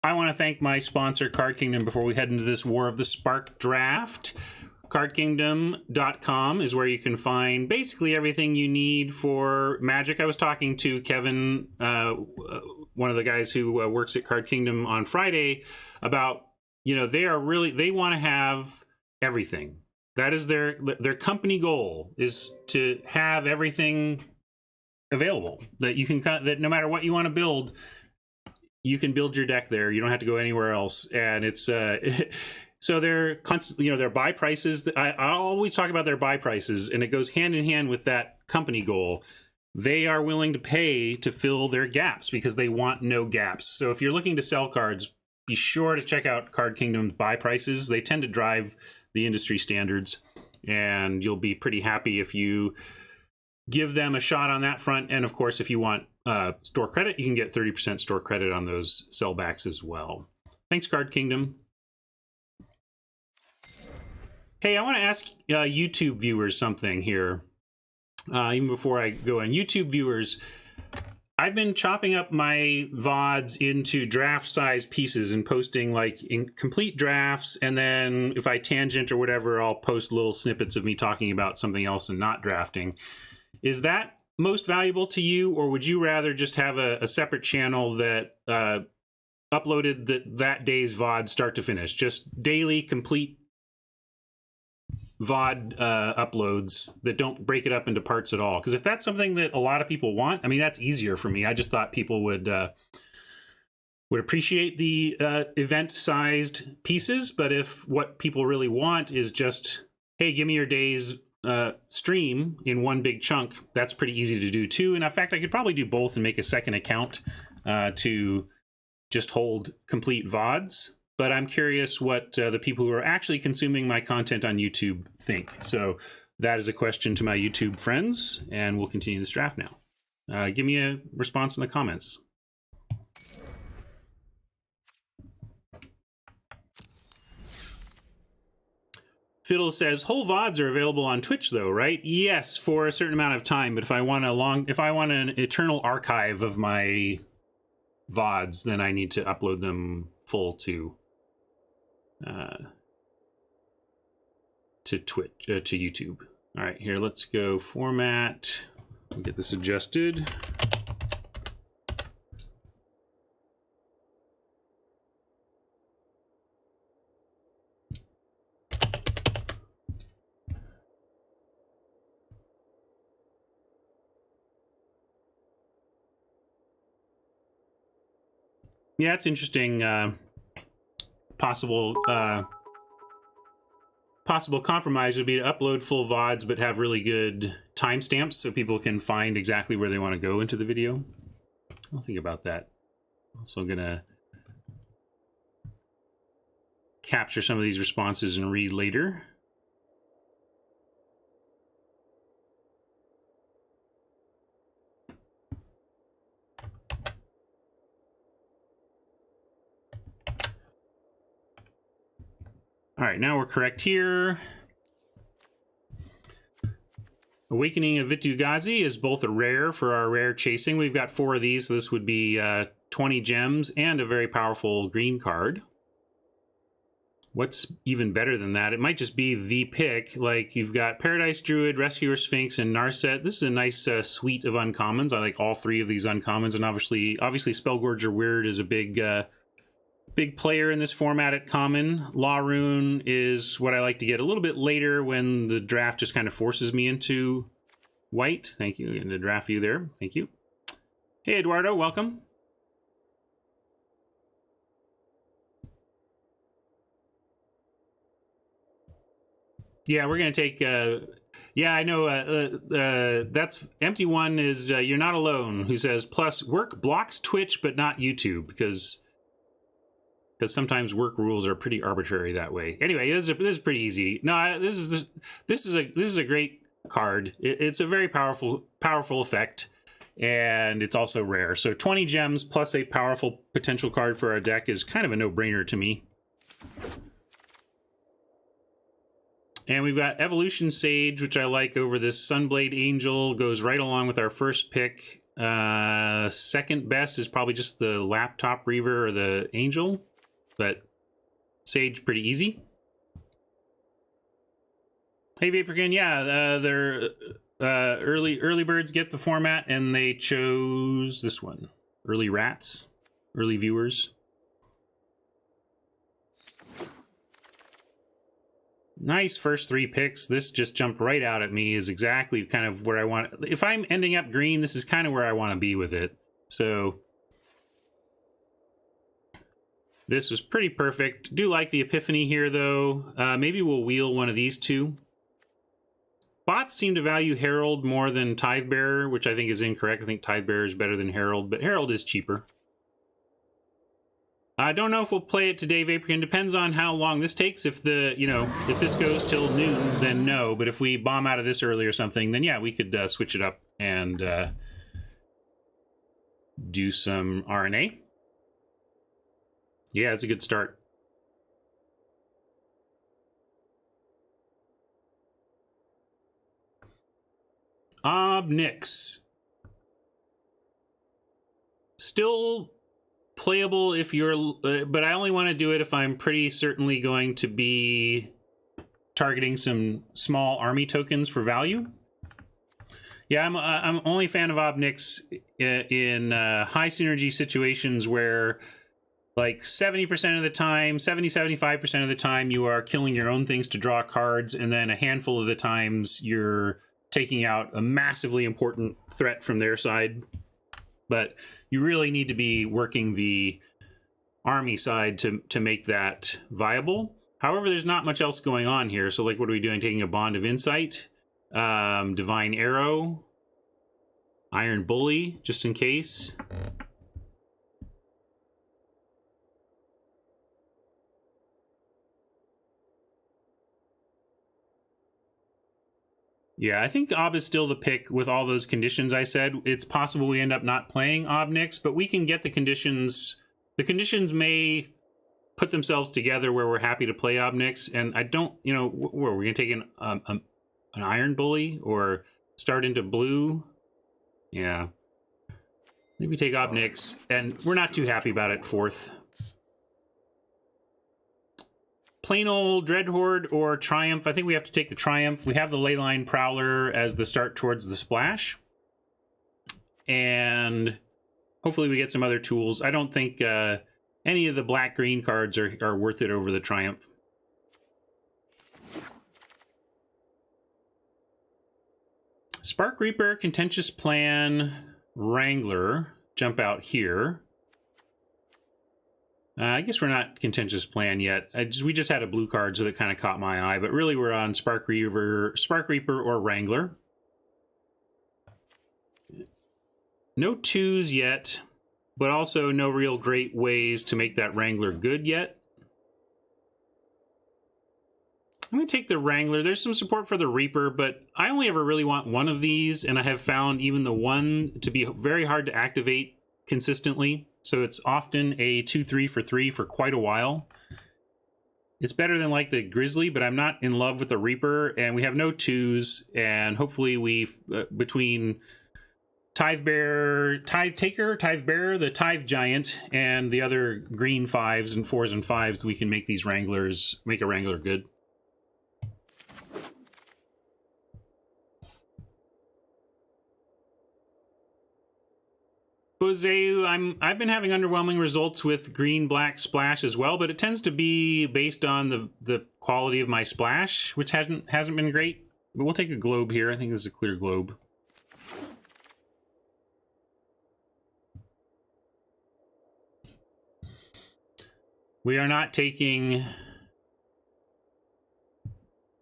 I want to thank my sponsor, Card Kingdom, before we head into this War of the Spark draft. CardKingdom.com is where you can find basically everything you need for Magic. I was talking to Kevin, one of the guys who works at Card Kingdom, on Friday about, they want to have everything. That is their company goal, is to have everything available, that you can, that no matter what you want to build, you can build your deck there. You don't have to go anywhere else. And it's so they're constantly, their buy prices. I always talk about their buy prices, and it goes hand in hand with that company goal. They are willing to pay to fill their gaps because they want no gaps. So if you're looking to sell cards, be sure to check out Card Kingdom's buy prices. They tend to drive the industry standards, and you'll be pretty happy if you give them a shot on that front. And of course, if you want store credit, you can get 30% store credit on those sellbacks as well. Thanks, Card Kingdom. Hey, I want to ask YouTube viewers something here. Even before I go in, YouTube viewers, I've been chopping up my VODs into draft size pieces and posting like in complete drafts. And then if I tangent or whatever, I'll post little snippets of me talking about something else and not drafting. Is that most valuable to you, or would you rather just have a separate channel that uploaded that day's VOD start to finish? Just daily complete VOD uploads that don't break it up into parts at all. Because if that's something that a lot of people want, I mean, that's easier for me. I just thought people would appreciate the event-sized pieces. But if what people really want is just, hey, give me your day's stream in one big chunk, that's pretty easy to do too. And in fact, I could probably do both and make a second account to just hold complete VODs. But I'm curious what the people who are actually consuming my content on YouTube think. So that is a question to my YouTube friends, and we'll continue this draft now. Give me a response in the comments. Fiddle says whole VODs are available on Twitch though, right? Yes, for a certain amount of time. But if I want an eternal archive of my VODs, then I need to upload them full to Twitch, to YouTube. All right, here, let's go format. We'll get this adjusted. Yeah, it's interesting. Possible compromise would be to upload full VODs, but have really good timestamps so people can find exactly where they want to go into the video. I'll think about that. Also, gonna capture some of these responses and read later. All right, now we're correct here. Awakening of Vitu-Ghazi is both a rare for our rare chasing. We've got 4 of these, so this would be 20 gems and a very powerful green card. What's even better than that? It might just be the pick. Like, you've got Paradise Druid, Rescuer Sphinx, and Narset. This is a nice suite of uncommons. I like all 3 of these uncommons, and obviously Spellgorger Weird is a big player in this format at common. Law Rune is what I like to get a little bit later when the draft just kind of forces me into white. Thank you. In the draft view there. Thank you. Hey, Eduardo, welcome. Yeah, we're going to take... yeah, I know. That's Empty One is You're Not Alone, who says, plus work blocks Twitch, but not YouTube, because sometimes work rules are pretty arbitrary that way. Anyway, this is pretty easy. No, this is a great card. It's a very powerful effect, and it's also rare. So 20 gems plus a powerful potential card for our deck is kind of a no-brainer to me. And we've got Evolution Sage, which I like over this Sunblade Angel. Goes right along with our first pick. Second best is probably just the Laptop Reaver or the Angel, but Sage pretty easy. Hey Vaporkin, yeah, they're early birds get the format, and they chose this one. Early rats, early viewers. Nice first 3 picks. This just jumped right out at me, is exactly kind of where I want. If I'm ending up green, this is kind of where I want to be with it. So this was pretty perfect. Do like the Epiphany here, though. Maybe we'll wheel one of these two. Bots seem to value Herald more than Tidebearer, which I think is incorrect. I think Tidebearer is better than Herald, but Herald is cheaper. I don't know if we'll play it today, Vaporkin. Depends on how long this takes. If the, if this goes till noon, then no. But if we bomb out of this early or something, then yeah, we could switch it up and do some RNA. Yeah, it's a good start. Obnix. Still playable if you're, but I only want to do it if I'm pretty certainly going to be targeting some small army tokens for value. Yeah, I'm only a fan of Obnix in high synergy situations where like 70% of the time, 75% of the time, you are killing your own things to draw cards, and then a handful of the times you're taking out a massively important threat from their side. But you really need to be working the army side to make that viable. However, there's not much else going on here. So, like, what are we doing? Taking a Bond of Insight, Divine Arrow, Iron Bully, just in case. Yeah, I think Ob is still the pick with all those conditions I said. It's possible we end up not playing Obnix, but we can get the conditions. The conditions may put themselves together where we're happy to play Obnix, and I don't, where we're going to take an Iron Bully or start into blue. Yeah. Maybe take Obnix, and we're not too happy about it, 4th. Plain old Dreadhorde or Triumph. I think we have to take the Triumph. We have the Leyline Prowler as the start towards the splash. And hopefully we get some other tools. I don't think any of the black-green cards are worth it over the Triumph. Spark Reaper, Contentious Plan, Wrangler. Jump out here. I guess we're not Contentious Plan yet. We just had a blue card, so that kind of caught my eye. But really, we're on Spark Reaper, or Wrangler. No 2s yet, but also no real great ways to make that Wrangler good yet. I'm going to take the Wrangler. There's some support for the Reaper, but I only ever really want one of these, and I have found even the one to be very hard to activate consistently. So it's often a 2-3 for 3 for quite a while. It's better than like the Grizzly, but I'm not in love with the Reaper, and we have no 2s, and hopefully we've, between Tidebearer, the Tithe Giant, and the other green 5s and 4s and 5s, we can make these Wranglers, make a Wrangler good. Bozeu, I've been having underwhelming results with green-black splash as well, but it tends to be based on the quality of my splash, which hasn't been great. But we'll take a globe here. I think this is a clear globe. We are not taking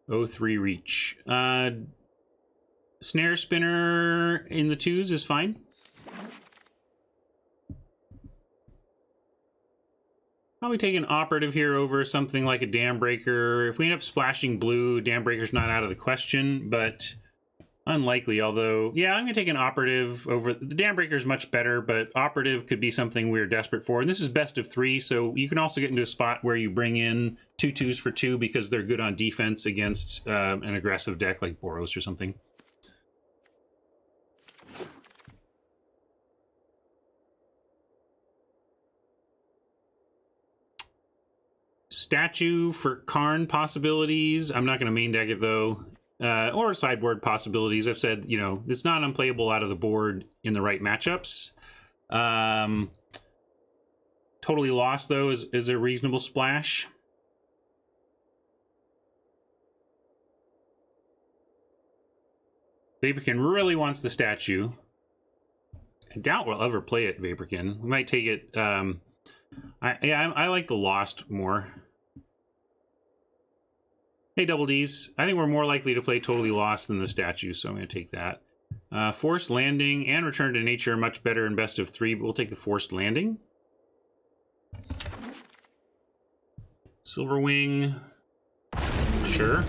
O3 Reach. Snare Spinner in the 2s is fine. Probably take an Operative here over something like a Dam Breaker. If we end up splashing blue, Dam Breaker's not out of the question, but unlikely. Although, yeah, I'm going to take an Operative over. The Dam Breaker's much better, but Operative could be something we're desperate for. And this is best of 3, so you can also get into a spot where you bring in 2 2s for 2 because they're good on defense against an aggressive deck like Boros or something. Statue for Karn possibilities. I'm not going to main deck it though. Or sideboard possibilities. I've said, you know, it's not unplayable out of the board in the right matchups. Totally Lost, though, is a reasonable splash. Vaporkin really wants the statue. I doubt we'll ever play it, Vaporkin. We might take it... I like the Lost more. Hey, Double D's. I think we're more likely to play Totally Lost than the statue, so I'm going to take that. Forced Landing and Return to Nature are much better in best of 3, but we'll take the Forced Landing. Silverwing. Sure.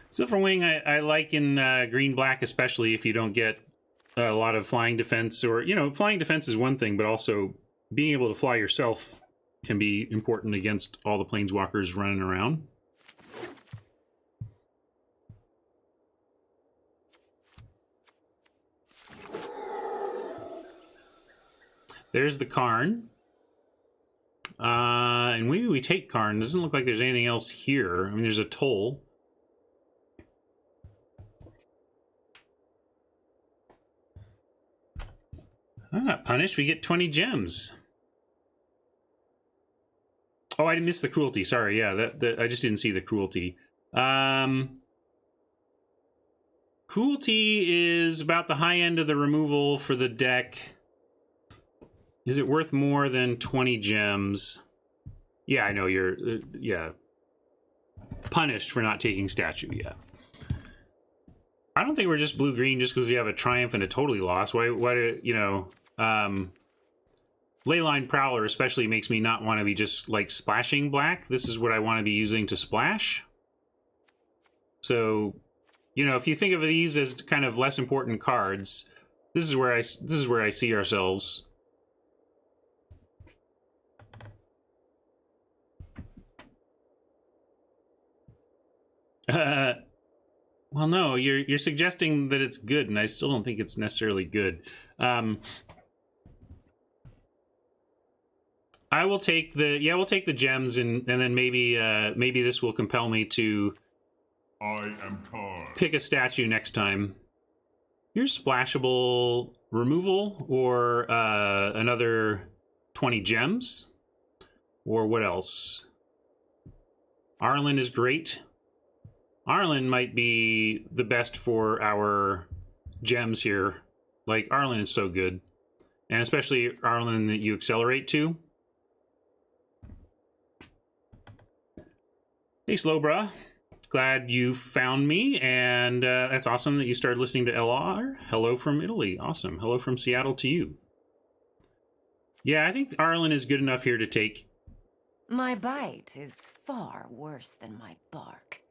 Silverwing I like in green-black, especially if you don't get a lot of flying defense. Or, you know, flying defense is one thing, but also being able to fly yourself can be important against all the planeswalkers running around. There's the Karn. And maybe we take Karn. Doesn't look like there's anything else here. I mean, there's a Toll. I'm not punished. We get 20 gems. Oh, I missed the cruelty. Sorry. Yeah, I just didn't see the cruelty. Cruelty is about the high end of the removal for the deck. Is it worth more than 20 gems? Yeah, I know you're, yeah. Punished for not taking statue, yeah. I don't think we're just blue-green just because we have a Triumph and a Totally Lost. Why do, you know, Leyline Prowler especially makes me not want to be just, like, splashing black. This is what I want to be using to splash. So, you know, if you think of these as kind of less important cards, this is where I see ourselves. Well, no, you're suggesting that it's good, and I still don't think it's necessarily good. I will take we'll take the gems, and then maybe this will compel me to pick a statue next time. Here's splashable removal, or another 20 gems, or what else? Arlen is great. Arlen might be the best for our gems here. Like, Arlen is so good. And especially Arlen that you accelerate to. Hey, Slowbra. Glad you found me, and that's awesome that you started listening to LR. Hello from Italy. Awesome. Hello from Seattle to you. Yeah, I think Arlen is good enough here to take. My bite is far worse than my bark.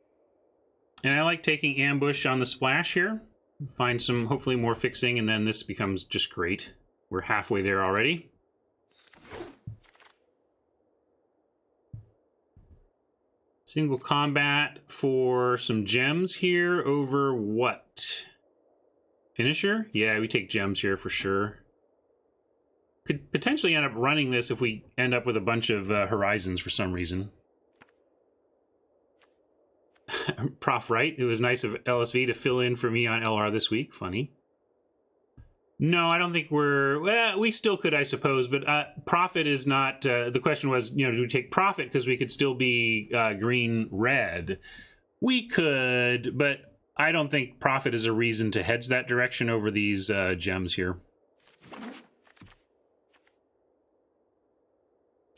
And I like taking Ambush on the splash here. Find some, hopefully, more fixing, and then this becomes just great. We're halfway there already. Single combat for some gems here over what? Finisher? Yeah, we take gems here for sure. Could potentially end up running this if we end up with a bunch of Horizons for some reason. Prof, right? It was nice of LSV to fill in for me on LR this week. Funny. No, I don't think we're... Well, we still could, I suppose, but Profit is not... the question was, you know, do we take Profit because we could still be green-red? We could, but I don't think Profit is a reason to hedge that direction over these gems here.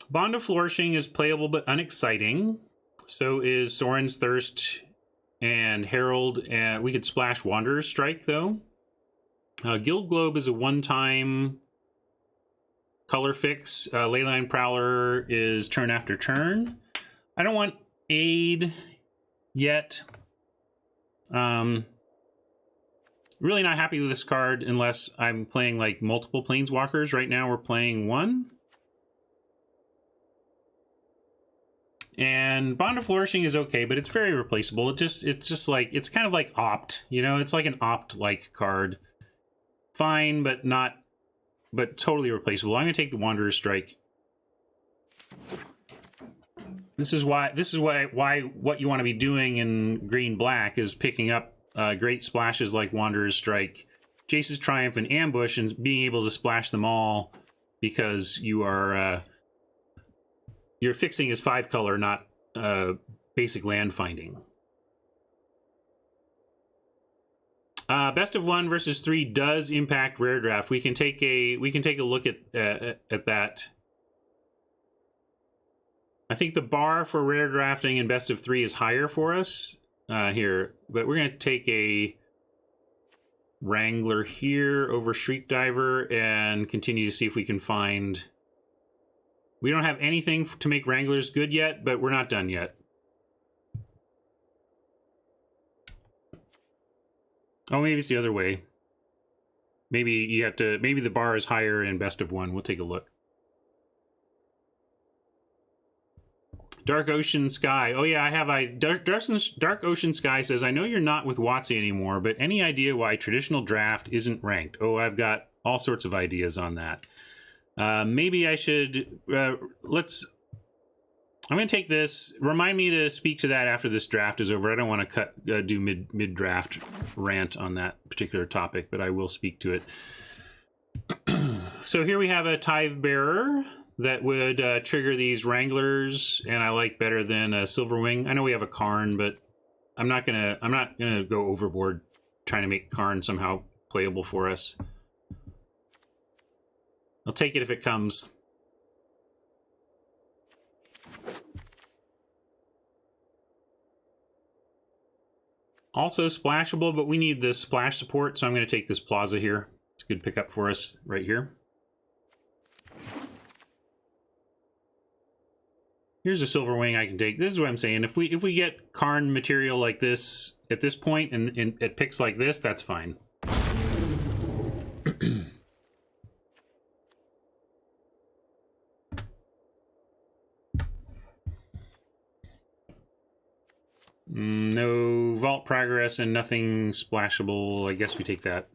Bond of Flourishing is playable but unexciting. So is Sorin's Thirst and Herald, and we could splash Wanderer's Strike, though. Guild Globe is a one-time color fix. Leyline Prowler is turn after turn. I don't want Aid yet. Really not happy with this card unless I'm playing, like, multiple Planeswalkers. Right now we're playing one. And Bond of Flourishing is okay, but it's very replaceable. It's just like, it's kind of like Opt, you know, it's like an Opt-like card. Fine, but totally replaceable. I'm gonna take the Wanderer's Strike. This is why what you want to be doing in green black is picking up great splashes like Wanderer's Strike, Jace's Triumph, and Ambush, and being able to splash them all because you are you're fixing his 5-color, not basic land finding. Best of 1 versus 3 does impact rare draft. We can take a look at that. I think the bar for rare drafting in best of 3 is higher for us here, but we're going to take a Wrangler here over Shriek Diver and continue to see if we can find. We don't have anything to make Wranglers good yet, but we're not done yet. Oh, maybe it's the other way. Maybe you have to. Maybe the bar is higher in best of 1. We'll take a look. Dark Ocean Sky. Oh yeah, I have. Dark Ocean Sky says, I know you're not with WotC anymore, but any idea why traditional draft isn't ranked? Oh, I've got all sorts of ideas on that. Maybe I should. Let's. I'm going to take this. Remind me to speak to that after this draft is over. I don't want to do mid draft rant on that particular topic, but I will speak to it. So here we have a Tithe Bearer that would trigger these Wranglers, and I like better than a Silverwing. I know we have a Karn, but I'm not gonna go overboard trying to make Karn somehow playable for us. I'll take it if it comes. Also splashable, but we need this splash support, so I'm going to take this Plaza here. It's a good pickup for us right here. Here's a Silverwing I can take. This is what I'm saying. If we get Karn material like this at this point and it picks like this, that's fine. No Vault Progress and nothing splashable. I guess we take that.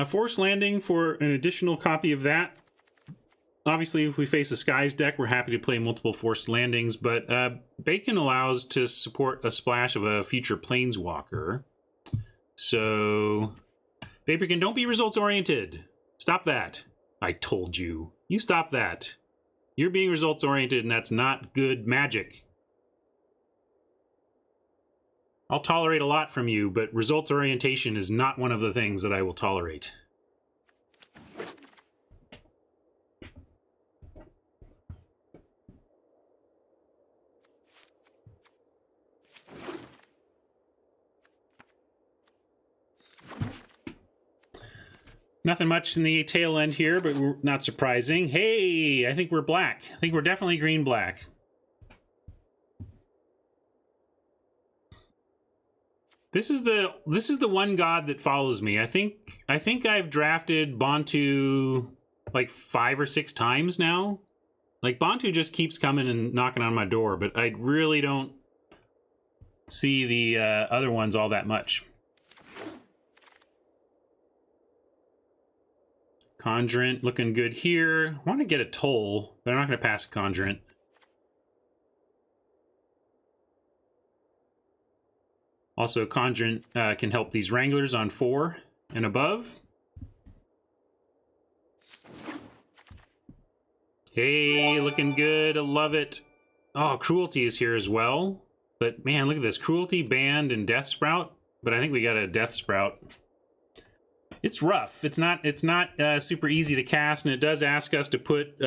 Forced Landing for an additional copy of that. Obviously, if we face a Skies deck, we're happy to play multiple Forced Landings, but Bacon allows to support a splash of a future Planeswalker. So, Vaporkin, don't be results-oriented. Stop that. I told you. You stop that. You're being results-oriented, and that's not good magic. I'll tolerate a lot from you, but results orientation is not one of the things that I will tolerate. Nothing much in the tail end here, but we're not surprising. Hey, I think we're black. I think we're definitely green-black. This is the one god that follows me. I think I've drafted Bo3 like 5 or 6 times now. Like Bo3 just keeps coming and knocking on my door, but I really don't see the other ones all that much. Conjurant looking good here. I want to get a Toll, but I'm not going to pass a Conjurant. Also, Conjurant can help these Wranglers on 4 and above. Hey, looking good. I love it. Oh, Cruelty is here as well. But man, look at this. Cruelty, Band, and Death Sprout. But I think we got a Death Sprout. It's rough. It's not super easy to cast, and it does ask us to put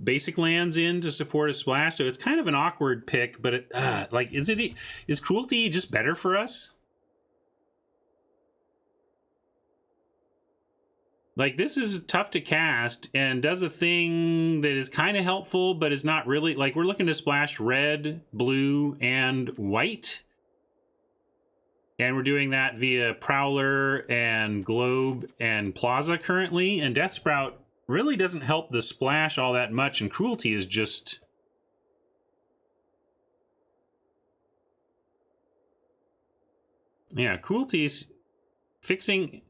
basic lands in to support a splash. So it's kind of an awkward pick. But like, is Cruelty just better for us? Like, this is tough to cast and does a thing that is kind of helpful, but is not really. Like, we're looking to splash red, blue, and white. And we're doing that via Prowler and Globe and Plaza currently. And Death Sprout really doesn't help the splash all that much. And Cruelty is just... yeah, Cruelty's fixing...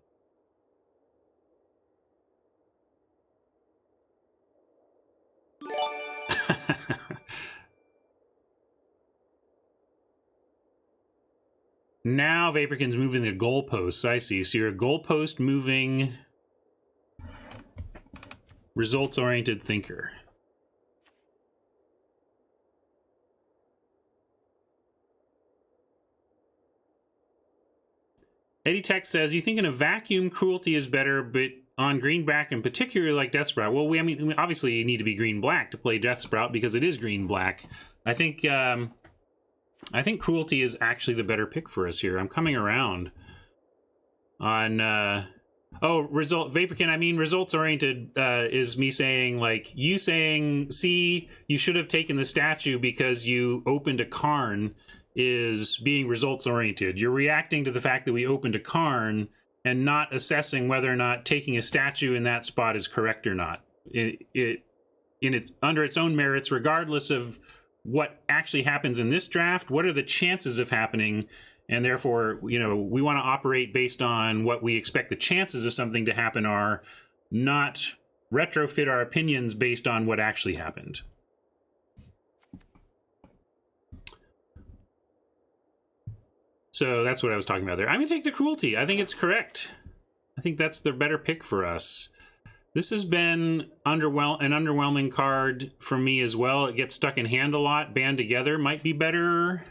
Now Vaporkin's moving the goalposts. I see. So you're a goalpost moving, results-oriented thinker. Eddie Tech says, you think in a vacuum cruelty is better, but on green-black and particularly like Death Sprout. Well, I mean, obviously you need to be green-black to play Death Sprout because it is green-black. I think cruelty is actually the better pick for us here. I'm coming around on Vaporkin. I mean, results oriented is me saying, like, you saying, see, you should have taken the statue because you opened a Karn is being results oriented. You're reacting to the fact that we opened a Karn and not assessing whether or not taking a statue in that spot is correct or not. Under its own merits, regardless of what actually happens in this draft, what are the chances of happening? And therefore, you know, we want to operate based on what we expect the chances of something to happen are, not retrofit our opinions based on what actually happened. So that's what I was talking about there. I'm going to take the cruelty. I think it's correct. I think that's the better pick for us. This has been an underwhelming card for me as well. It gets stuck in hand a lot. Band together might be better.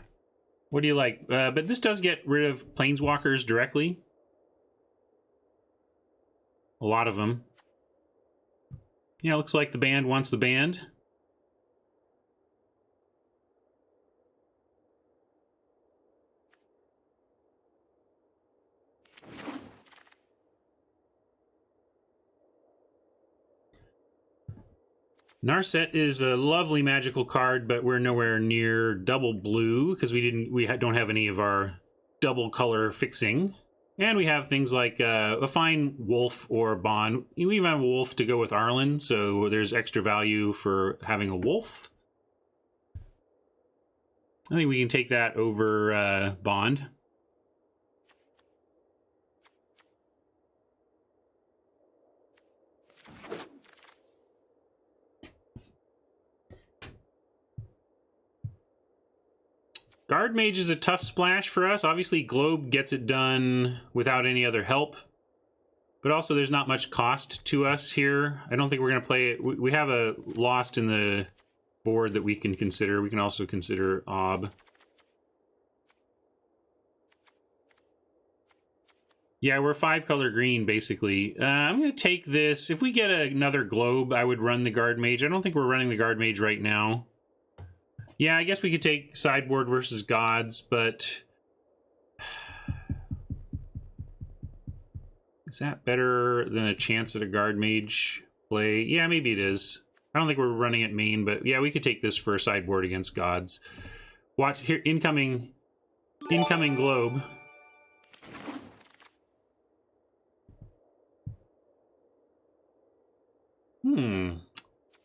What do you like? But this does get rid of planeswalkers directly. A lot of them. Yeah, looks like the band wants the band. Narset is a lovely magical card, but we're nowhere near double blue because we don't have any of our double color fixing. And we have things like a fine wolf or bond. We even have a wolf to go with Arlen, so there's extra value for having a wolf. I think we can take that over bond. Guard Mage is a tough splash for us. Obviously, Globe gets it done without any other help. But also, there's not much cost to us here. I don't think we're going to play it. We have a Lost in the board that we can consider. We can also consider Ob. Yeah, we're 5-color green, basically. I'm going to take this. If we get another Globe, I would run the Guard Mage. I don't think we're running the Guard Mage right now. Yeah, I guess we could take sideboard versus gods, but is that better than a chance at a guard mage play? Yeah, maybe it is. I don't think we're running it main, but yeah, we could take this for a sideboard against gods. Watch here, incoming globe.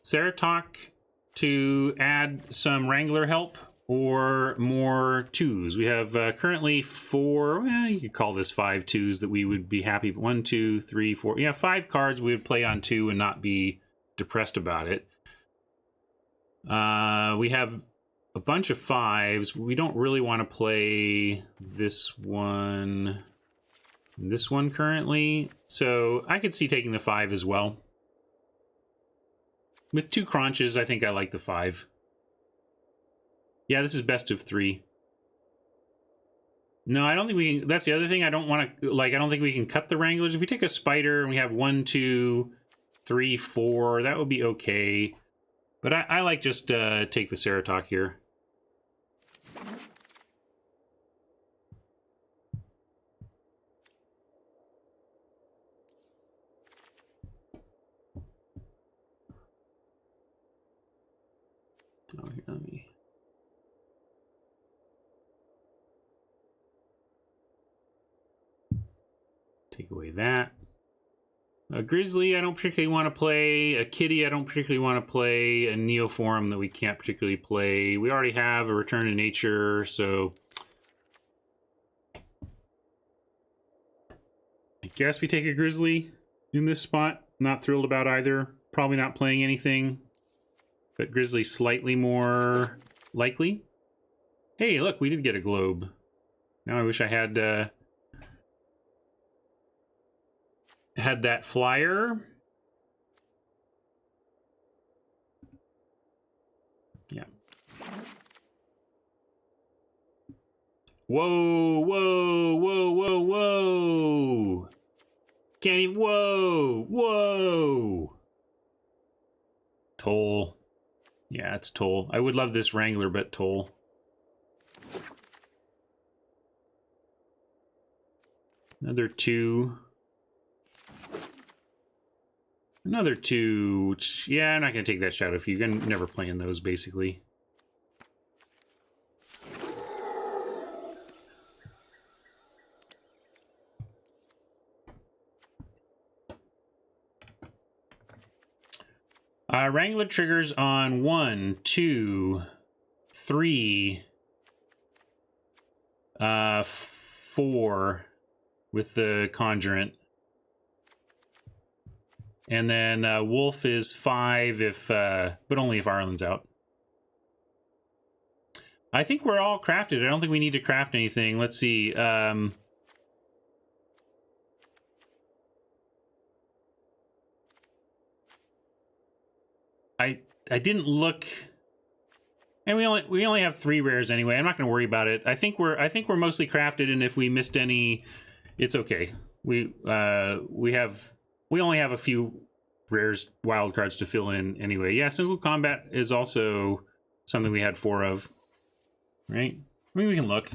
Saratok to add some Wrangler help or more 2s. We have currently 4, well, you could call this 5 2s that we would be happy. 1, 2, 3, 4. Yeah, 5 cards we would play on 2 and not be depressed about it. We have a bunch of 5s. We don't really want to play this one currently. So I could see taking the 5 as well. With 2 crunches, I think I like the 5. Yeah, this is best of 3. No, I don't think we can. That's the other thing. I don't want to, like, I don't think we can cut the Wranglers. If we take a Spider and we have 1, 2, 3, 4, that would be okay. But I like just take the Saratok here. Oh, here, let me. Take away that. A Grizzly, I don't particularly want to play. A Kitty, I don't particularly want to play. A Neoform that we can't particularly play. We already have a Return to Nature, so I guess we take a Grizzly in this spot. Not thrilled about either. Probably not playing anything. but Grizzly slightly more likely. Hey, look, we did get a globe. Now I wish I had that flyer. Yeah. Whoa, whoa, whoa, whoa, whoa. Can't even, whoa, whoa. Toll. Yeah, it's Toll. I would love this Wrangler, but Toll. Another 2. Another 2. Which, yeah, I'm not going to take that Shadow Fugue. I'm never playing those, basically. Wrangler triggers on 1, 2, 3, 4 with the Conjurant. And then Wolf is 5 if, but only if Arlen's out. I think we're all crafted. I don't think we need to craft anything. Let's see. I didn't look, and we only have 3 rares anyway. I'm not going to worry about it. I think we're mostly crafted, and if we missed any, it's okay. We only have a few rares, wild cards to fill in anyway. Yeah, single combat is also something we had 4 of, right? I mean, we can look.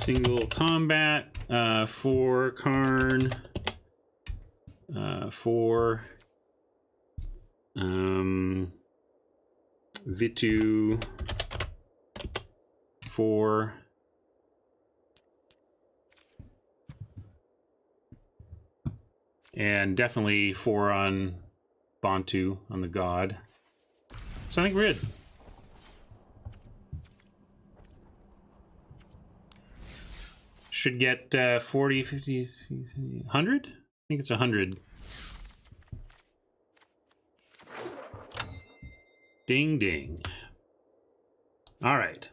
Single combat, 4 Karn. 4 Vitu, 4 and definitely 4 on Bantu, on the god. So I think we're good. Should get 40, 50, 100? I think it's 100. Ding, ding. All right.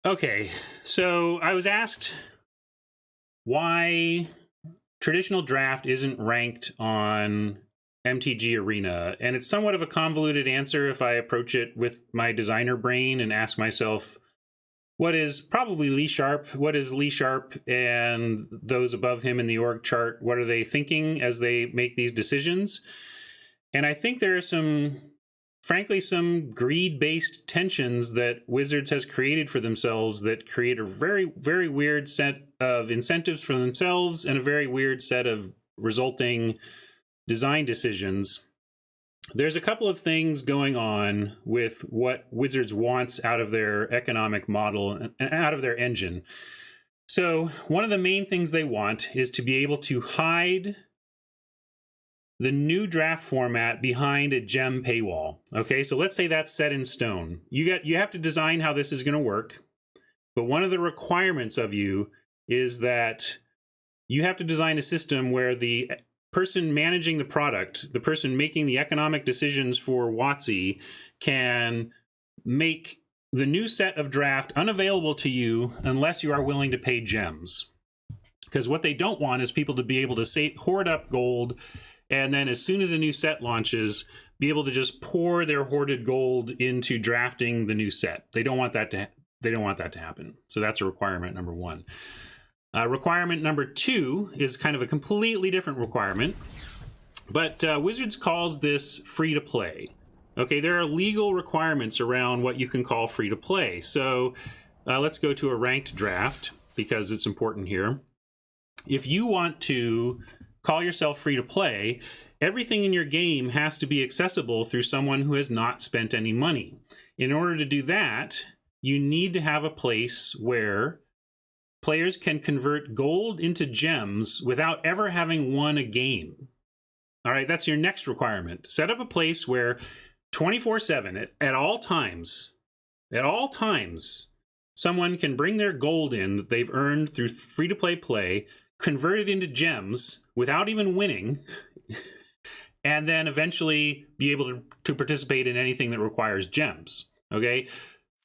Okay, so I was asked why traditional draft isn't ranked on MTG Arena, and it's somewhat of a convoluted answer if I approach it with my designer brain and ask myself, what is probably Lee Sharp? What is Lee Sharp and those above him in the org chart? What are they thinking as they make these decisions? And I think there are frankly, some greed-based tensions that Wizards has created for themselves that create a very, very weird set of incentives for themselves and a very weird set of resulting design decisions. There's a couple of things going on with what Wizards wants out of their economic model and out of their engine. So one of the main things they want is to be able to hide the new draft format behind a gem paywall. Okay, so let's say that's set in stone. You have to design how this is going to work, but one of the requirements of you is that you have to design a system where the person managing the product, the person making the economic decisions for WotC, can make the new set of draft unavailable to you unless you are willing to pay gems. Because what they don't want is people to be able to hoard up gold, and then as soon as a new set launches, be able to just pour their hoarded gold into drafting the new set. They don't want that to happen. So that's a requirement number 1. Requirement number 2 is kind of a completely different requirement, but Wizards calls this free to play. Okay, there are legal requirements around what you can call free to play. So let's go to a ranked draft because it's important here. If you want to call yourself free to play, everything in your game has to be accessible through someone who has not spent any money. In order to do that, you need to have a place where players can convert gold into gems without ever having won a game. All right, that's your next requirement. Set up a place where 24/7 at all times, someone can bring their gold in that they've earned through free-to-play play, convert it into gems without even winning, and then eventually be able to participate in anything that requires gems. Okay,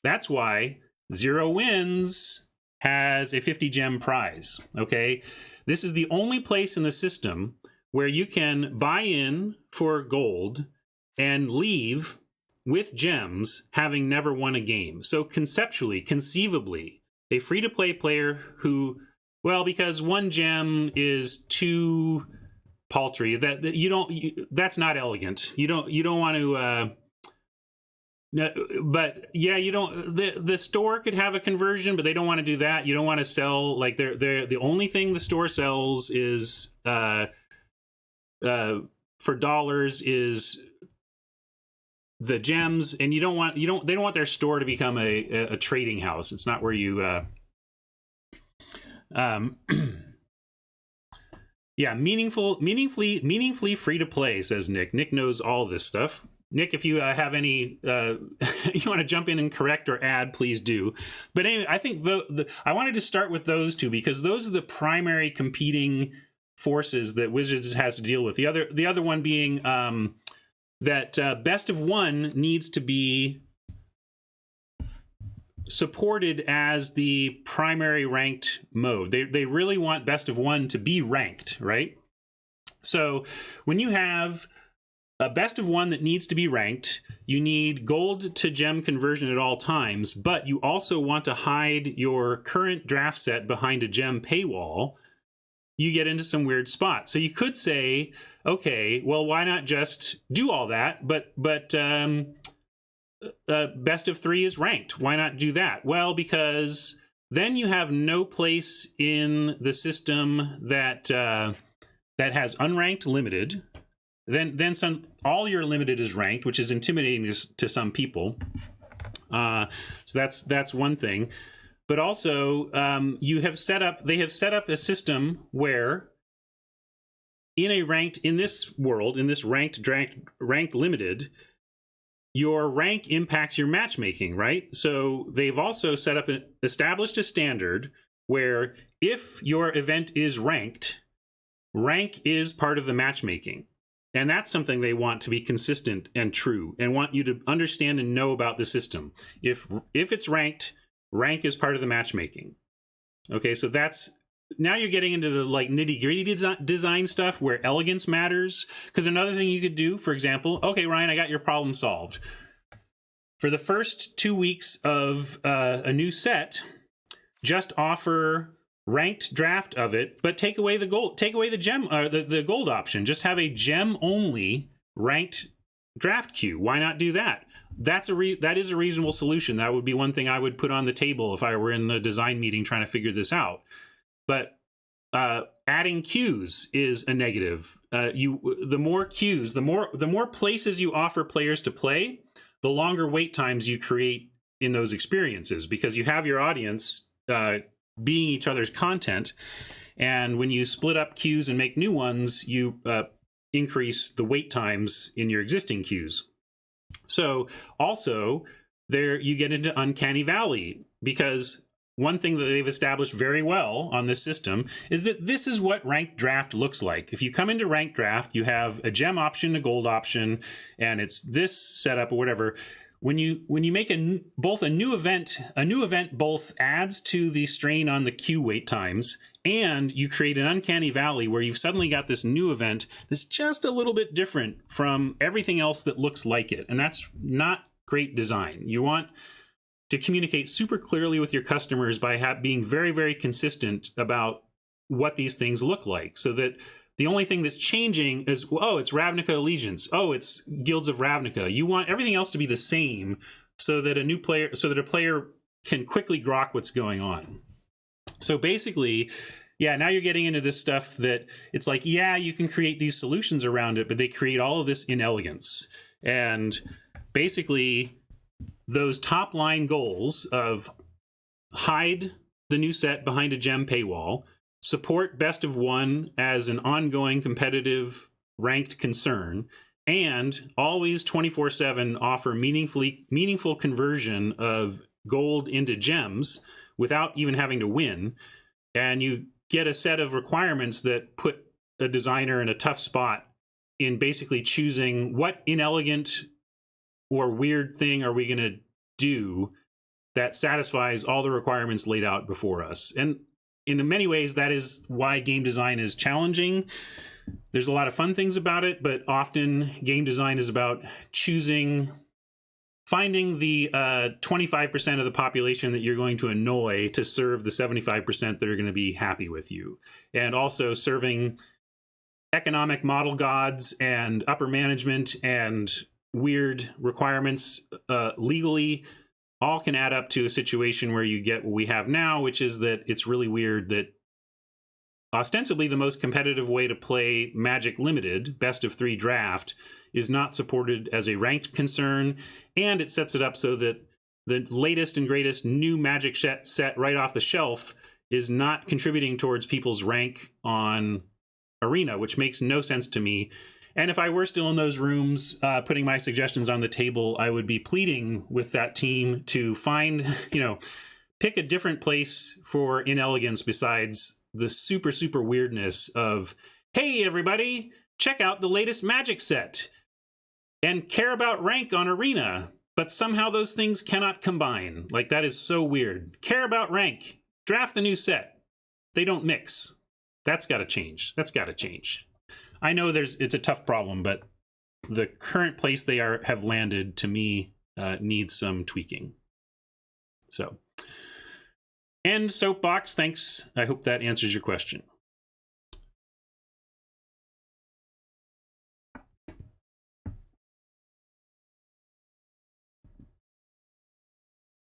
that's why Zero Wins has a 50 gem prize. Okay, this is the only place in the system where you can buy in for gold and leave with gems having never won a game. So conceivably, a free-to-play player who, well, because one gem is too paltry, that's not elegant. You don't want to. No, but yeah, you don't. The store could have a conversion, but they don't want to do that. You don't want to sell like they're the only thing the store sells is for dollars is the gems, and they don't want their store to become a trading house. It's not where you yeah, meaningfully free to play, says Nick. Nick knows all this stuff. Nick, if you have any, you want to jump in and correct or add, please do. But anyway, I think I wanted to start with those two because those are the primary competing forces that Wizards has to deal with. The other one being that best of one needs to be supported as the primary ranked mode. They really want best of one to be ranked, right? So when you have a best of one that needs to be ranked, you need gold to gem conversion at all times, but you also want to hide your current draft set behind a gem paywall. You get into some weird spots. So you could say, okay, well, why not just do all that? But best of three is ranked. Why not do that? Well, because then you have no place in the system that that has unranked limited. Then all your limited is ranked, which is intimidating to some people. So that's one thing. But also, they have set up a system where in this ranked limited, your rank impacts your matchmaking, right? So they've also established a standard where if your event is ranked, rank is part of the matchmaking. And that's something they want to be consistent and true and want you to understand and know about the system. If it's ranked, rank is part of the matchmaking. Okay, so now you're getting into the like nitty-gritty design stuff where elegance matters. Because another thing you could do, for example, okay, Ryan, I got your problem solved. For the first 2 weeks of a new set, just offer ranked draft of it, but take away the gold, take away the gem, the gold option. Just have a gem only ranked draft queue. Why not do that? That is a reasonable solution. That would be one thing I would put on the table if I were in the design meeting trying to figure this out. But adding queues is a negative. The more queues, the more places you offer players to play, the longer wait times you create in those experiences, because you have your audience being each other's content, and when you split up queues and make new ones, you increase the wait times in your existing queues. So also there you get into uncanny valley, because one thing that they've established very well on this system is that this is what ranked draft looks like. If you come into ranked draft, you have a gem option, a gold option, and it's this setup or whatever. When you make a new event both adds to the strain on the queue wait times, and you create an uncanny valley where you've suddenly got this new event that's just a little bit different from everything else that looks like it. And that's not great design. You want to communicate super clearly with your customers by being very, very consistent about what these things look like, so that the only thing that's changing is, oh, it's Ravnica Allegiance. Oh, it's Guilds of Ravnica. You want everything else to be the same so that a player can quickly grok what's going on. So basically, yeah, now you're getting into this stuff that it's like, yeah, you can create these solutions around it, but they create all of this inelegance. And basically, those top line goals of hide the new set behind a gem paywall, support best of one as an ongoing competitive ranked concern, and always 24/7 offer meaningful conversion of gold into gems without even having to win. And you get a set of requirements that put a designer in a tough spot in basically choosing what inelegant or weird thing are we going to do that satisfies all the requirements laid out before us. And in many ways, that is why game design is challenging. There's a lot of fun things about it, but often game design is about finding the 25% of the population that you're going to annoy to serve the 75% that are going to be happy with you. And also serving economic model gods and upper management and weird requirements legally all can add up to a situation where you get what we have now, which is that it's really weird that ostensibly the most competitive way to play Magic Limited, best of 3 draft, is not supported as a ranked concern, and it sets it up so that the latest and greatest new Magic set right off the shelf is not contributing towards people's rank on Arena, which makes no sense to me. And if I were still in those rooms putting my suggestions on the table, I would be pleading with that team to find, pick a different place for inelegance besides the super, super weirdness of, hey, everybody, check out the latest Magic set and care about rank on Arena, but somehow those things cannot combine. Like, that is so weird. Care about rank, draft the new set. They don't mix. That's got to change. That's got to change. I know it's a tough problem, but the current place they have landed, to me, needs some tweaking. So, end soapbox. Thanks. I hope that answers your question.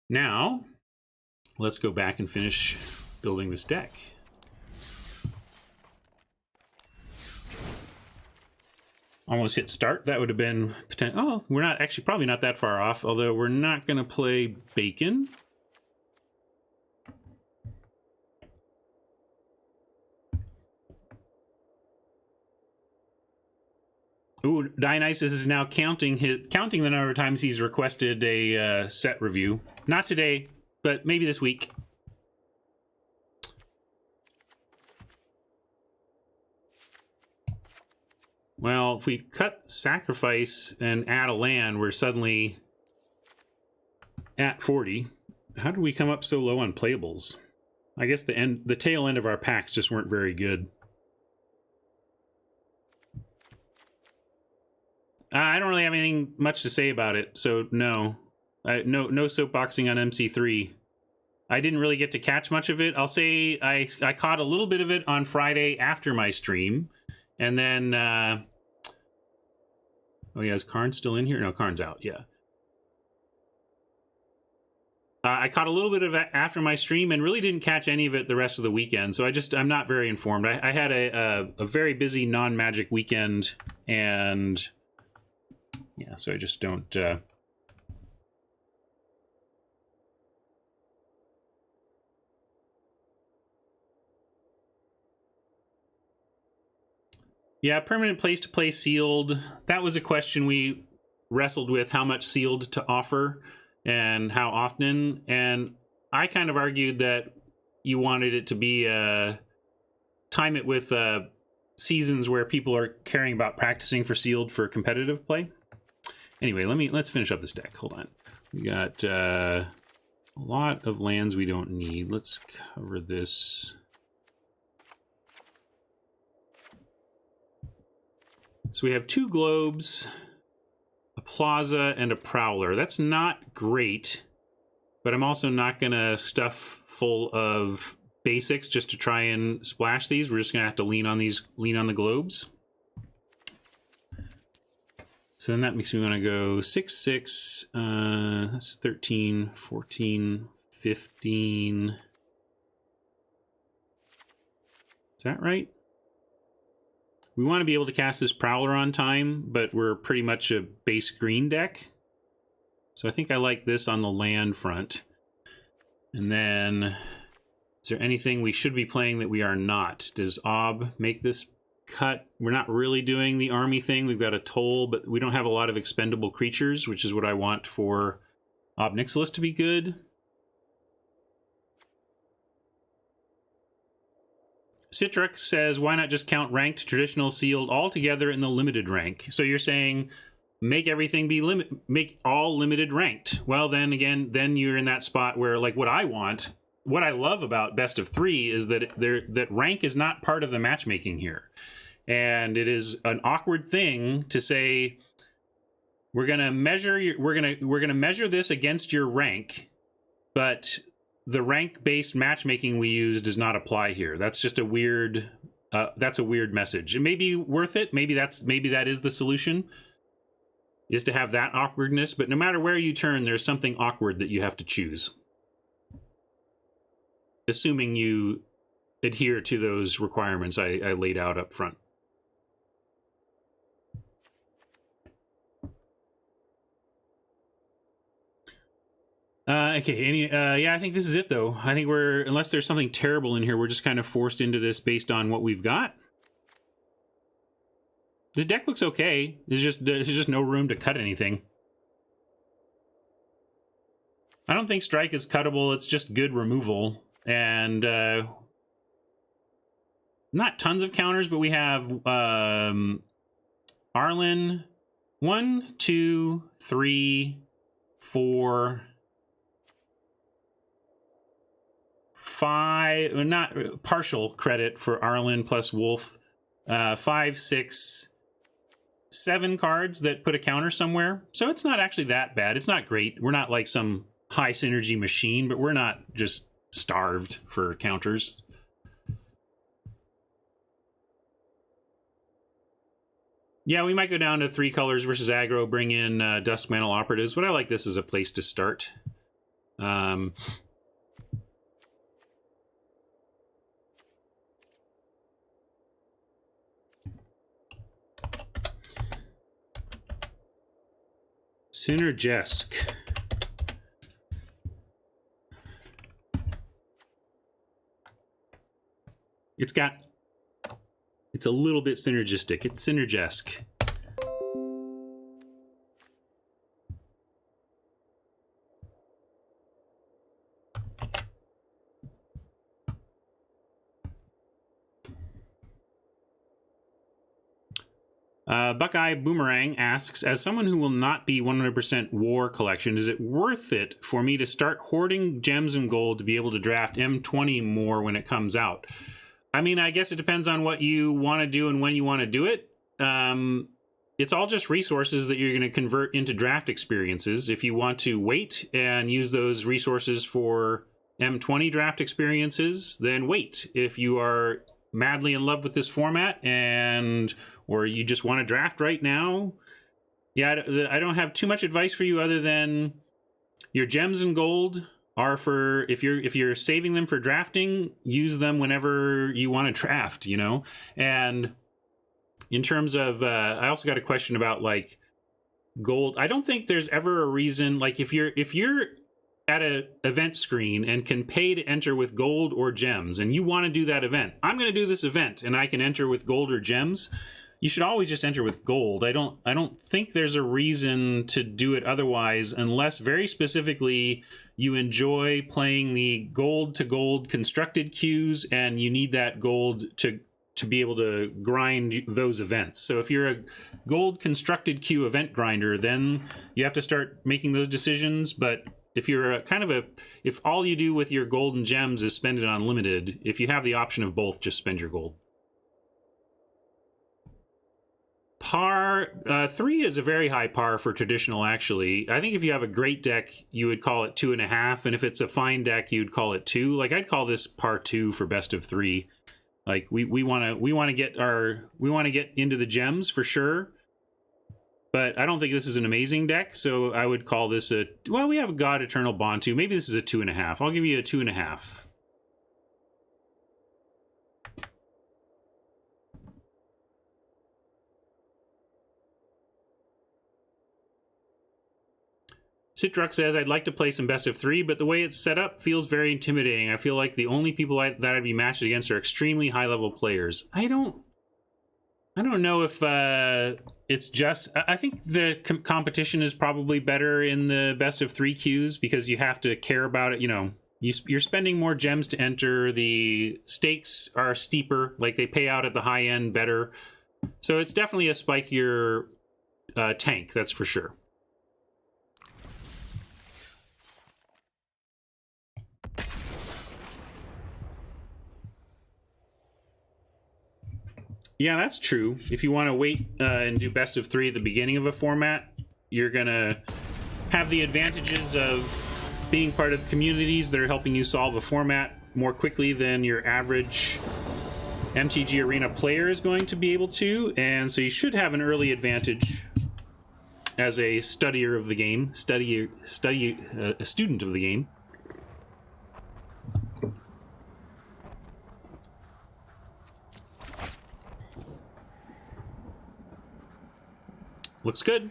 Now, let's go back and finish building this deck. Almost hit start. That would have been oh, we're not actually probably not that far off, although we're not going to play Bacon. Ooh, Dionysus is now counting the number of times he's requested a set review. Not today, but maybe this week. Well, if we cut sacrifice and add a land, we're suddenly at 40. How did we come up so low on playables? I guess the tail end of our packs just weren't very good. I don't really have anything much to say about it, so no. No soapboxing on MC3. I didn't really get to catch much of it. I'll say I caught a little bit of it on Friday after my stream, and then oh yeah, is Karn still in here? No, Karn's out. Yeah. I caught a little bit of it after my stream and really didn't catch any of it the rest of the weekend. So I'm not very informed. I had a very busy non-Magic weekend, and yeah, so I just don't. Yeah, permanent place to play sealed. That was a question we wrestled with, how much sealed to offer and how often. And I kind of argued that you wanted it to be time it with seasons where people are caring about practicing for sealed for competitive play. Anyway, let's finish up this deck. Hold on. We got a lot of lands we don't need. Let's cover this. So we have 2 globes, a plaza, and a prowler. That's not great, but I'm also not going to stuff full of basics just to try and splash these. We're just going to have to lean on the globes. So then that makes me want to go 6, 6, that's 13, 14, 15. Is that right? We want to be able to cast this Prowler on time, but we're pretty much a base green deck. So I think I like this on the land front. And then, is there anything we should be playing that we are not? Does Ob make this cut. We're not really doing the army thing. We've got a toll, but we don't have a lot of expendable creatures, which is what I want for Ob Nixilis to be good. Citrix says, why not just count ranked, traditional, sealed all together in the limited rank? So you're saying make everything be make all limited ranked. Well, then again, then you're in that spot where, like, what I want, what I love about best of 3 is that that rank is not part of the matchmaking here. And it is an awkward thing to say, we're going to measure we're going to measure this against your rank, but the rank-based matchmaking we use does not apply here. That's just a weird. That's a weird message. It may be worth it. Maybe that is the solution, is to have that awkwardness. But no matter where you turn, there's something awkward that you have to choose, assuming you adhere to those requirements I laid out up front. Okay, yeah, I think this is it, though. I think unless there's something terrible in here, we're just kind of forced into this based on what we've got. This deck looks okay. There's just no room to cut anything. I don't think strike is cuttable. It's just good removal. And not tons of counters, but we have Arlen 1, 2, 3, 4, 5, not partial credit for Arlen plus Wolf, 5, 6, 7 cards that put a counter somewhere. So it's not actually that bad. It's not great. We're not like some high synergy machine, but we're not just starved for counters. Yeah, we might go down to 3 colors versus aggro, bring in Duskmantle Operatives, but I like this as a place to start. Synergesque. It's a little bit synergistic. It's Synergesque. Buckeye Boomerang asks, as someone who will not be 100% war collection, is it worth it for me to start hoarding gems and gold to be able to draft M20 more when it comes out? I mean, I guess it depends on what you want to do and when you want to do it. It's all just resources that you're going to convert into draft experiences. If you want to wait and use those resources for M20 draft experiences, then wait. If you are madly in love with this format or you just want to draft right now, yeah, I don't have too much advice for you other than your gems and gold are for, if you're saving them for drafting, use them whenever you want to draft, you know. And in terms of I also got a question about like gold. I don't think there's ever a reason, like if you're at an event screen and can pay to enter with gold or gems and you want to do that event, I'm going to do this event and I can enter with gold or gems, you should always just enter with gold. I don't think there's a reason to do it otherwise, unless very specifically you enjoy playing the gold to gold constructed queues and you need that gold to be able to grind those events. So if you're a gold constructed queue event grinder, then you have to start making those decisions. But if you're if all you do with your gold and gems is spend it on limited, if you have the option of both, just spend your gold. Par 3 is a very high par for traditional, actually. I think if you have a great deck, you would call it 2.5, and if it's a fine deck, you'd call it 2. Like, I'd call this par 2 for best of 3. Like, we want to get into the gems for sure. But I don't think this is an amazing deck, so I would call this we have God Eternal Bond 2. Maybe this is a 2.5. I'll give you a 2.5. Citrux says, I'd like to play some best of 3, but the way it's set up feels very intimidating. I feel like the only people that I'd be matched against are extremely high-level players. I don't I don't know if it's just. I think the competition is probably better in the best of 3 queues because you have to care about it. You know, you're spending more gems to enter. The stakes are steeper, like they pay out at the high end better. So it's definitely a spikier tank, that's for sure. Yeah, that's true. If you want to wait and do best of 3 at the beginning of a format, you're going to have the advantages of being part of communities that are helping you solve a format more quickly than your average MTG Arena player is going to be able to, and so you should have an early advantage as a studier of the game, a student of the game. Looks good.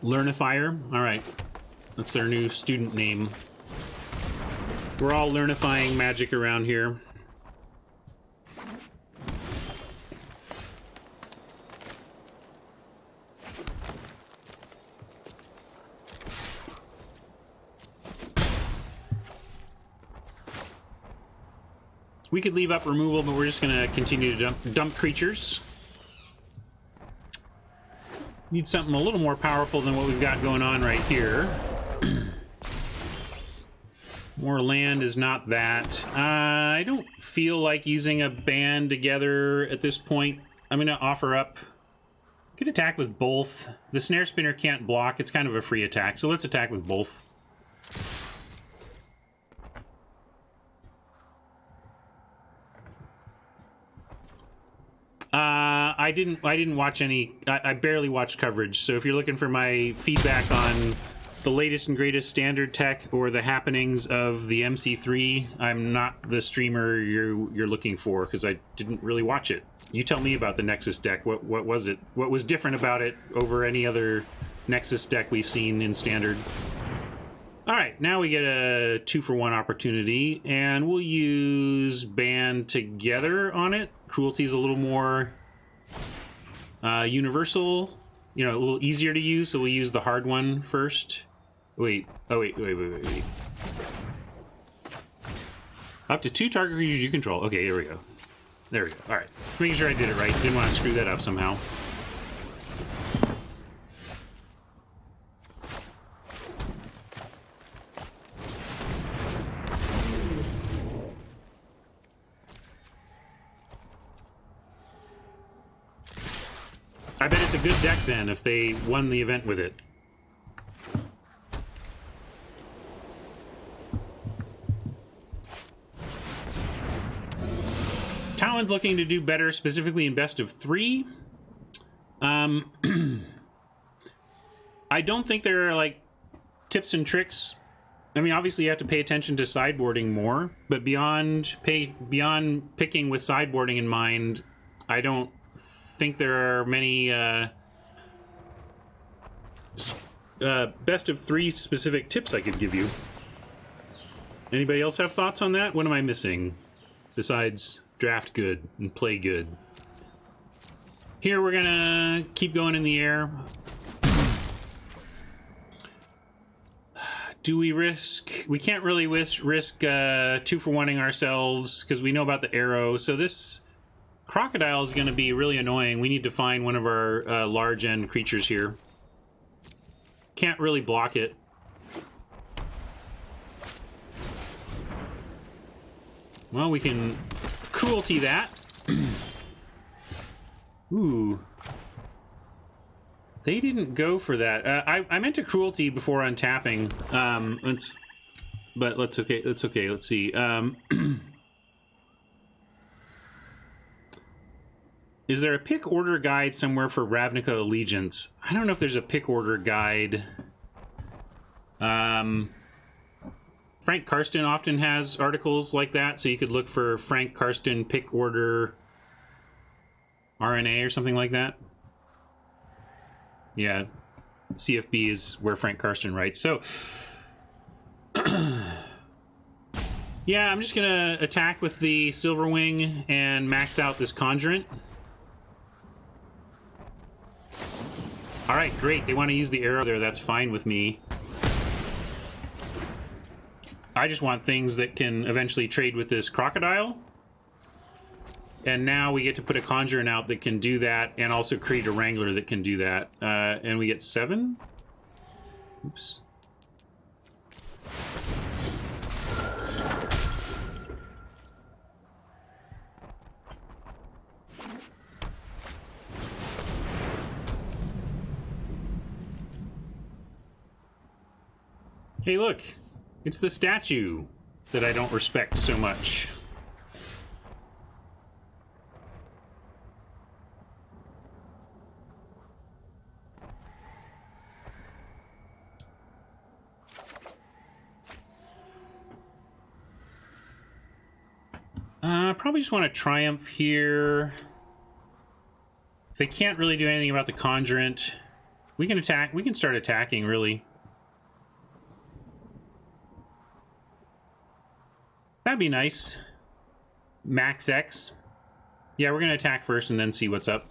Learnifier. All right. That's their new student name. We're all learnifying magic around here. We could leave up removal, but we're just going to continue to dump creatures. Need something a little more powerful than what we've got going on right here. More land is not that. I don't feel like using a band together at this point. I'm going to offer up. Could attack with both. The Snare Spinner can't block. It's kind of a free attack, so let's attack with both. I didn't watch any. I barely watched coverage. So if you're looking for my feedback on the latest and greatest standard tech or the happenings of the MC3, I'm not the streamer you're looking for because I didn't really watch it. You tell me about the Nexus deck. What was it? What was different about it over any other Nexus deck we've seen in standard? All right, now we get a 2-for-1 opportunity, and we'll use band together on it. Cruelty's a little more universal, you know, a little easier to use, so we'll use the hard one first. Wait. Wait. Up to 2 target creatures you control. Okay, here we go. There we go. All right, making sure I did it right. Didn't want to screw that up somehow. I bet it's a good deck then if they won the event with it. Talon's looking to do better, specifically in best of 3. I don't think there are like tips and tricks. I mean, obviously you have to pay attention to sideboarding more, but beyond picking with sideboarding in mind, I don't think there are many best of 3 specific tips I could give you. Anybody else have thoughts on that? What am I missing besides draft good and play good? Here we're gonna keep going in the air. Do we risk? We can't really risk 2-for-1ing ourselves because we know about the arrow. So this crocodile is going to be really annoying. We need to find one of our large end creatures here. Can't really block it. Well, we can cruelty that. Ooh. They didn't go for that. I meant to cruelty before untapping. Let's okay. Let's see. Is there a pick order guide somewhere for Ravnica Allegiance? I don't know if there's a pick order guide. Frank Karsten often has articles like that, so you could look for Frank Karsten pick order RNA or something like that. Yeah. CFB is where Frank Karsten writes. So, yeah, I'm just gonna attack with the Silverwing and max out this Conjurant. All right, great. They want to use the arrow there. That's fine with me. I just want things that can eventually trade with this Crocodile. And now we get to put a Conjurant out that can do that, and also create a Wrangler that can do that. And we get 7? Oops. Hey, look. It's the statue that I don't respect so much. Probably just want to Triumph here. If they can't really do anything about the Conjurant, we can attack. We can start attacking, really. That'd be nice. Max X. Yeah, we're going to attack first and then see what's up.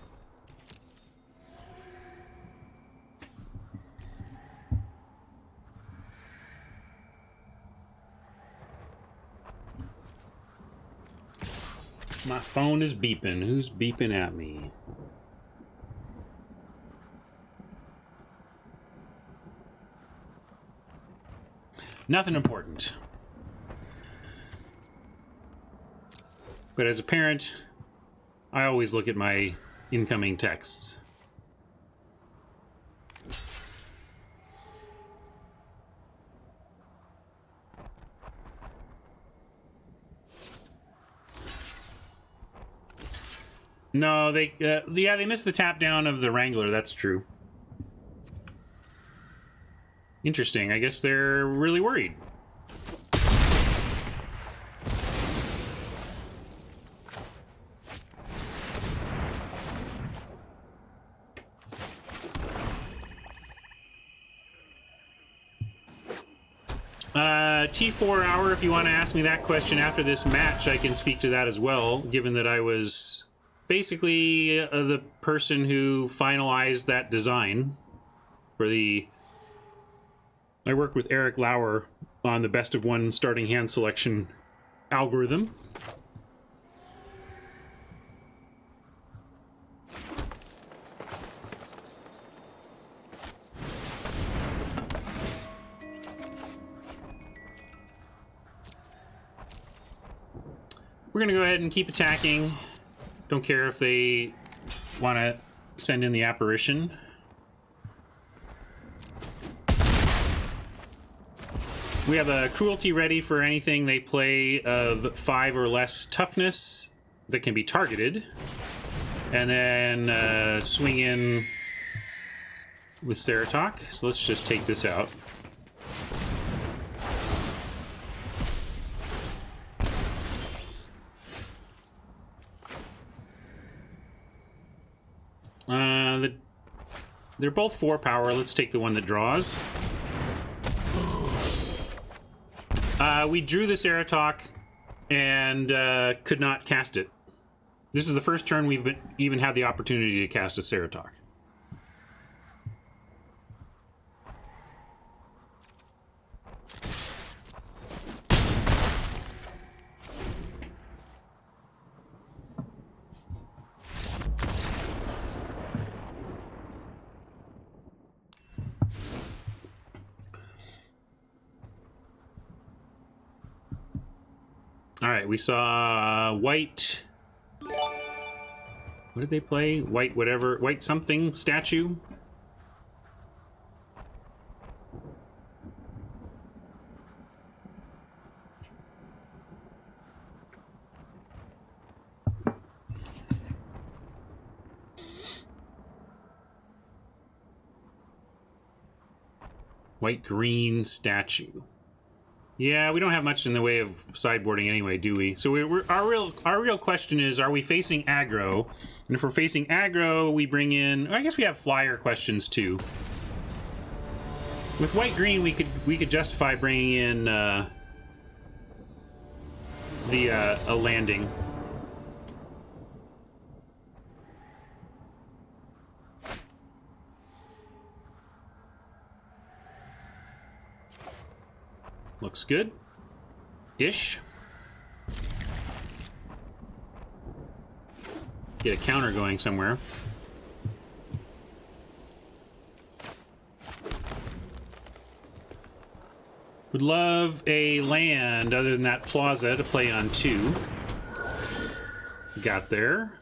My phone is beeping. Who's beeping at me? Nothing important. But as a parent, I always look at my incoming texts. No, they missed the tap down of the Wrangler, that's true. Interesting, I guess they're really worried. T4 hour, if you want to ask me that question after this match, I can speak to that as well, given that I was basically the person who finalized that design for the... I worked with Eric Lauer on the best of one starting hand selection algorithm. We're going to go ahead and keep attacking. Don't care if they want to send in the apparition. We have a cruelty ready for anything they play of 5 or less toughness that can be targeted. And then swing in with Ceratok. So let's just take this out. They're both 4 power. Let's take the one that draws. We drew this Ceratok and could not cast it. This is the first turn we've even had the opportunity to cast a Ceratok. All right, we saw white. What did they play? White whatever, white something statue. White green statue. Yeah, we don't have much in the way of sideboarding anyway, do we? So our real question is, are we facing aggro? And if we're facing aggro, we bring in... I guess we have flyer questions too. With white-green, we could justify bringing in a landing. Looks good. Ish. Get a counter going somewhere. Would love a land other than that plaza to play on 2. Got there.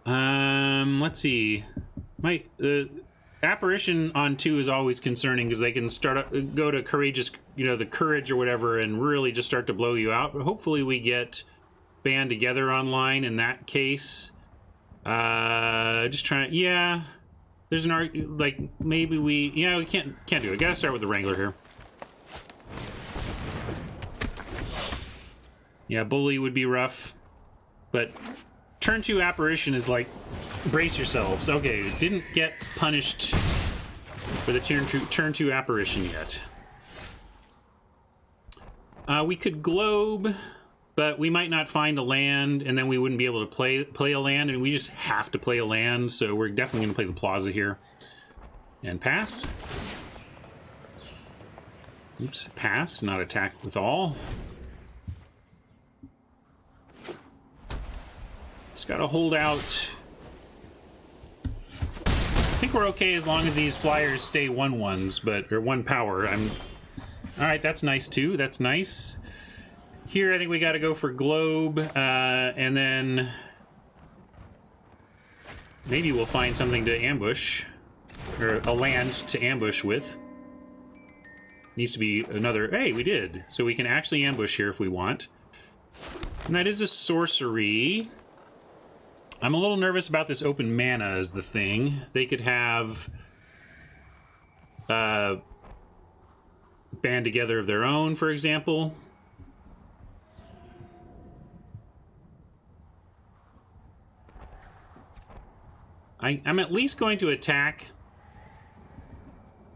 Let's see. Apparition on 2 is always concerning because they can go to courageous, the courage or whatever, and really just start to blow you out. But hopefully we get band together online in that case. Just trying. Yeah, there's an maybe we. Yeah, we can't do it. Gotta start with the Wrangler here. Yeah, Bully would be rough, but turn 2 Apparition is like, brace yourselves. Okay, didn't get punished for the turn 2 Apparition yet. We could Globe, but we might not find a land, and then we wouldn't be able to play a land, and we just have to play a land, so we're definitely going to play the Plaza here. And pass. Oops, pass, not attack with all. Just gotta hold out. I think we're okay as long as these flyers stay 1/1s, or 1 power. Alright, that's nice too. That's nice. Here, I think we gotta go for Globe, and then maybe we'll find something to ambush, or a land to ambush with. Needs to be another. Hey, we did. So we can actually ambush here if we want. And that is a sorcery. I'm a little nervous about this open mana as the thing. They could have band together of their own, for example. I'm at least going to attack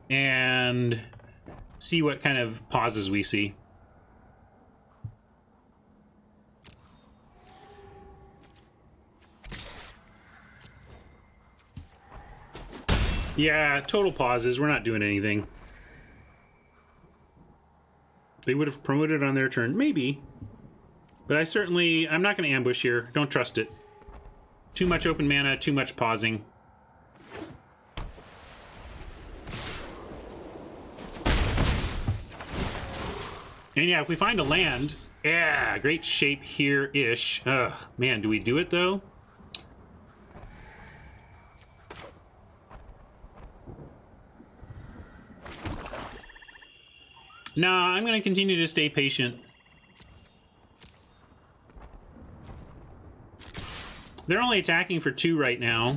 and see what kind of pauses we see. Yeah, total pauses. We're not doing anything. They would have promoted on their turn. Maybe. But I'm not going to ambush here. Don't trust it. Too much open mana, too much pausing. And yeah, if we find a land... Yeah, great shape here-ish. Ugh, man, do we do it, though? Nah, I'm going to continue to stay patient. They're only attacking for 2 right now.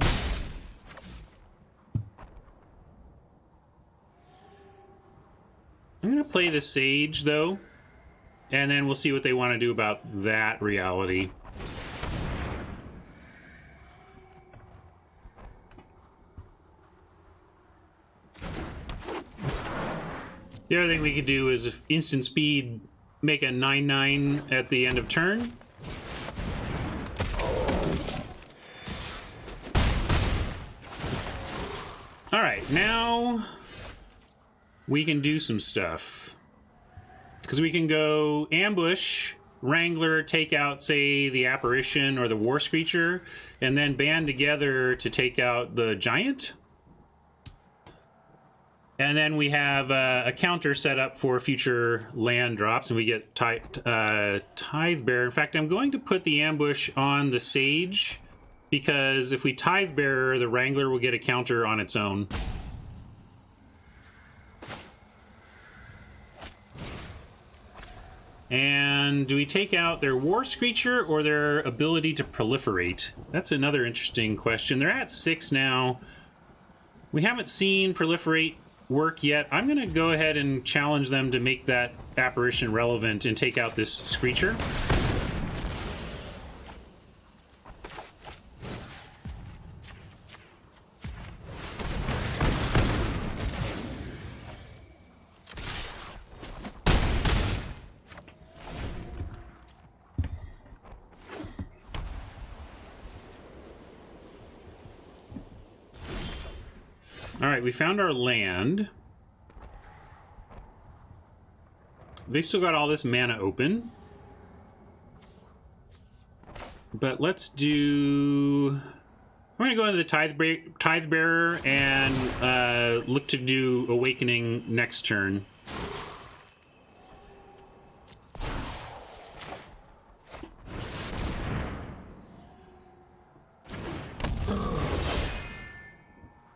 I'm going to play the Sage, though. And then we'll see what they want to do about that reality. The other thing we could do is, if instant speed, make a 9/9 at the end of turn. Alright, now we can do some stuff. Because we can go ambush, Wrangler, take out, say, the Apparition or the War Screecher, and then band together to take out the Giant. And then we have a counter set up for future land drops, and we get Tithe Bearer. In fact, I'm going to put the ambush on the Sage, because if we Tithe Bearer, the Wrangler will get a counter on its own. And do we take out their War Screecher or their ability to proliferate? That's another interesting question. They're at 6 now. We haven't seen proliferate work yet. I'm going to go ahead and challenge them to make that Apparition relevant and take out this Screecher. All right, we found our land. They've still got all this mana open. But let's do... I'm going to go into the Tithe Bearer and look to do Awakening next turn.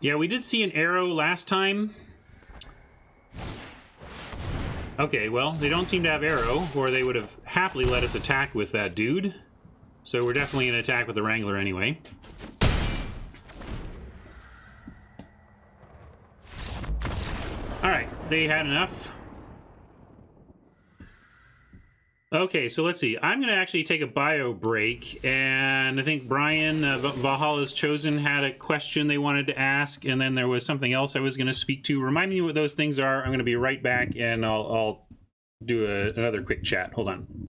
Yeah, we did see an arrow last time. Okay, well, they don't seem to have arrow, or they would have happily let us attack with that dude. So we're definitely going to attack with the Wrangler anyway. Alright, they had enough. Okay, so let's see. I'm going to actually take a bio break, and I think Brian, Valhalla's Chosen, had a question they wanted to ask, and then there was something else I was going to speak to. Remind me what those things are. I'm going to be right back, and I'll do another quick chat. Hold on.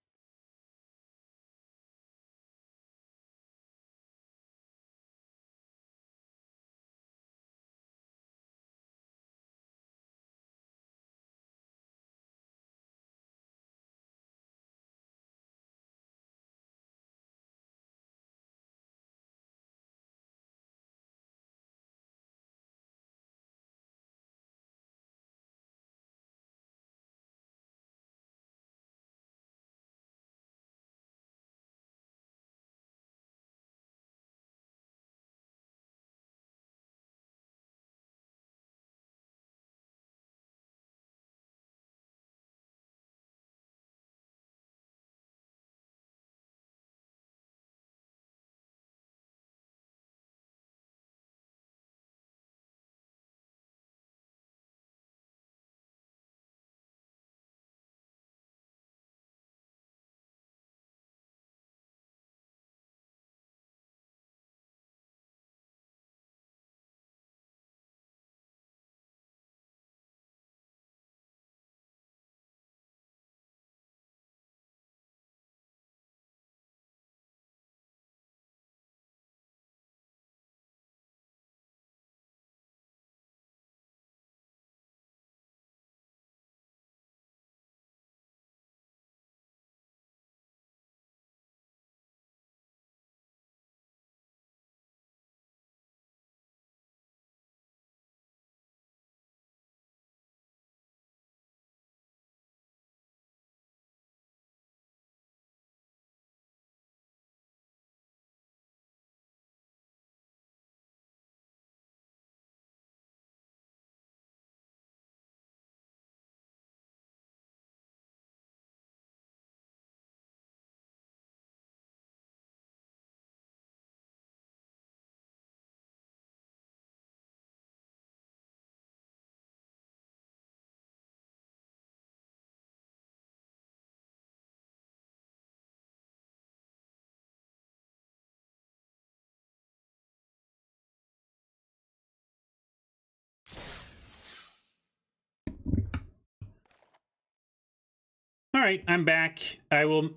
All right, I'm back. I won't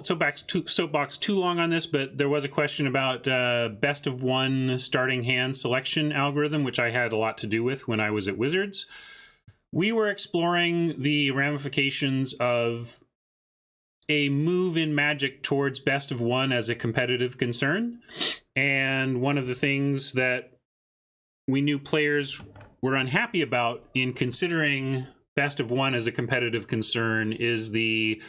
soapbox too long on this, but there was a question about best of one starting hand selection algorithm, which I had a lot to do with when I was at Wizards. We were exploring the ramifications of a move in Magic towards best of one as a competitive concern. And one of the things that we knew players were unhappy about in considering best of one as a competitive concern is the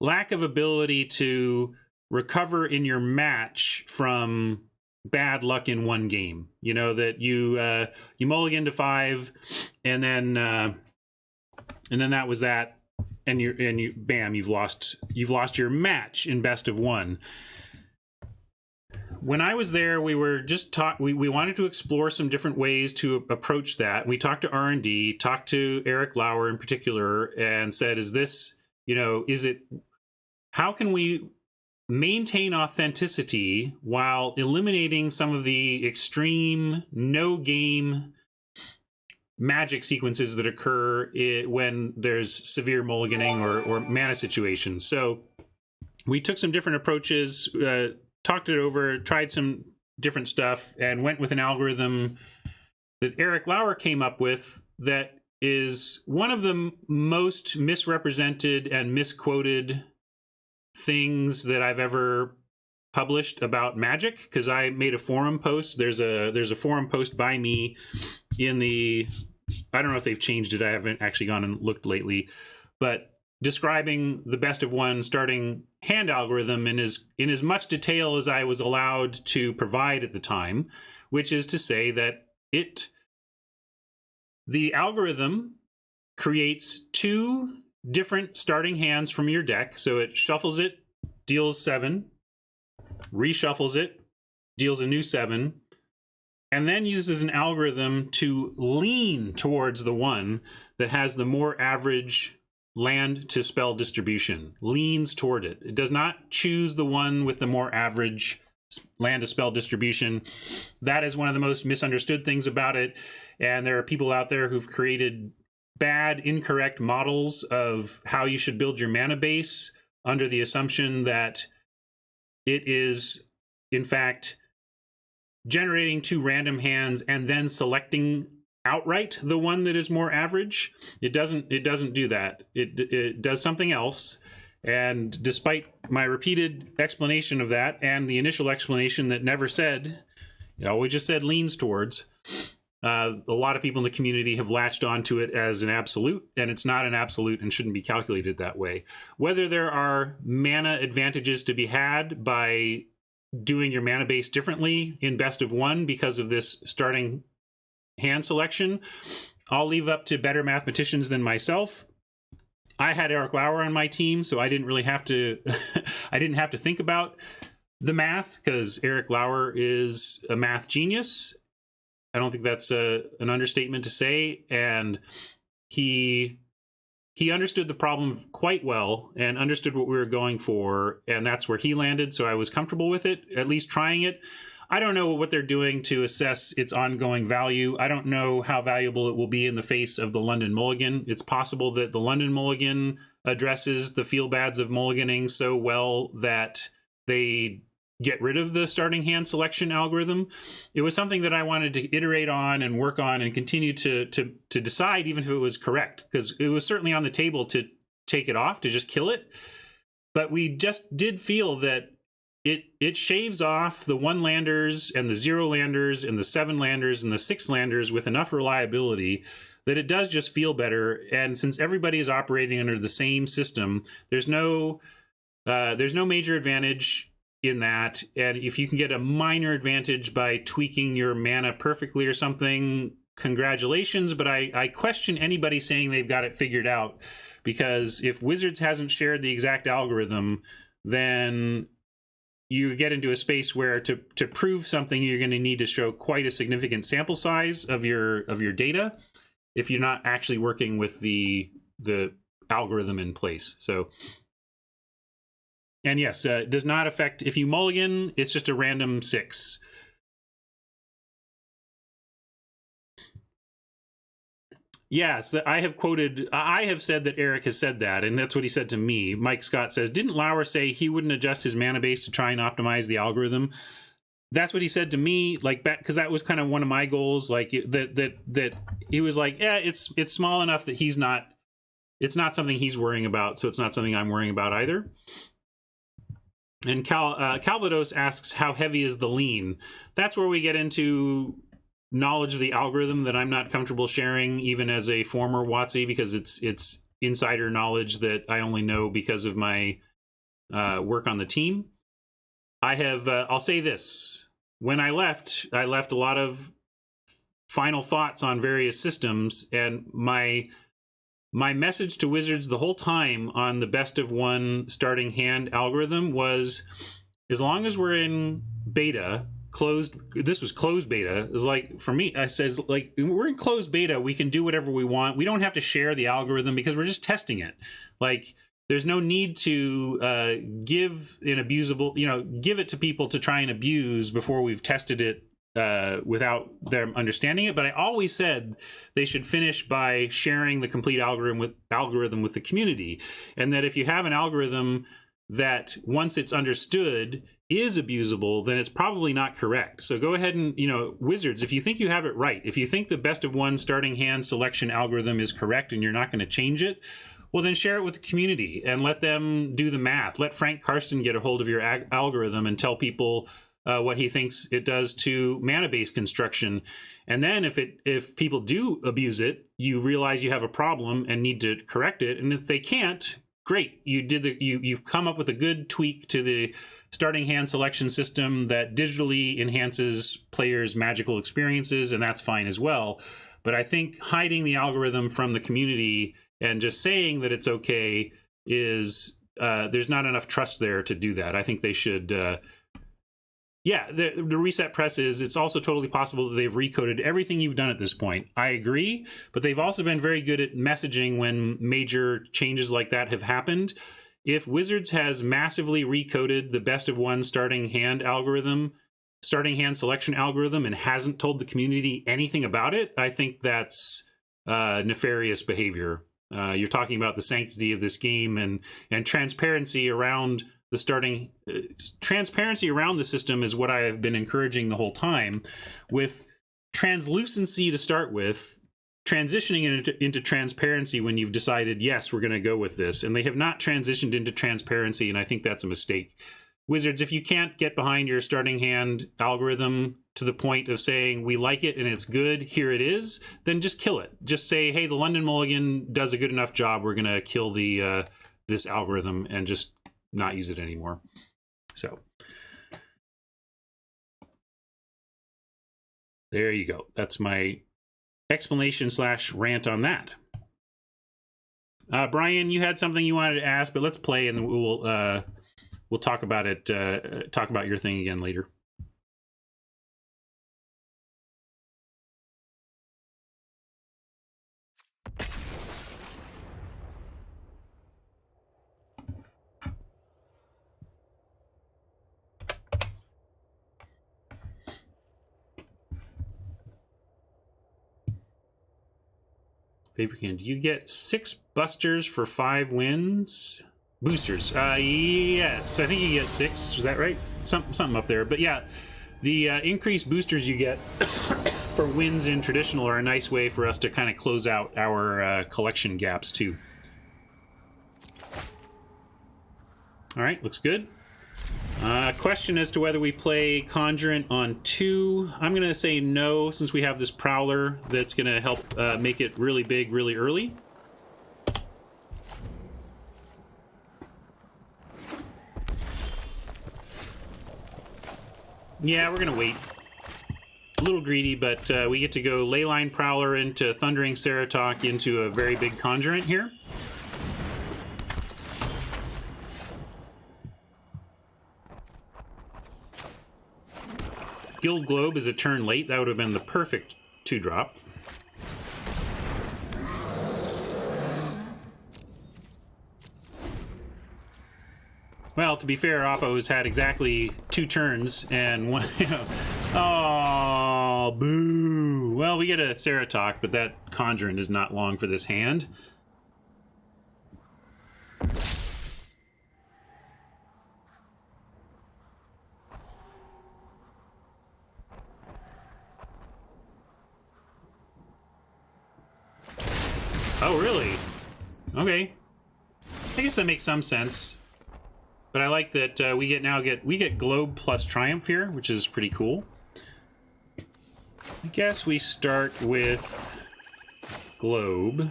lack of ability to recover in your match from bad luck in one game. You know, that you mulligan to 5 and then that was that, and you bam, you've lost your match in best of one. When I was there, we were just we wanted to explore some different ways to approach that. We talked to R&D, talked to Eric Lauer in particular, and said, how can we maintain authenticity while eliminating some of the extreme no-game Magic sequences that occur when there's severe mulliganing or mana situations? So we took some different approaches, talked it over, tried some different stuff, and went with an algorithm that Eric Lauer came up with that is one of the most misrepresented and misquoted things that I've ever published about Magic, because I made a forum post. There's a forum post by me in the, I don't know if they've changed it. I haven't actually gone and looked lately, but describing the best of one starting hand algorithm in as much detail as I was allowed to provide at the time, which is to say that the algorithm creates two different starting hands from your deck. So it shuffles it, deals 7, reshuffles it, deals a new 7, and then uses an algorithm to lean towards the one that has the more average land to spell distribution. Leans toward it. It does not choose the one with the more average land to spell distribution. That is one of the most misunderstood things about it. And there are people out there who've created bad, incorrect models of how you should build your mana base under the assumption that it is, in fact, generating 2 random hands and then selecting outright the one that is more average. It doesn't do that. It does something else. And despite my repeated explanation of that and the initial explanation that never said, we just said leans towards, a lot of people in the community have latched onto it as an absolute, and it's not an absolute and shouldn't be calculated that way. Whether there are mana advantages to be had by doing your mana base differently in best of one because of this starting hand selection, I'll leave up to better mathematicians than myself. I had Eric Lauer on my team, so I didn't really have to I didn't have to think about the math, because Eric Lauer is a math genius. I don't think that's an understatement to say, and he understood the problem quite well and understood what we were going for, and that's where he landed, so I was comfortable with it, at least trying it. I don't know what they're doing to assess its ongoing value. I don't know how valuable it will be in the face of the London Mulligan. It's possible that the London Mulligan addresses the feel-bads of mulliganing so well that they get rid of the starting hand selection algorithm. It was something that I wanted to iterate on and work on and continue to decide, even if it was correct, because it was certainly on the table to take it off, to just kill it. But we just did feel that it shaves off the 1 landers and the 0 landers and the 7 landers and the 6 landers with enough reliability that it does just feel better. And since everybody is operating under the same system, there's no major advantage in that. And if you can get a minor advantage by tweaking your mana perfectly or something, congratulations. But I question anybody saying they've got it figured out, because if Wizards hasn't shared the exact algorithm, then you get into a space where to prove something, you're going to need to show quite a significant sample size of your data if you're not actually working with the algorithm in place. So, and yes, it does not affect, if you mulligan, it's just a random 6. Yes, I have said that Eric has said that, and that's what he said to me. Mike Scott says, didn't Lauer say he wouldn't adjust his mana base to try and optimize the algorithm? That's what he said to me, like, because that was kind of one of my goals, like that he was like, yeah, it's small enough that it's not something he's worrying about, so it's not something I'm worrying about either. And Calvados asks, how heavy is the lean? That's where we get into knowledge of the algorithm that I'm not comfortable sharing, even as a former WotC, because it's insider knowledge that I only know because of my work on the team. I'll say this: when I left a lot of final thoughts on various systems, and my message to Wizards the whole time on the best of one starting hand algorithm was, as long as we're in beta, this was closed beta, is like, for me, I says, like, we're in closed beta, we can do whatever we want, we don't have to share the algorithm because we're just testing it. Like, there's no need to give it to people to try and abuse before we've tested it without them understanding it. But I always said they should finish by sharing the complete algorithm with the community, and that if you have an algorithm that once it's understood is abusable, then it's probably not correct. So go ahead and, Wizards, if you think you have it right, if you think the best of one starting hand selection algorithm is correct and you're not going to change it, well, then share it with the community and let them do the math. Let Frank Karsten get a hold of your algorithm and tell people what he thinks it does to mana-based construction. And then if people do abuse it, you realize you have a problem and need to correct it. And if they can't, great. You've come up with a good tweak to the starting hand selection system that digitally enhances players' magical experiences, and that's fine as well. But I think hiding the algorithm from the community and just saying that it's okay is there's not enough trust there to do that. I think they should. The reset press it's also totally possible that they've recoded everything you've done at this point. I agree, but they've also been very good at messaging when major changes like that have happened. If Wizards has massively recoded the best of one starting hand selection algorithm, and hasn't told the community anything about it, I think that's nefarious behavior. You're talking about the sanctity of this game and transparency around the transparency around the system is what I have been encouraging the whole time, with translucency to start with, transitioning into transparency when you've decided, yes, we're going to go with this. And they have not transitioned into transparency, and I think that's a mistake. Wizards, if you can't get behind your starting hand algorithm to the point of saying, we like it and it's good, here it is, then just kill it. Just say, hey, the London Mulligan does a good enough job, we're going to kill this algorithm and just not use it anymore. So there you go. That's my explanation / rant on that. Brian, you had something you wanted to ask, but let's play and we'll talk about it. Talk about your thing again later. Paperkin, do you get 6 busters for 5 wins? Boosters. Yes, I think you get 6. Is that right? Something up there. But yeah, the increased boosters you get for wins in traditional are a nice way for us to kind of close out our collection gaps too. All right, looks good. Question as to whether we play Conjurant on 2. I'm going to say no, since we have this Prowler that's going to help make it really big really early. Yeah, we're going to wait. A little greedy, but we get to go Leyline Prowler into Thundering Ceratok into a very big Conjurant here. Guild Globe is a turn late. That would have been the perfect 2-drop. Well, to be fair, Oppo's had exactly 2 turns and one. Oh, boo. Well, we get a Ceratok, but that Conjurant is not long for this hand. Oh, really? Okay. I guess that makes some sense. But I like that we get Globe plus Triumph here, which is pretty cool. I guess we start with Globe.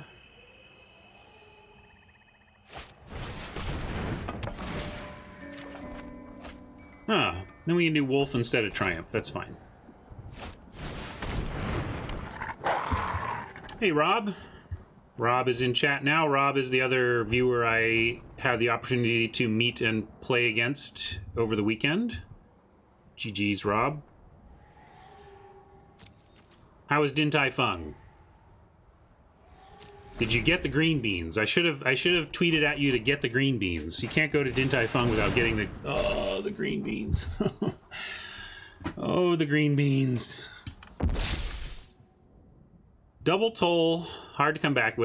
Ah, then we can do Wolf instead of Triumph. That's fine. Hey, Rob. Rob is in chat now. Rob is the other viewer I had the opportunity to meet and play against over the weekend. GG's, Rob. How was Din Tai Fung? Did you get the green beans? I should have tweeted at you to get the green beans. You can't go to Din Tai Fung without getting the green beans. Oh, the green beans. Double toll, hard to come back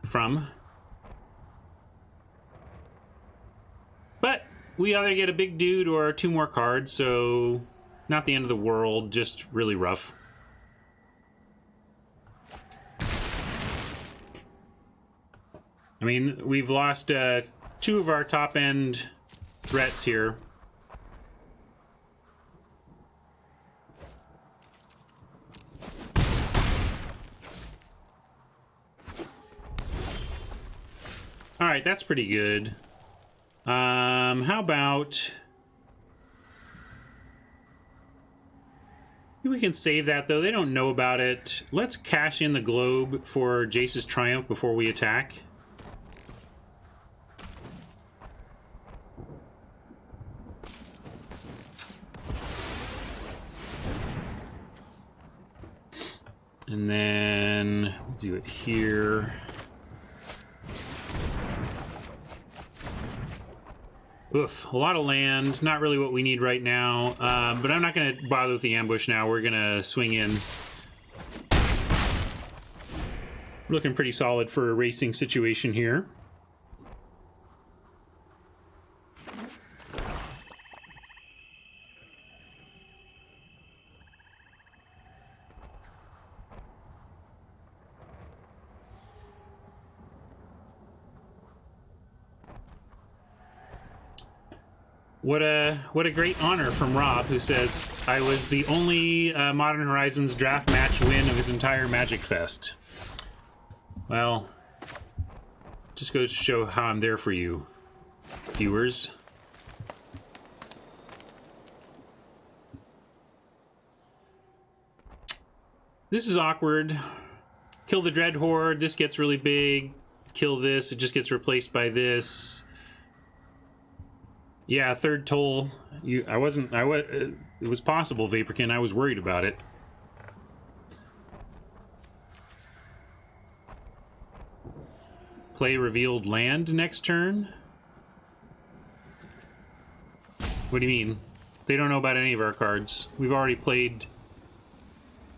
from. But we either get a big dude or 2 more cards, so not the end of the world, just really rough. I mean, we've lost 2 of our top-end threats here. Alright, that's pretty good. How about... we can save that, though. They don't know about it. Let's cash in the globe for Jace's Triumph before we attack. And then we'll do it here. Oof, a lot of land. Not really what we need right now. But I'm not going to bother with the ambush now. We're going to swing in. Looking pretty solid for a racing situation here. What a great honor from Rob, who says, I was the only Modern Horizons draft match win of his entire Magic Fest. Well, just goes to show how I'm there for you, viewers. This is awkward. Kill the Dread Horde, this gets really big. Kill this, it just gets replaced by this. Yeah, third toll. It was possible, Vaporkin. I was worried about it. Play revealed land next turn? What do you mean? They don't know about any of our cards. We've already played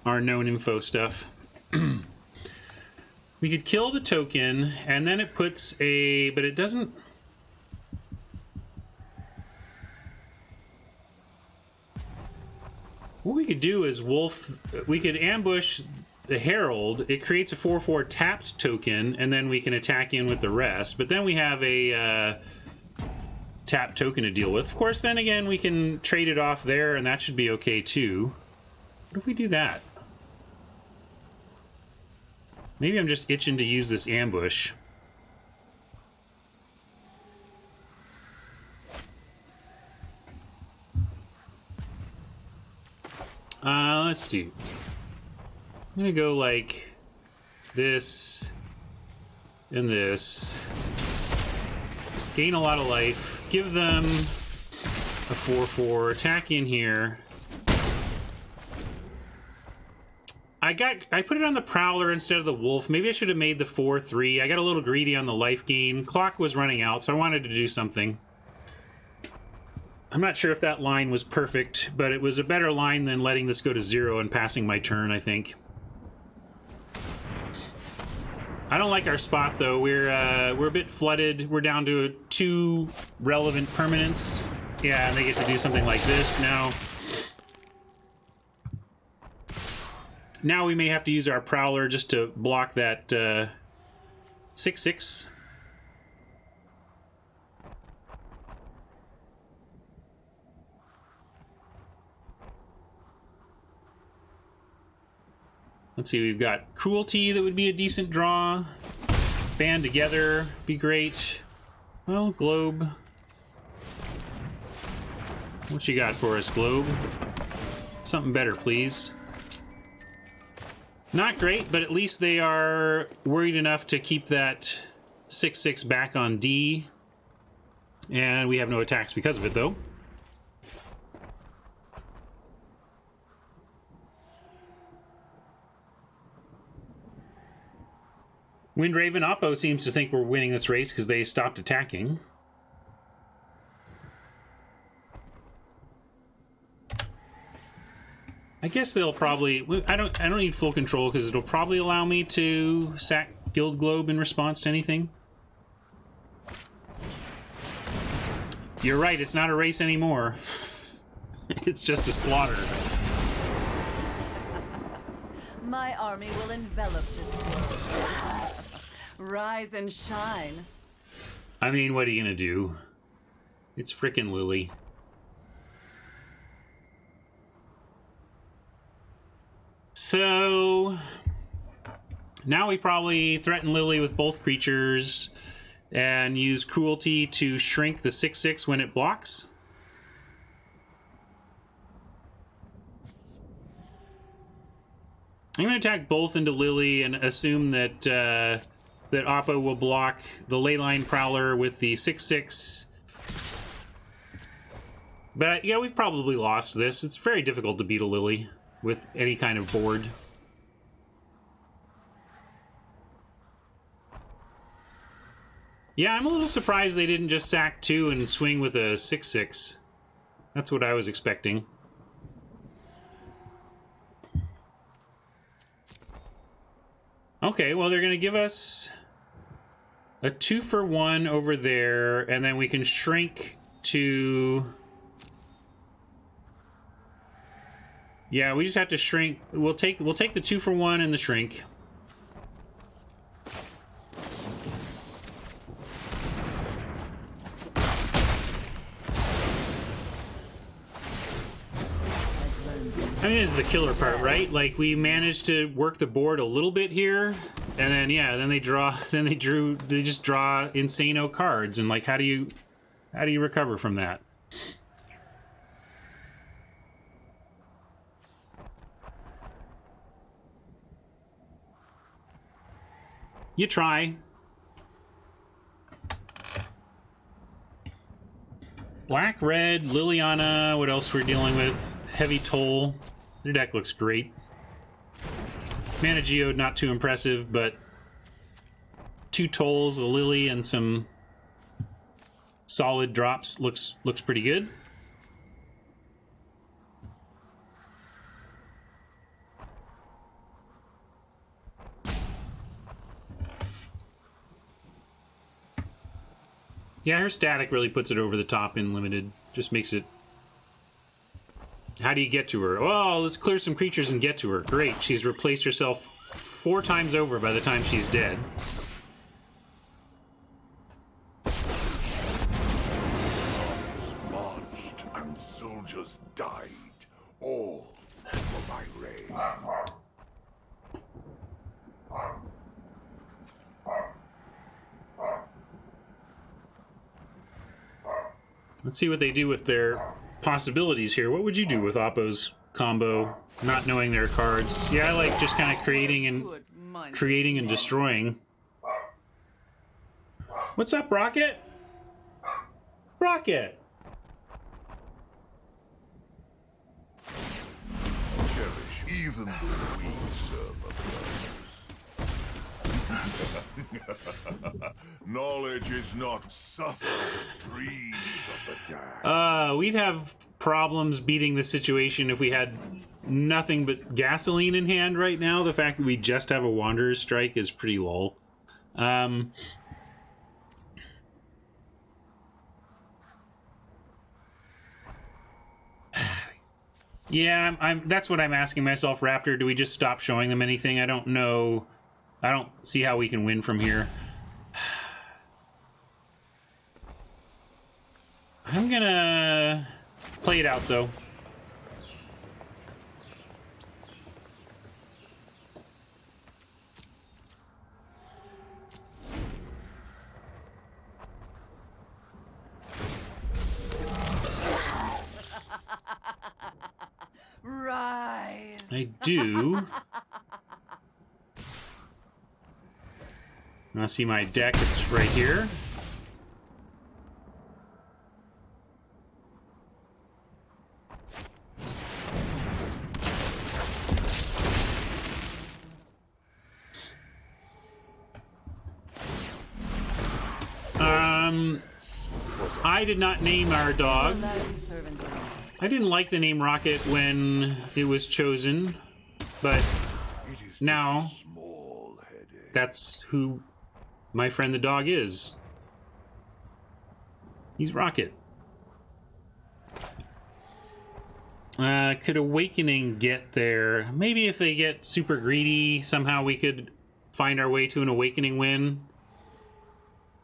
our known info stuff. We could kill the token, and then it puts a... but it doesn't... What we could do is we could ambush the Herald. It creates a 4/4 tapped token, and then we can attack in with the rest. But then we have a tapped token to deal with. Of course, then again, we can trade it off there, and that should be okay too. What if we do that? Maybe I'm just itching to use this ambush. Let's do... I'm gonna go like this and this. Gain a lot of life. Give them a 4/4. Attack in here. I put it on the Prowler instead of the Wolf. Maybe I should have made the 4/3. I got a little greedy on the life gain. Clock was running out, so I wanted to do something. I'm not sure if that line was perfect, but it was a better line than letting this go to 0 and passing my turn, I think. I don't like our spot, though. We're a bit flooded. We're down to 2 relevant permanents. Yeah, and they get to do something like this now. Now we may have to use our Prowler just to block that 6/6. Let's see, we've got Cruelty that would be a decent draw. Band Together, be great. Well, Globe. What you got for us, Globe? Something better, please. Not great, but at least they are worried enough to keep that 6/6 back on D. And we have no attacks because of it, though. Windraven Oppo seems to think we're winning this race because they stopped attacking. I guess they'll probably... I don't need full control because it'll probably allow me to sack Guild Globe in response to anything. You're right, it's not a race anymore. It's just a slaughter. My army will envelop this world. Rise and shine. I mean, what are you gonna do? It's frickin' Lily. So now we probably threaten Lily with both creatures and use cruelty to shrink the 6/6 when it blocks. I'm going to attack both into Lily and assume that that Oppo will block the Leyline Prowler with the 6/6. But yeah, we've probably lost this. It's very difficult to beat a Lily with any kind of board. Yeah, I'm a little surprised they didn't just sack 2 and swing with a 6/6. That's what I was expecting. Okay, well, they're going to give us a 2-for-1 over there, and then we can shrink to... Yeah, we just have to shrink. We'll take the 2-for-1 and the shrink. I mean, this is the killer part, right? Like, we managed to work the board a little bit here, and then yeah, then they just draw insano cards, and like, how do you recover from that? You try. Black, red, Liliana, what else we're dealing with? Heavy Toll. Their deck looks great. Mana Geode, not too impressive, but 2 Tolls, a Lily, and some solid drops looks pretty good. Yeah, her static really puts it over the top in limited. Just makes it... How do you get to her? Oh, let's clear some creatures and get to her. Great, she's replaced herself 4 times over by the time she's dead. Marched and soldiers died, all for my reign. Let's see what they do with their possibilities here. What would you do with Oppo's combo, not knowing their cards? Yeah, I like just kind of creating and destroying. What's up, Rocket? Rocket! Cherish even the weak serve. Knowledge is not suffer the dreams of the damned. We'd have problems beating the situation if we had nothing but gasoline in hand right now. The fact that we just have a Wanderer's Strike is pretty lol. Yeah, that's what I'm asking myself, Raptor. Do we just stop showing them anything? I don't know. I don't see how we can win from here. I'm gonna play it out, though. Rise. I do. Now see my deck, it's right here. I did not name our dog. I didn't like the name Rocket when it was chosen, but now that's who my friend the dog is. He's Rocket. Could Awakening get there? Maybe if they get super greedy, somehow we could find our way to an Awakening win.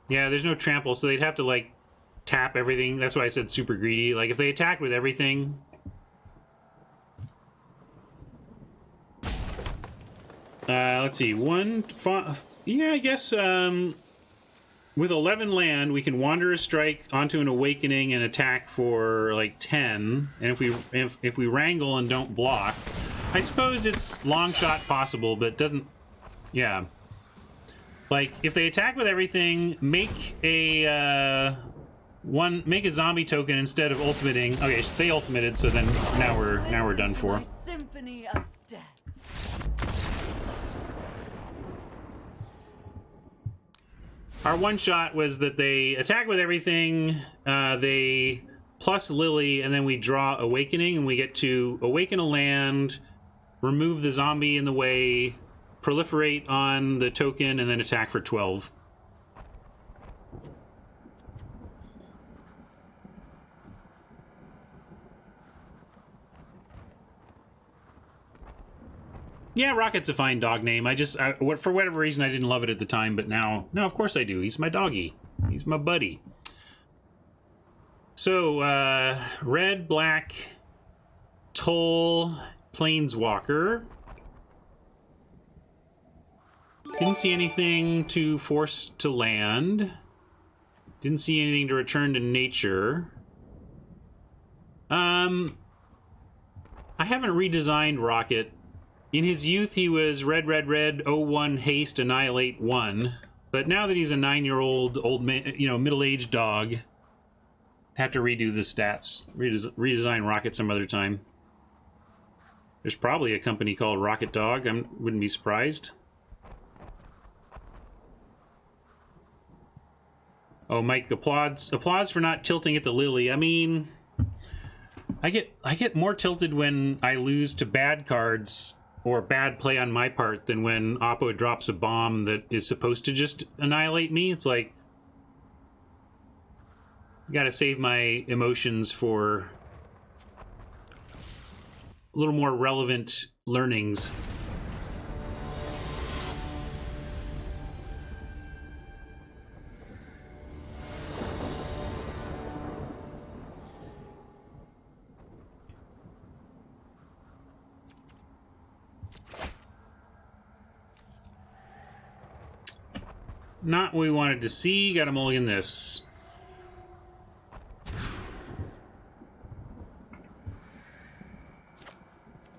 Yeah, there's no trample, so they'd have to, like, tap everything. That's why I said super greedy. Like, if they attack with everything... let's see. Yeah, I guess, with 11 land, we can wander a strike onto an Awakening and attack for, like, 10. And if we wrangle and don't block... I suppose it's long shot possible, but doesn't... Yeah. Like, if they attack with everything, make a zombie token instead of ultimating. Okay, so they ultimated, so then now we're done for. My symphony of death. Our one shot was that they attack with everything, they plus Lily, and then we draw Awakening, and we get to awaken a land, remove the zombie in the way, proliferate on the token, and then attack for 12. Yeah, Rocket's a fine dog name. For whatever reason, I didn't love it at the time, but now, of course I do. He's my doggy. He's my buddy. So, red, black, Toll, Planeswalker. Didn't see anything to force to land. Didn't see anything to return to nature. I haven't redesigned Rocket. In his youth, he was red, 0-1, haste, annihilate 1. But now that he's a 9-year-old, middle-aged dog, I have to redo the stats. Redesign Rocket some other time. There's probably a company called Rocket Dog. I wouldn't be surprised. Oh, Mike, applause for not tilting at the Lily. I mean, I get more tilted when I lose to bad cards or bad play on my part than when Oppo drops a bomb that is supposed to just annihilate me. It's like, I gotta save my emotions for a little more relevant learnings. Not what we wanted to see. Got to mulligan this.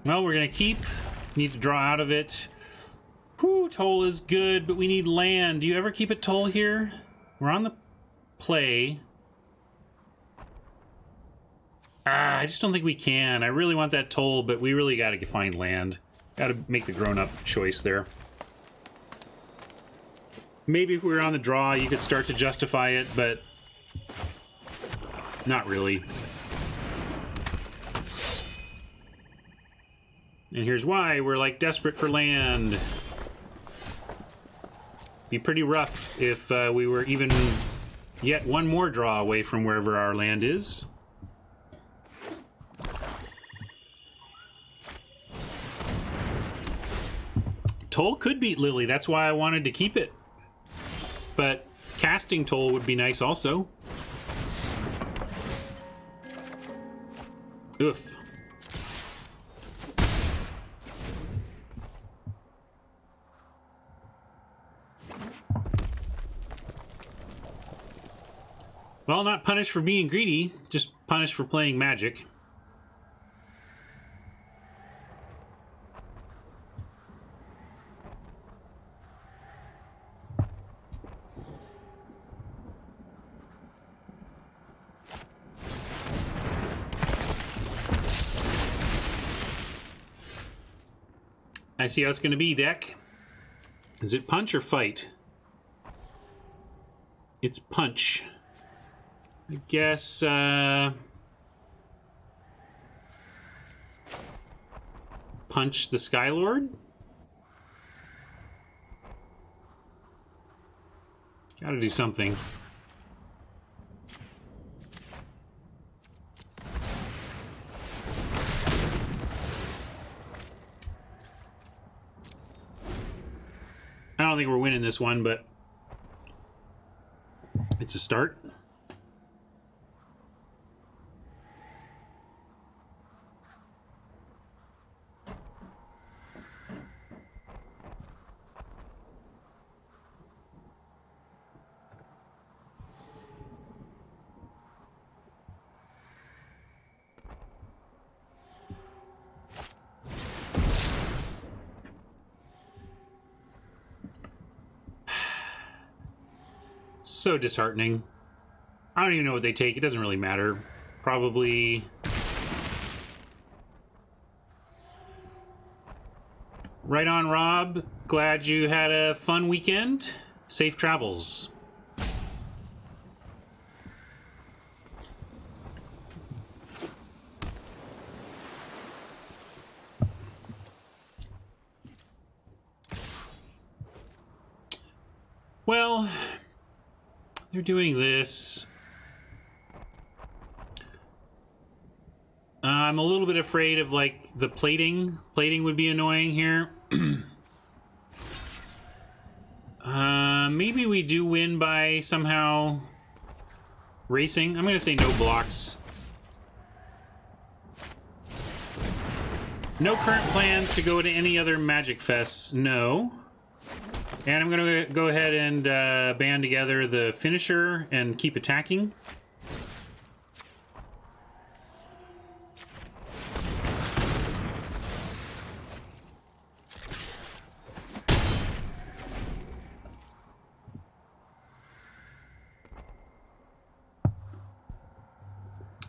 Well, we're going to keep. Need to draw out of it. Whew, Toll is good, but we need land. Do you ever keep a Toll here? We're on the play. I just don't think we can. I really want that Toll, but we really got to find land. Got to make the grown-up choice there. Maybe if we were on the draw, you could start to justify it, but not really. And here's why. We're, like, desperate for land. Be pretty rough if we were even yet one more draw away from wherever our land is. Toll could beat Lily. That's why I wanted to keep it. But casting Toll would be nice also. Oof. Well, not punished for being greedy, just punished for playing Magic. I see how it's going to be, deck. Is it punch or fight? It's punch. I guess, punch the Skylord? Gotta do something. think we're winning this one, but it's a start. So disheartening. I don't even know what they take. It doesn't really matter. Probably... Right on, Rob. Glad you had a fun weekend. Safe travels. Well, they're doing this. I'm a little bit afraid of, like, the plating. Plating would be annoying here. Maybe we do win by somehow racing. I'm going to say no blocks. No current plans to go to any other Magic Fests. No. And I'm going to go ahead and band together the finisher and keep attacking.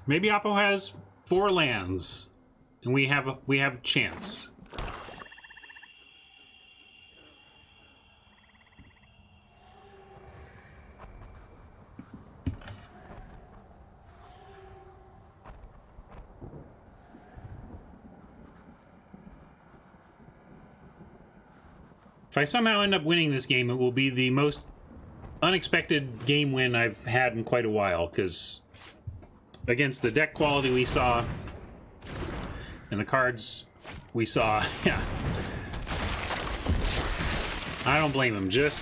Maybe Oppo has 4 lands, and we have a chance. If I somehow end up winning this game, it will be the most unexpected game win I've had in quite a while, because against the deck quality we saw and the cards we saw, yeah. I don't blame him, just...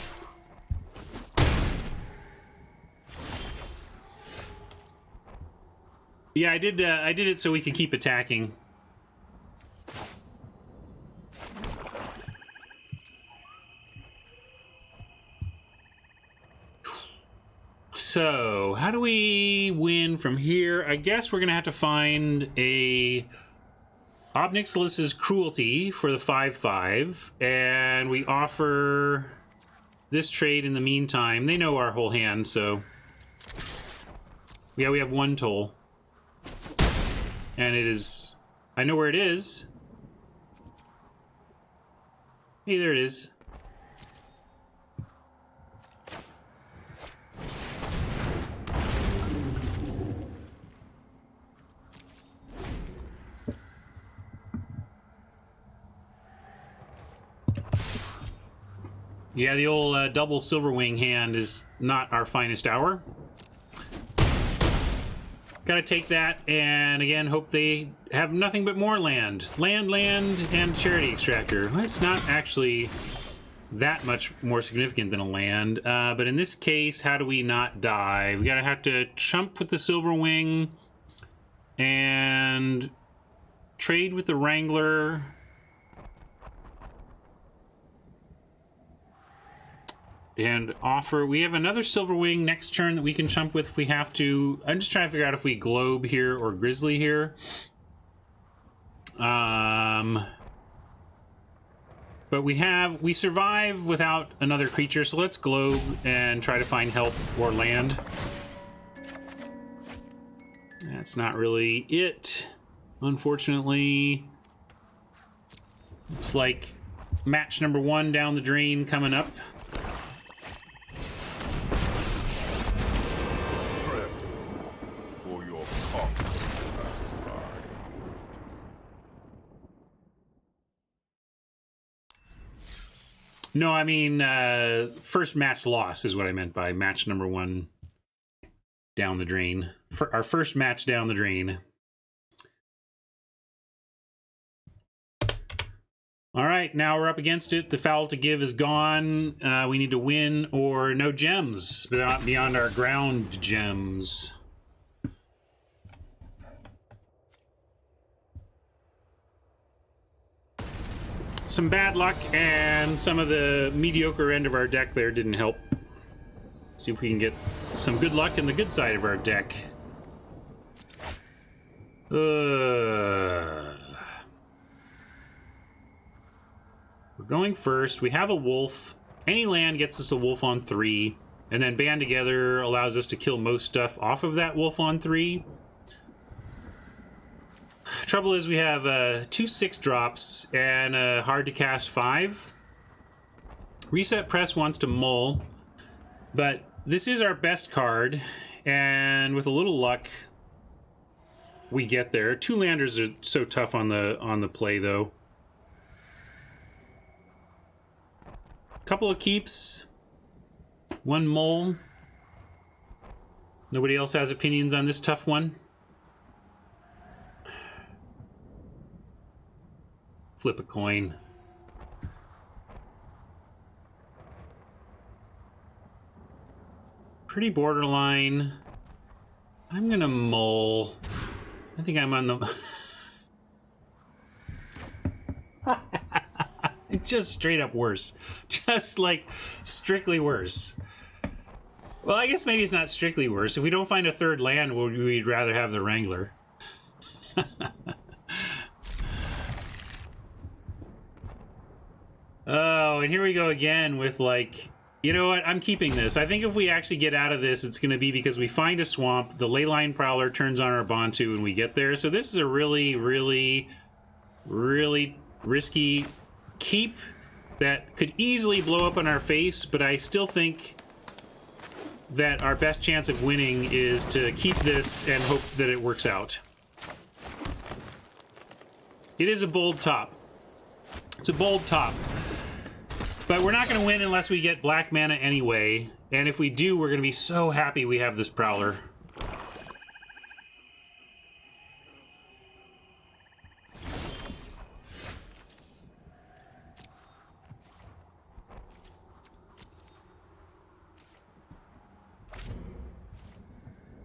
Yeah, I did it so we could keep attacking. So, how do we win from here? I guess we're going to have to find a Ob Nixilis's Cruelty for the 5/5, and we offer this trade in the meantime. They know our whole hand, so... Yeah, we have 1 toll. And it is... I know where it is. Hey, there it is. Yeah, the old double Silverwing hand is not our finest hour. Gotta take that, and again, hope they have nothing but more land. Land, and Charity Extractor. It's not actually that much more significant than a land, but in this case, how do we not die? We gotta have to chump with the Silverwing and trade with the Wrangler. And offer... We have another Silverwing next turn that we can chump with if we have to. I'm just trying to figure out if we Globe here or Grizzly here. But we survive without another creature, so let's Globe and try to find help or land. That's not really it, unfortunately. Looks like match number 1 down the drain coming up. No, I mean, first match loss is what I meant by match number 1 down the drain. For our first match down the drain. All right, now we're up against it. The foul to give is gone. We need to win or no gems beyond our ground gems. Some bad luck and some of the mediocre end of our deck there didn't help. See if we can get some good luck in the good side of our deck. We're going first. We have a wolf. Any land gets us a wolf on 3, and then band together allows us to kill most stuff off of that wolf on 3. Trouble is we have 2 6-drops and a hard to cast 5. Reset Press wants to mull, but this is our best card, and with a little luck, we get there. 2 landers are so tough on the play, though. Couple of keeps, 1 mull. Nobody else has opinions on this tough one? Flip a coin. Pretty borderline. I'm gonna mull. I think I'm on the... Just straight up worse. Just like strictly worse. Well, I guess maybe it's not strictly worse. If we don't find a 3rd land, we'd rather have the Wrangler. Oh, and here we go again with like, you know what? I'm keeping this. I think if we actually get out of this, it's going to be because we find a swamp, the Leyline Prowler turns on our Bantu, and we get there. So this is a really, really, really risky keep that could easily blow up in our face, but I still think that our best chance of winning is to keep this and hope that it works out. It is a bold top. It's a bold top. But we're not going to win unless we get black mana anyway. And if we do, we're going to be so happy we have this Prowler.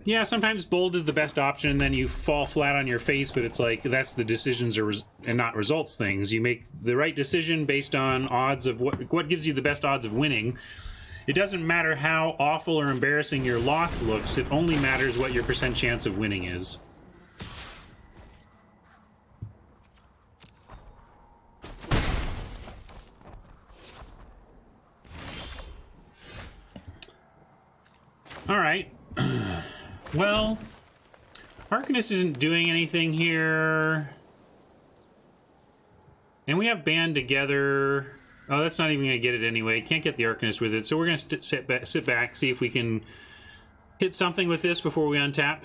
Yeah, sometimes bold is the best option, and then you fall flat on your face, but it's like, that's the decisions and not results things. You make the right decision based on odds of what gives you the best odds of winning. It doesn't matter how awful or embarrassing your loss looks, it only matters what your percent chance of winning is. All right. Well, Arcanist isn't doing anything here. And we have band together. Oh, that's not even going to get it anyway. Can't get the Arcanist with it. So we're going to sit back, see if we can hit something with this before we untap.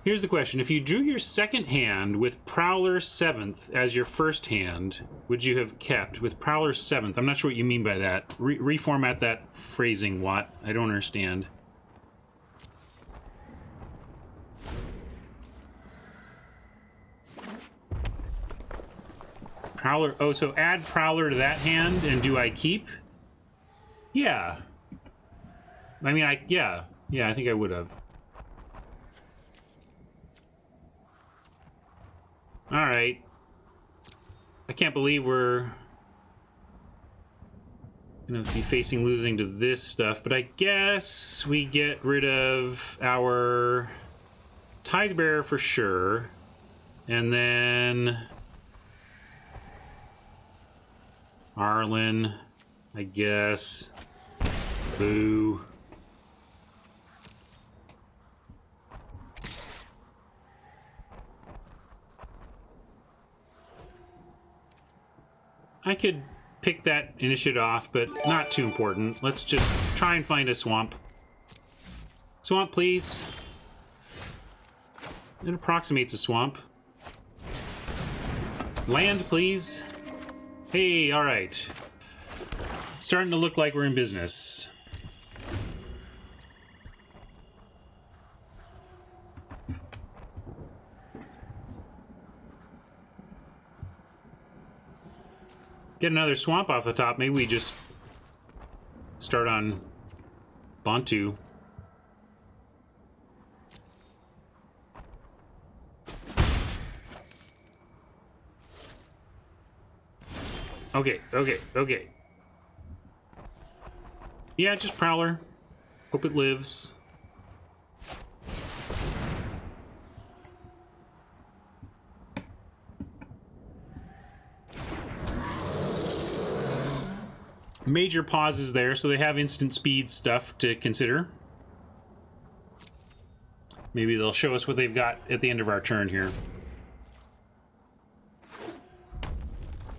Here's the question. If you drew your second hand with Prowler 7th as your first hand, would you have kept with Prowler 7th? I'm not sure what you mean by that. Reformat that phrasing, Watt. I don't understand. Prowler, oh, so add Prowler to that hand, and do I keep? Yeah. I mean, yeah, I think I would have. Alright. I can't believe we're gonna be facing losing to this stuff, but I guess we get rid of our Tidebearer for sure, and then Arlen, I guess. Boo. I could pick that initiative off, but not too important. Let's just try and find a swamp. Swamp, please. It approximates a swamp. Land, please. Hey, all right. Starting to look like we're in business. get another swamp off the top. Maybe we just start on Bo3. Okay. Yeah, just Prowler. Hope it lives. Major pauses there, so they have instant speed stuff to consider. Maybe they'll show us what they've got at the end of our turn here.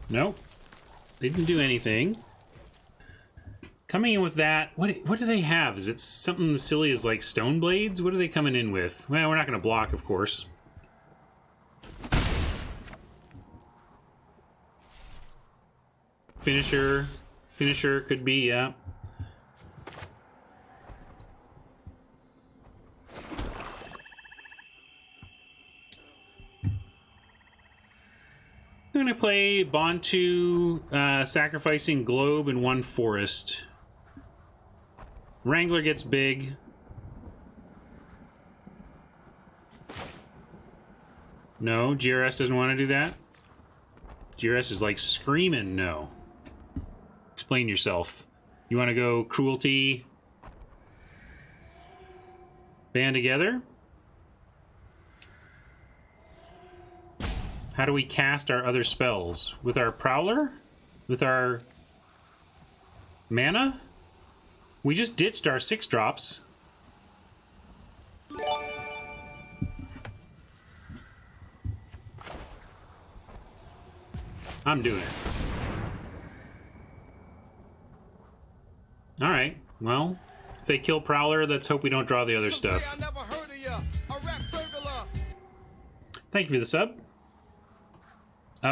Nope. They didn't do anything. Coming in with that, what do they have? Is it something as silly as like stone blades? What are they coming in with? Well, we're not going to block, of course. Finisher could be, yeah. I'm going to play Bo3, sacrificing Globe and 1 Forest. Wrangler gets big. No, GRS doesn't want to do that. GRS is like screaming no. Explain yourself. You want to go Cruelty? Band together? How do we cast our other spells? With our Prowler? With our mana? We just ditched our 6-drops. I'm doing it. Alright, well, if they kill Prowler, let's hope we don't draw the other stuff. Thank you for the sub.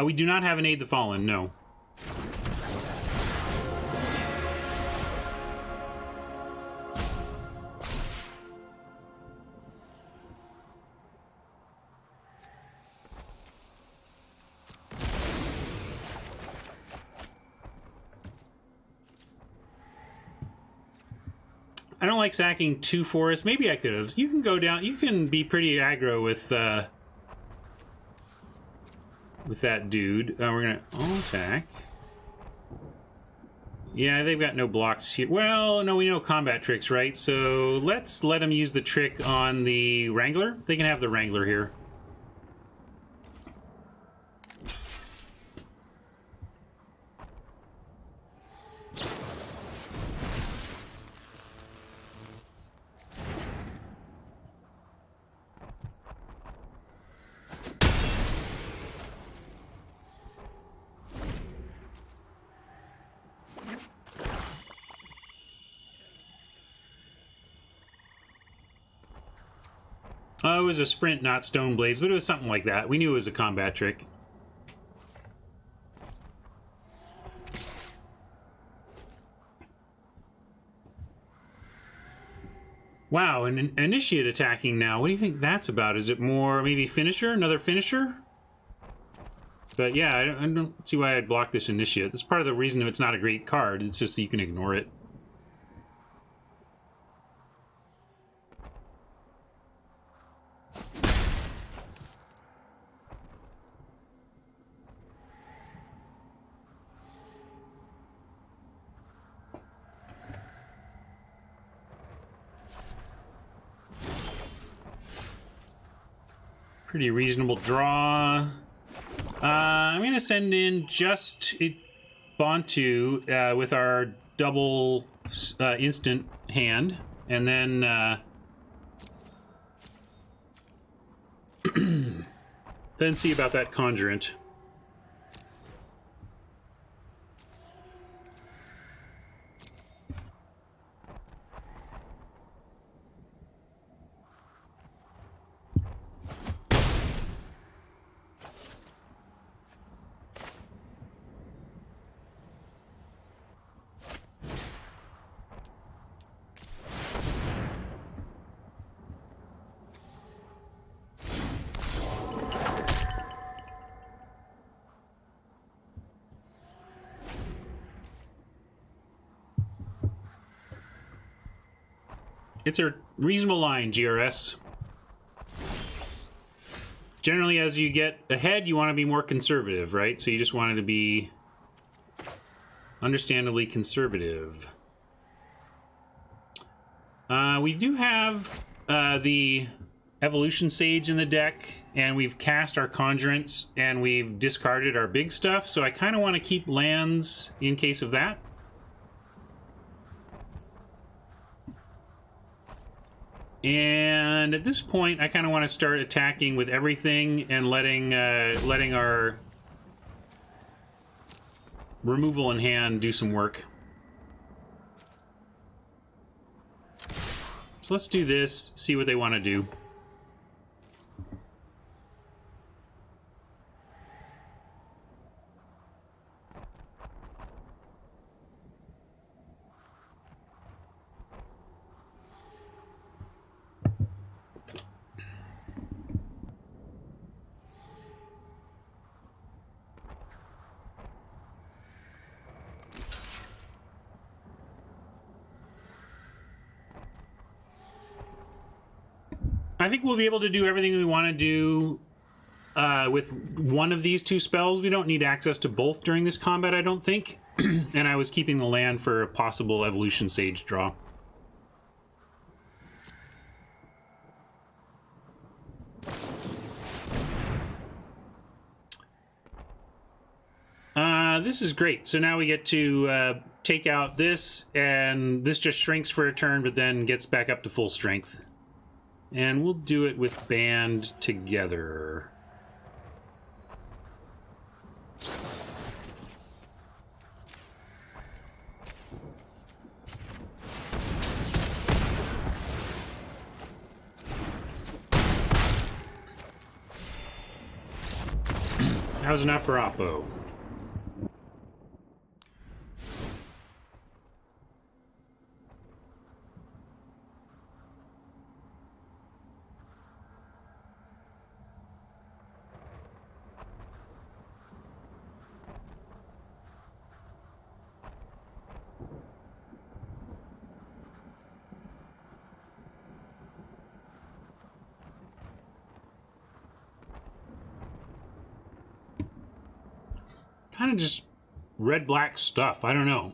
We do not have an Aid the Fallen, no. I don't like sacking 2 forests. Maybe I could have. You can go down. You can be pretty aggro with that dude. We're gonna attack. Yeah, they've got no blocks here. Well, no, we know combat tricks, right? So let's let them use the trick on the Wrangler. They can have the Wrangler here. It was a sprint, not stone blades, but it was something like that. We knew it was a combat trick. Wow, an initiate attacking now. What do you think that's about? Is it more maybe finisher? Another finisher? But yeah, I don't see why I'd block this initiate. That's part of the reason it's not a great card. It's just that you can ignore it. Pretty reasonable draw. I'm going to send in just Bo3 with our double instant hand, and then then see about that Conjurant. It's a reasonable line, GRS. Generally, as you get ahead, you want to be more conservative, right? So you just want it to be understandably conservative. We do have the Evolution Sage in the deck, and we've cast our Conjurants, and we've discarded our big stuff, so I kind of want to keep lands in case of that. And at this point, I kind of want to start attacking with everything and letting our removal in hand do some work. So let's do this, see what they want to do. I think we'll be able to do everything we want to do with one of these two spells. We don't need access to both during this combat, I don't think. And I was keeping the land for a possible Evolution Sage draw. This is great. So now we get to take out this, and this just shrinks for a turn, but then gets back up to full strength. And we'll do it with Band together. That was enough for Oppo. Kind of just red-black stuff. I don't know.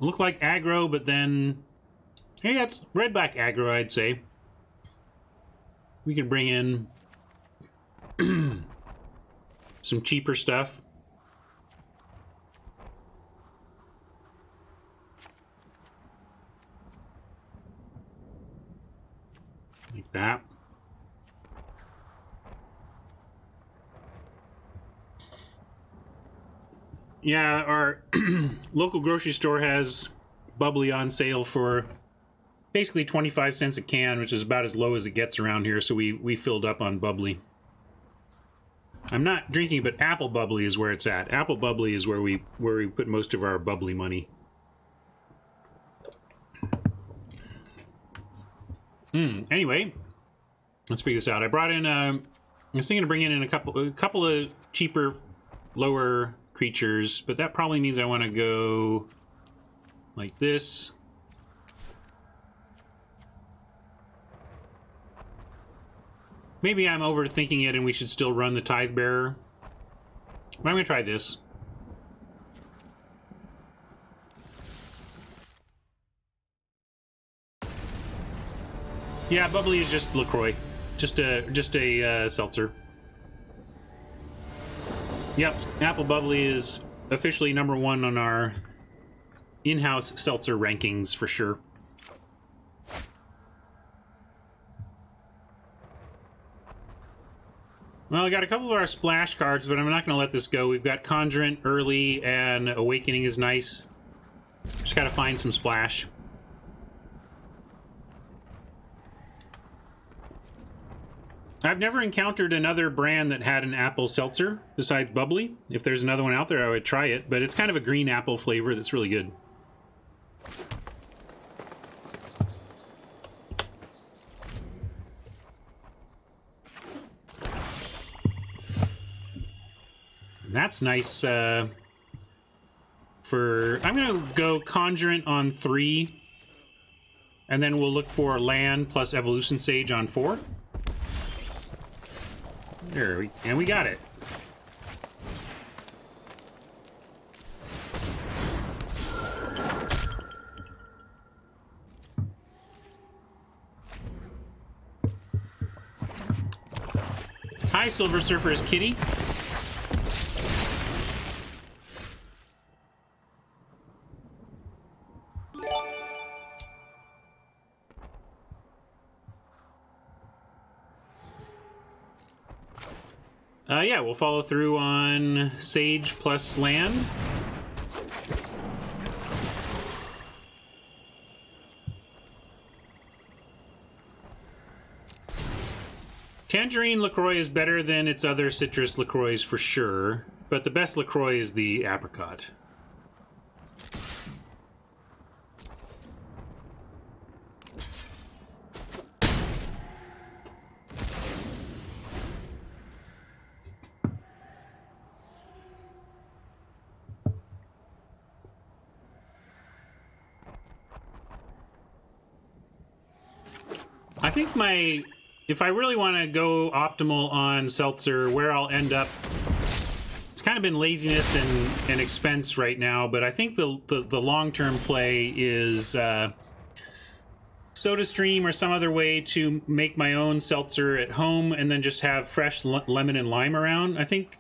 Look like aggro, but then... Hey, that's red-black aggro, I'd say. We could bring in some cheaper stuff. Like that. Yeah, our local grocery store has bubbly on sale for basically 25 cents a can, which is about as low as it gets around here, so we filled up on bubbly. I'm not drinking, but apple bubbly is where it's at. Apple bubbly is where we put most of our bubbly money. Anyway, let's figure this out. I brought in I was thinking of bringing in a couple of cheaper, lower creatures, but that probably means I want to go like this. Maybe I'm overthinking it and we should still run the Tithe Bearer. But I'm going to try this. Yeah, bubbly is just LaCroix. Just a seltzer. Yep, Apple Bubbly is officially #1 on our in-house seltzer rankings for sure. Well, I got a couple of our splash cards, but I'm not going to let this go. We've got Conjurant early, and Awakening is nice. Just got to find some splash. I've never encountered another brand that had an apple seltzer besides Bubbly. If there's another one out there, I would try it, but it's kind of a green apple flavor that's really good. And that's nice for... I'm going to go Conjurant on 3 And then we'll look for land plus Evolution Sage on 4. And we got it. Hi, Silver Surfer's Kitty. Yeah, we'll follow through on Sage plus land. Tangerine LaCroix is better than its other citrus LaCroix for sure, but the best LaCroix is the apricot. I think if I really want to go optimal on Seltzer, where I'll end up, it's kind of been laziness and expense right now, but I think the long-term play is SodaStream or some other way to make my own seltzer at home and then just have fresh lemon and lime around. I think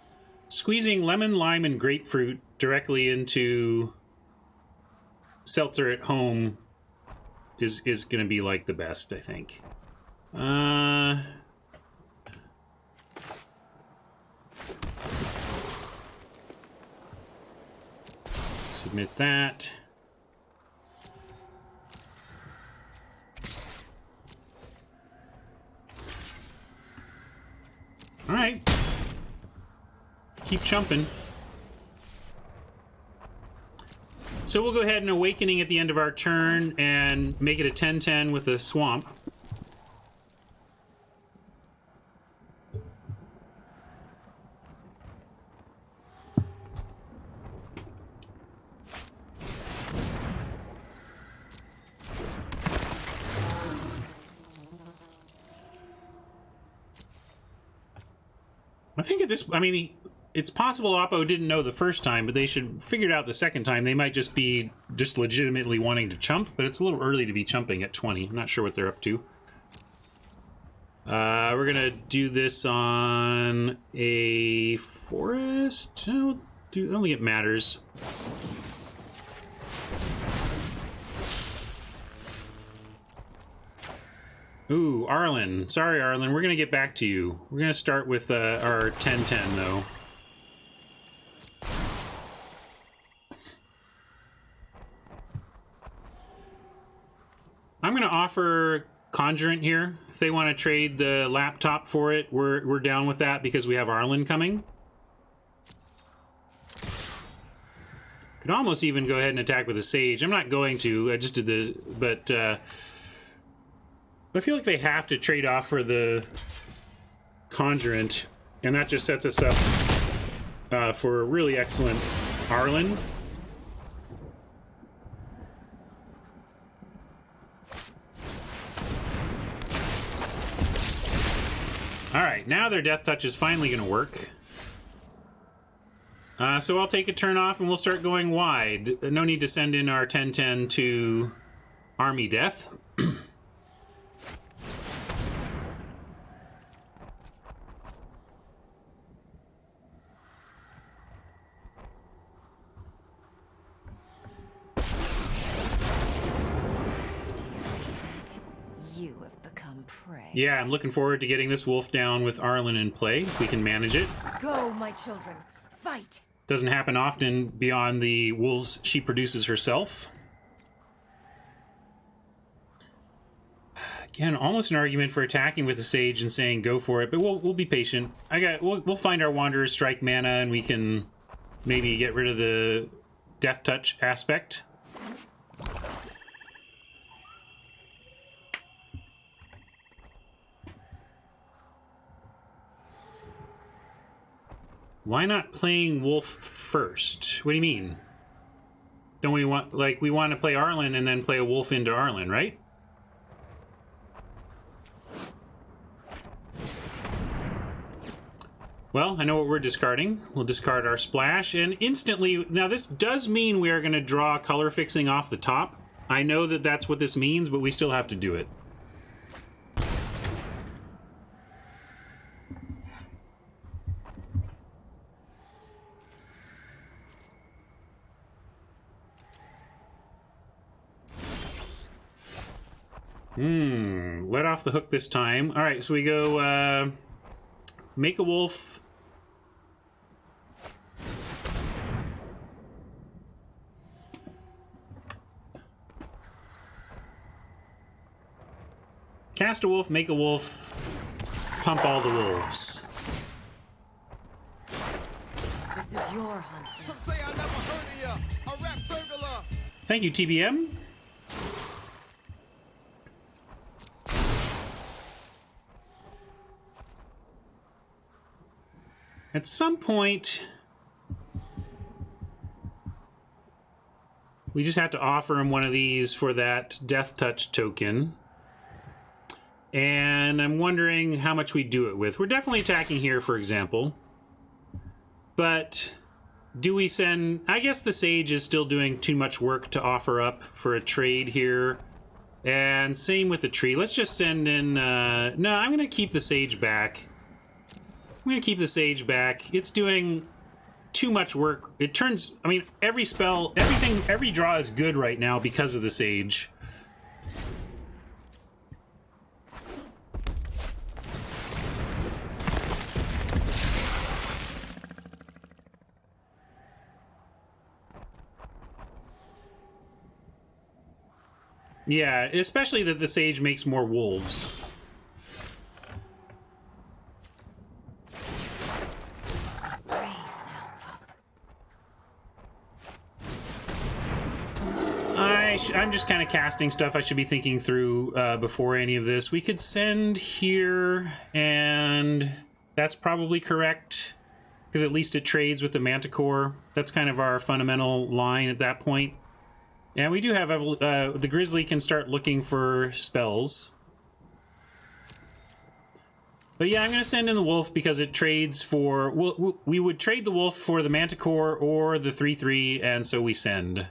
squeezing lemon, lime, and grapefruit directly into seltzer at home is going to be like the best, I think. Submit that. All right. Keep chumping. So we'll go ahead and Awakening at the end of our turn and make it a 10-10 with a Swamp. I think at this, I mean, it's possible Oppo didn't know the first time, but they should figure it out the second time. They might just be legitimately wanting to chump, but it's a little early to be chumping at 20. I'm not sure what they're up to. We're gonna do this on a forest. I don't think it matters. Ooh, Arlen. Sorry, Arlen. We're going to get back to you. We're going to start with our 10-10, though. I'm going to offer Conjurant here. If they want to trade the laptop for it, we're down with that because we have Arlen coming. Could almost even go ahead and attack with a Sage. I'm not going to. I just did the... But... I feel like they have to trade off for the Conjurant, and that just sets us up for a really excellent Arlen. Alright, now their Death Touch is finally going to work. So I'll take a turn off and we'll start going wide. No need to send in our 10-10 to Army Death. Yeah, I'm looking forward to getting this wolf down with Arlen in play, if we can manage it. Go, my children. Fight. Doesn't happen often beyond the wolves she produces herself. Again, almost an argument for attacking with the Sage and saying go for it, but we'll be patient. We'll find our Wanderer's Strike mana and we can maybe get rid of the Death Touch aspect. Why not playing Wolf first? What do you mean? Don't we want, like, we want to play Arlen and then play a Wolf into Arlen, right? Well, I know what we're discarding. We'll discard our splash, and instantly... Now, this does mean we are going to draw color fixing off the top. I know that that's what this means, but we still have to do it. Let off the hook this time. All right, so we go make a wolf. Cast a wolf, make a wolf, pump all the wolves. This is your hunt. Some say I never heard of ya. A rap burglar. Thank you, TBM. At some point, we just have to offer him one of these for that Death Touch token. And I'm wondering how much we do it with. We're definitely attacking here, for example. But do we send... I guess the Sage is still doing too much work to offer up for a trade here. And same with the tree. Let's just send in... no, I'm going to keep the Sage back. I'm going to keep the Sage back. It's doing too much work. It turns... I mean, every spell... Everything... Every draw is good right now because of the Sage. Yeah, especially that the Sage makes more wolves. I'm just kind of casting stuff I should be thinking through before any of this. We could send here, and that's probably correct, because at least it trades with the Manticore. That's kind of our fundamental line at that point. And we do have... the Grizzly can start looking for spells. But yeah, I'm going to send in the Wolf because it trades for... we would trade the Wolf for the Manticore or the 3/3, and so we send.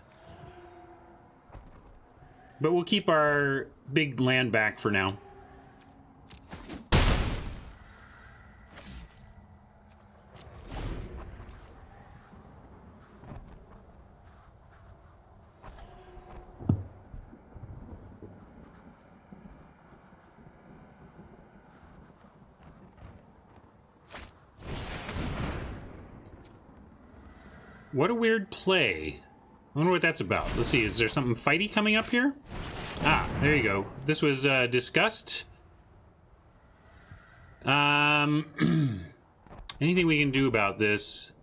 But we'll keep our big land back for now. What a weird play. I wonder what that's about. Let's see, is there something fighty coming up here? Ah, there you go. This was discussed. Anything we can do about this?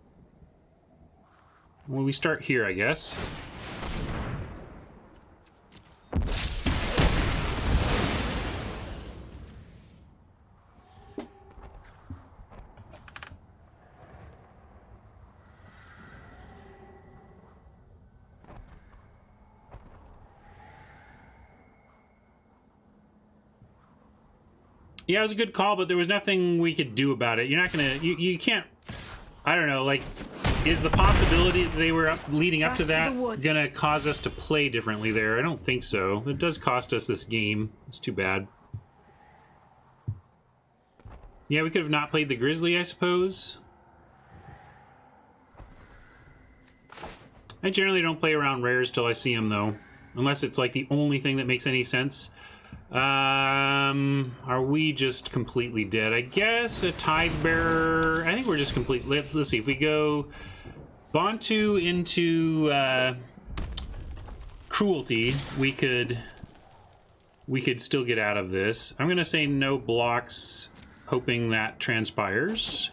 Well, we start here, I guess. Yeah, it was a good call, but there was nothing we could do about it. You're not gonna... You can't... I don't know, like... Is the possibility that they were leading up to that gonna cause us to play differently there? I don't think so. It does cost us this game. It's too bad. Yeah, we could have not played the Grizzly, I suppose. I generally don't play around rares till I see them, though. Unless it's like the only thing that makes any sense. Are we just completely dead? I guess a Tithe Bearer. I think we're just complete. Let's see. If we go Bantu into Cruelty, we could still get out of this. I'm gonna say no blocks, hoping that transpires.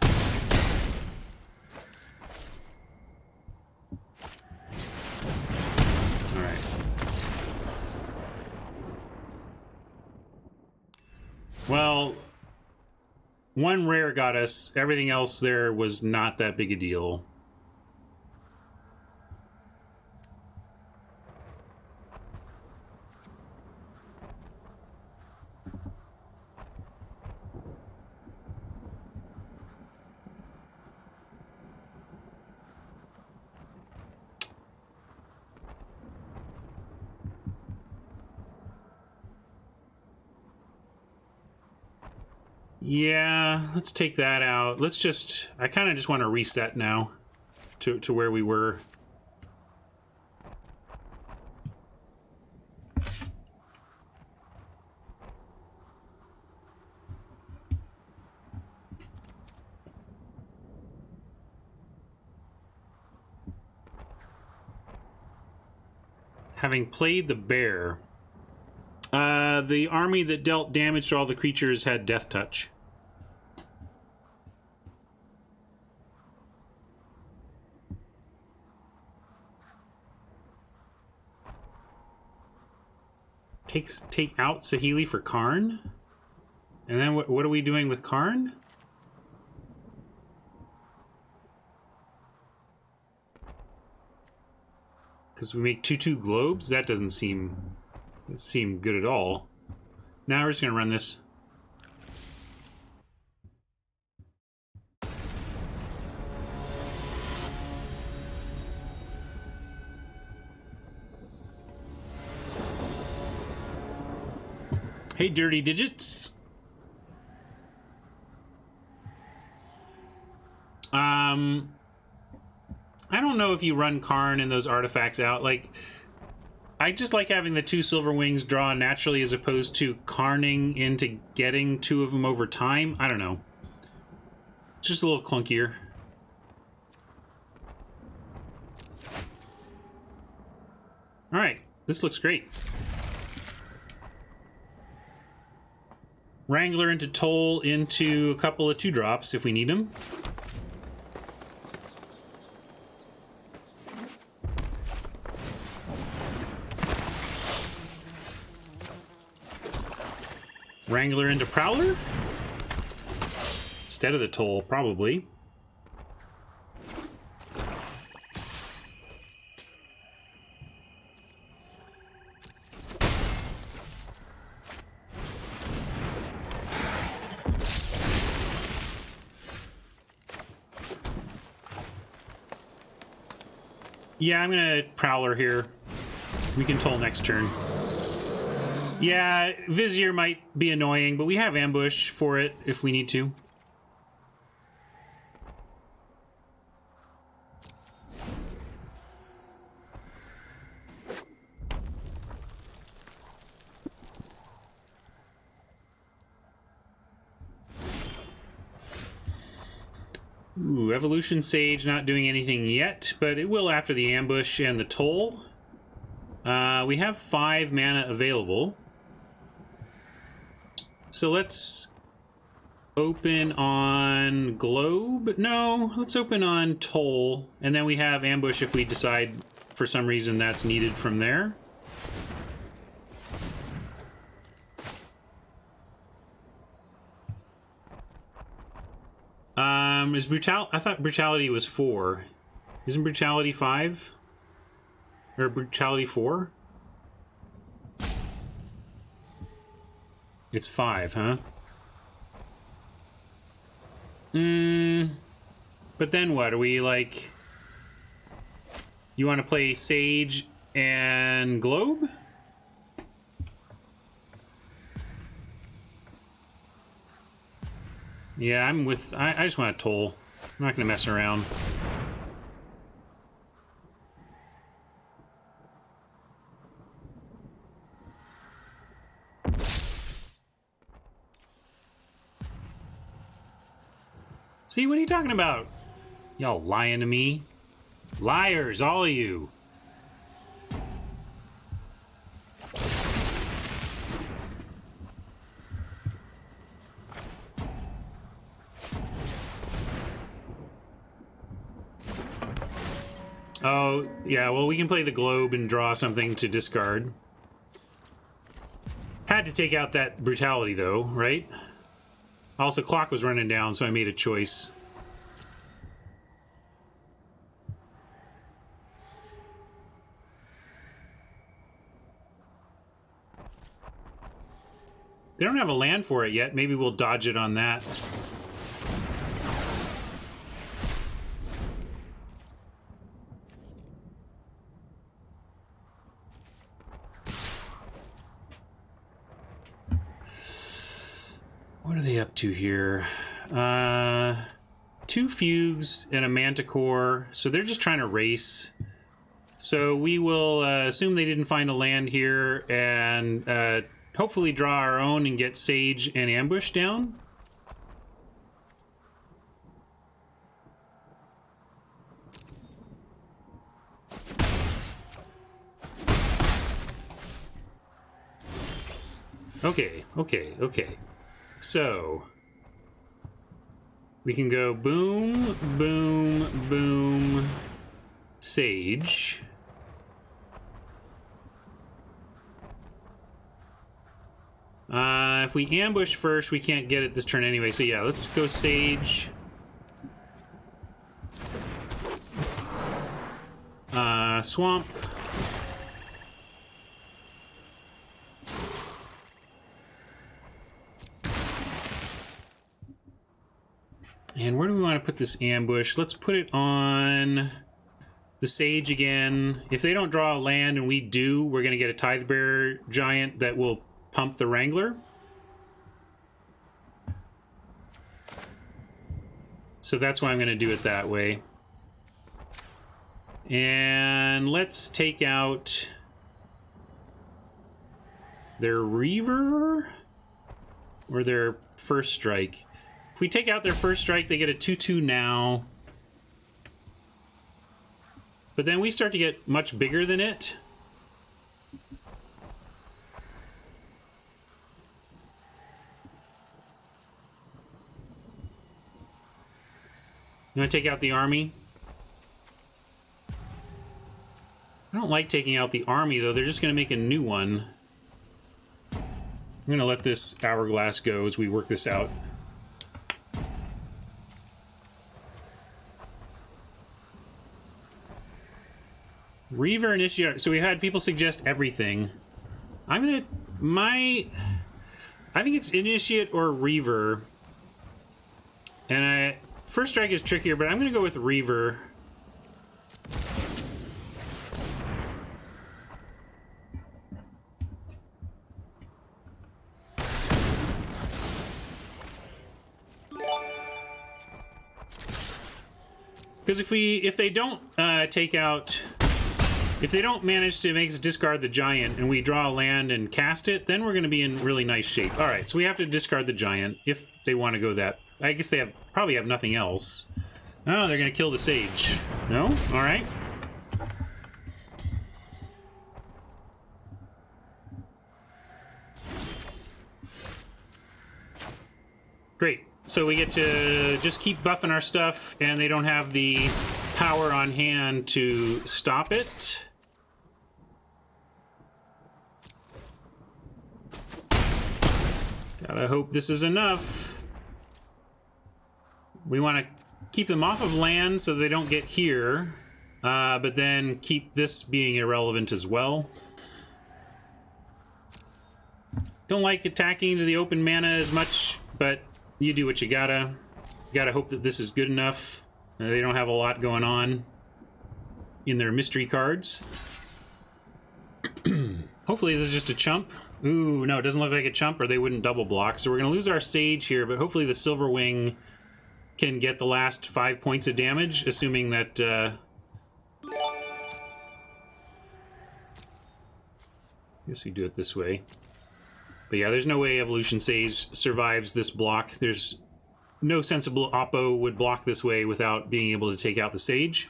Well, one rare got us. Everything else there was not that big a deal. Yeah, let's take that out. Let's just... I kind of just want to reset now to where we were. Having played the bear, the army that dealt damage to all the creatures had Death Touch. Take out Saheeli for Karn? And then what are we doing with Karn? Because we make 2/2 globes? That doesn't seem good at all. Now we're just going to run this. Hey, Dirty Digits. I don't know if you run Karn and those artifacts out. Like, I just like having the 2 silver wings draw naturally as opposed to Karning into getting 2 of them over time. I don't know. It's just a little clunkier. Alright, this looks great. Wrangler into Toll into a couple of 2-drops if we need them. Wrangler into Prowler? Instead of the Toll, probably. Yeah, I'm gonna Prowler here. We can Toll next turn. Yeah, Vizier might be annoying, but we have Ambush for it if we need to. Ooh, Evolution Sage not doing anything yet, but it will after the Ambush and the Toll. We have 5 mana available. So let's open on Globe. No, let's open on Toll, and then we have Ambush if we decide for some reason that's needed from there. Is Brutality? I thought Brutality was 4. Isn't Brutality 5? Or Brutality 4? It's 5, huh? But then what? Are we like... You want to play Sage and Globe? Yeah, I'm with... I just want to Toll. I'm not going to mess around. See, what are you talking about? Y'all lying to me? Liars, all of you. Oh, yeah, well, we can play the Globe and draw something to discard. Had to take out that Brutality, though, right? Also, clock was running down, so I made a choice. They don't have a land for it yet. Maybe we'll dodge it on that. What are they up to here? 2 Fugues and a Manticore, so they're just trying to race. So we will assume they didn't find a land here and hopefully draw our own and get Sage and Ambush down. Okay. So we can go boom, boom, boom, Sage. If we ambush first, we can't get it this turn anyway. So yeah, let's go Sage. Swamp. And where do we want to put this ambush? Let's put it on the Sage again. If they don't draw a land and we do, we're going to get a Tidebearer Giant that will pump the Wrangler. So that's why I'm going to do it that way. And let's take out their Reaver or their First Strike. If we take out their First Strike, they get a 2/2 now. But then we start to get much bigger than it. You want to take out the army? I don't like taking out the army, though. They're just going to make a new one. I'm going to let this hourglass go as we work this out. Reaver Initiate. So we had people suggest everything. I'm going to... I think it's Initiate or Reaver. And First Strike is trickier, but I'm going to go with Reaver. Because if they don't take out... If they don't manage to make us discard the Giant and we draw a land and cast it, then we're going to be in really nice shape. All right, so we have to discard the Giant if they want to go that. I guess they probably have nothing else. Oh, they're going to kill the Sage. No? All right. Great. So we get to just keep buffing our stuff, and they don't have the power on hand to stop it. Gotta hope this is enough. We want to keep them off of land so they don't get here, but then keep this being irrelevant as well. Don't like attacking into the open mana as much, but you do what you gotta. You gotta hope that this is good enough. They don't have a lot going on in their mystery cards. Hopefully this is just a chump. Ooh, no, it doesn't look like a chump or they wouldn't double block. So we're going to lose our Sage here, but hopefully the Silverwing can get the last 5 points of damage, assuming that... I guess we do it this way. But yeah, there's no way Evolution Sage survives this block. There's no sensible Oppo would block this way without being able to take out the Sage.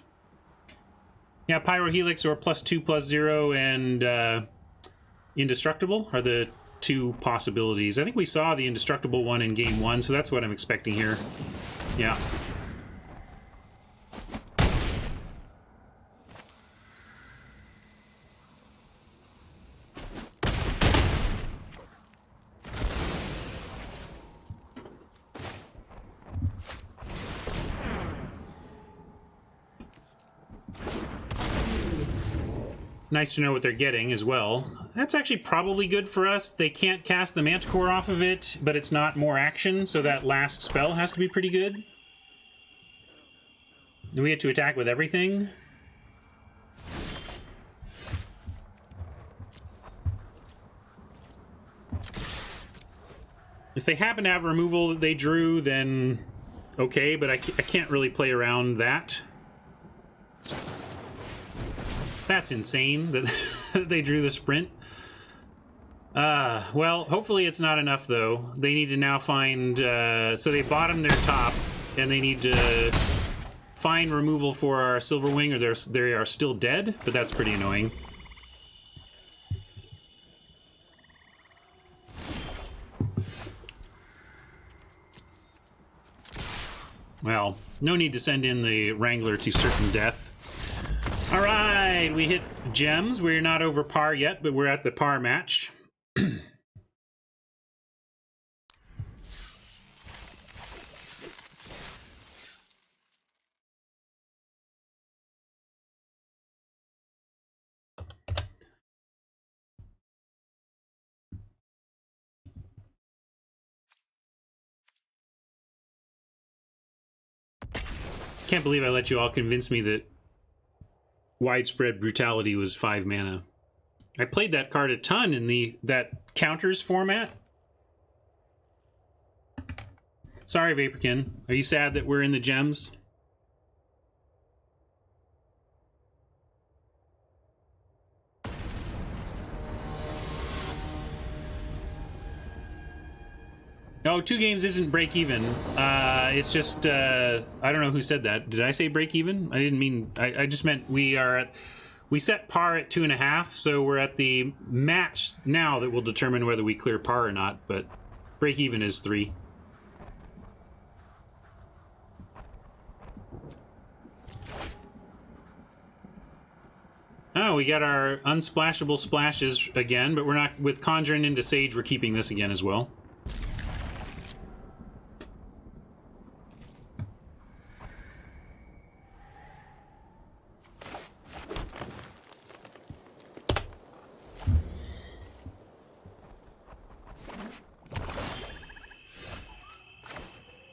Yeah, Pyro Helix or +2/+0 and Indestructible are the two possibilities. I think we saw the Indestructible one in game 1, so that's what I'm expecting here. Yeah. Nice to know what they're getting as well. That's actually probably good for us. They can't cast the Manticore off of it, but it's not more action, so that last spell has to be pretty good. Do we get to attack with everything? If they happen to have removal that they drew, then okay, but I can't really play around that. That's insane that they drew the sprint. Well, hopefully it's not enough, though. They need to now find... so they bottomed their top, and they need to find removal for our Silverwing, or they are still dead, but that's pretty annoying. Well, no need to send in the Wrangler to certain death. All right, we hit gems. We're not over par yet, but we're at the par match. Can't believe I let you all convince me that Widespread Brutality was 5 mana. I played that card a ton in that counters format. Sorry, Vaporkin. Are you sad that we're in the gems? No, 2 games isn't break even. It's just I don't know who said that. Did I say break even? I didn't mean. I just meant we set par at 2.5, so we're at the match now that will determine whether we clear par or not. But break even is 3. Oh, we got our unsplashable splashes again, but we're not with Conjuring into Sage. We're keeping this again as well.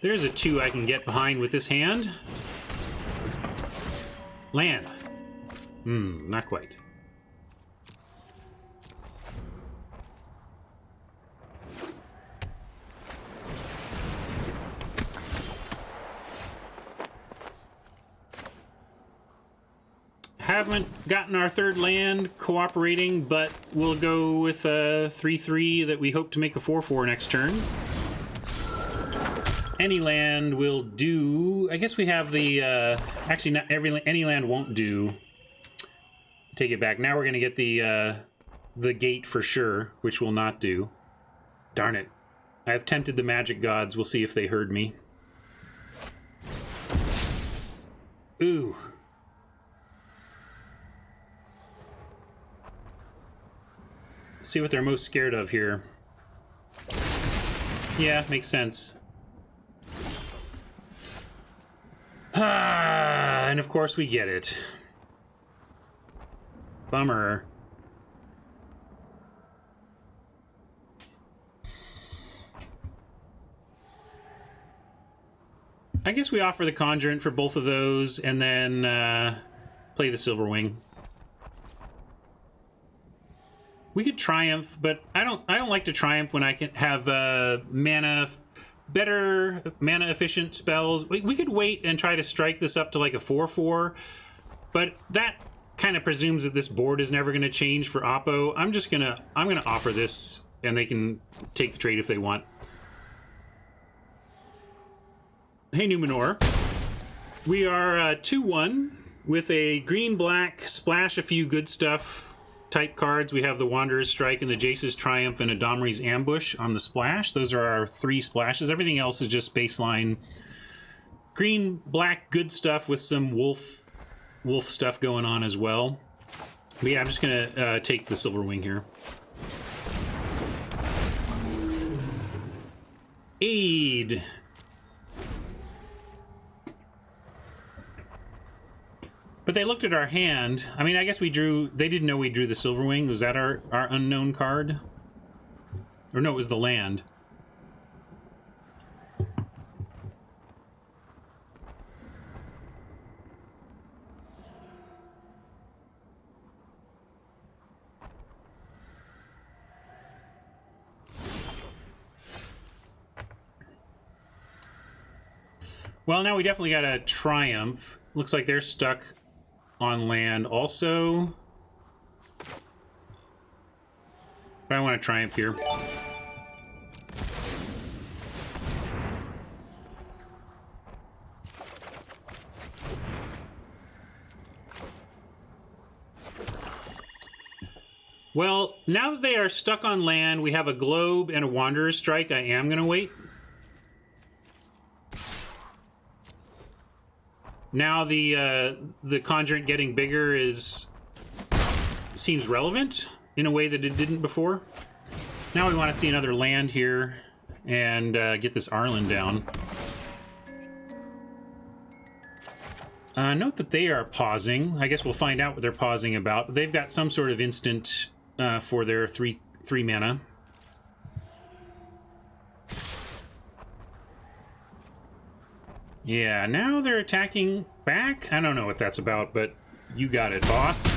There's a 2 I can get behind with this hand. Land. Not quite. Haven't gotten our 3rd land cooperating, but we'll go with a 3/3 that we hope to make a 4/4 next turn. Any land will do. I guess we have the actually not any land won't do. Take it back. Now we're gonna get the gate for sure, which will not do. Darn it. I have tempted the magic gods. We'll see if they heard me. Ooh. Let's see what they're most scared of here. Yeah, makes sense. And of course we get it. Bummer. I guess we offer the Conjurant for both of those, and then play the Silverwing. We could Triumph, but I don't like to Triumph when I can have better mana efficient spells. We could wait and try to strike this up to like a 4/4, but that kind of presumes that this board is never going to change for Oppo. I'm gonna offer this, and they can take the trade if they want. Hey, Numenor. We are 2-1 with a green-black splash a few good stuff type cards. We have the Wanderer's Strike and the Jace's Triumph and a Domri's Ambush on the splash. Those are our 3 splashes. Everything else is just baseline green, black, good stuff with some wolf stuff going on as well. But yeah, I'm just gonna take the Silverwing here. Aid. But they looked at our hand. I mean, I guess we drew... They didn't know we drew the Silverwing. Was that our unknown card? Or no, it was the land. Well, now we definitely got a triumph. Looks like they're stuck on land also. But I want to triumph here. Well, now that they are stuck on land, we have a globe and a wanderer's strike. I am going to wait. Now the conjurant getting bigger seems relevant in a way that it didn't before. Now we want to see another land here and get this Arlen down. Note that they are pausing. I guess we'll find out what they're pausing about. They've got some sort of instant for their three mana. Yeah, now they're attacking back? I don't know what that's about, but you got it, boss.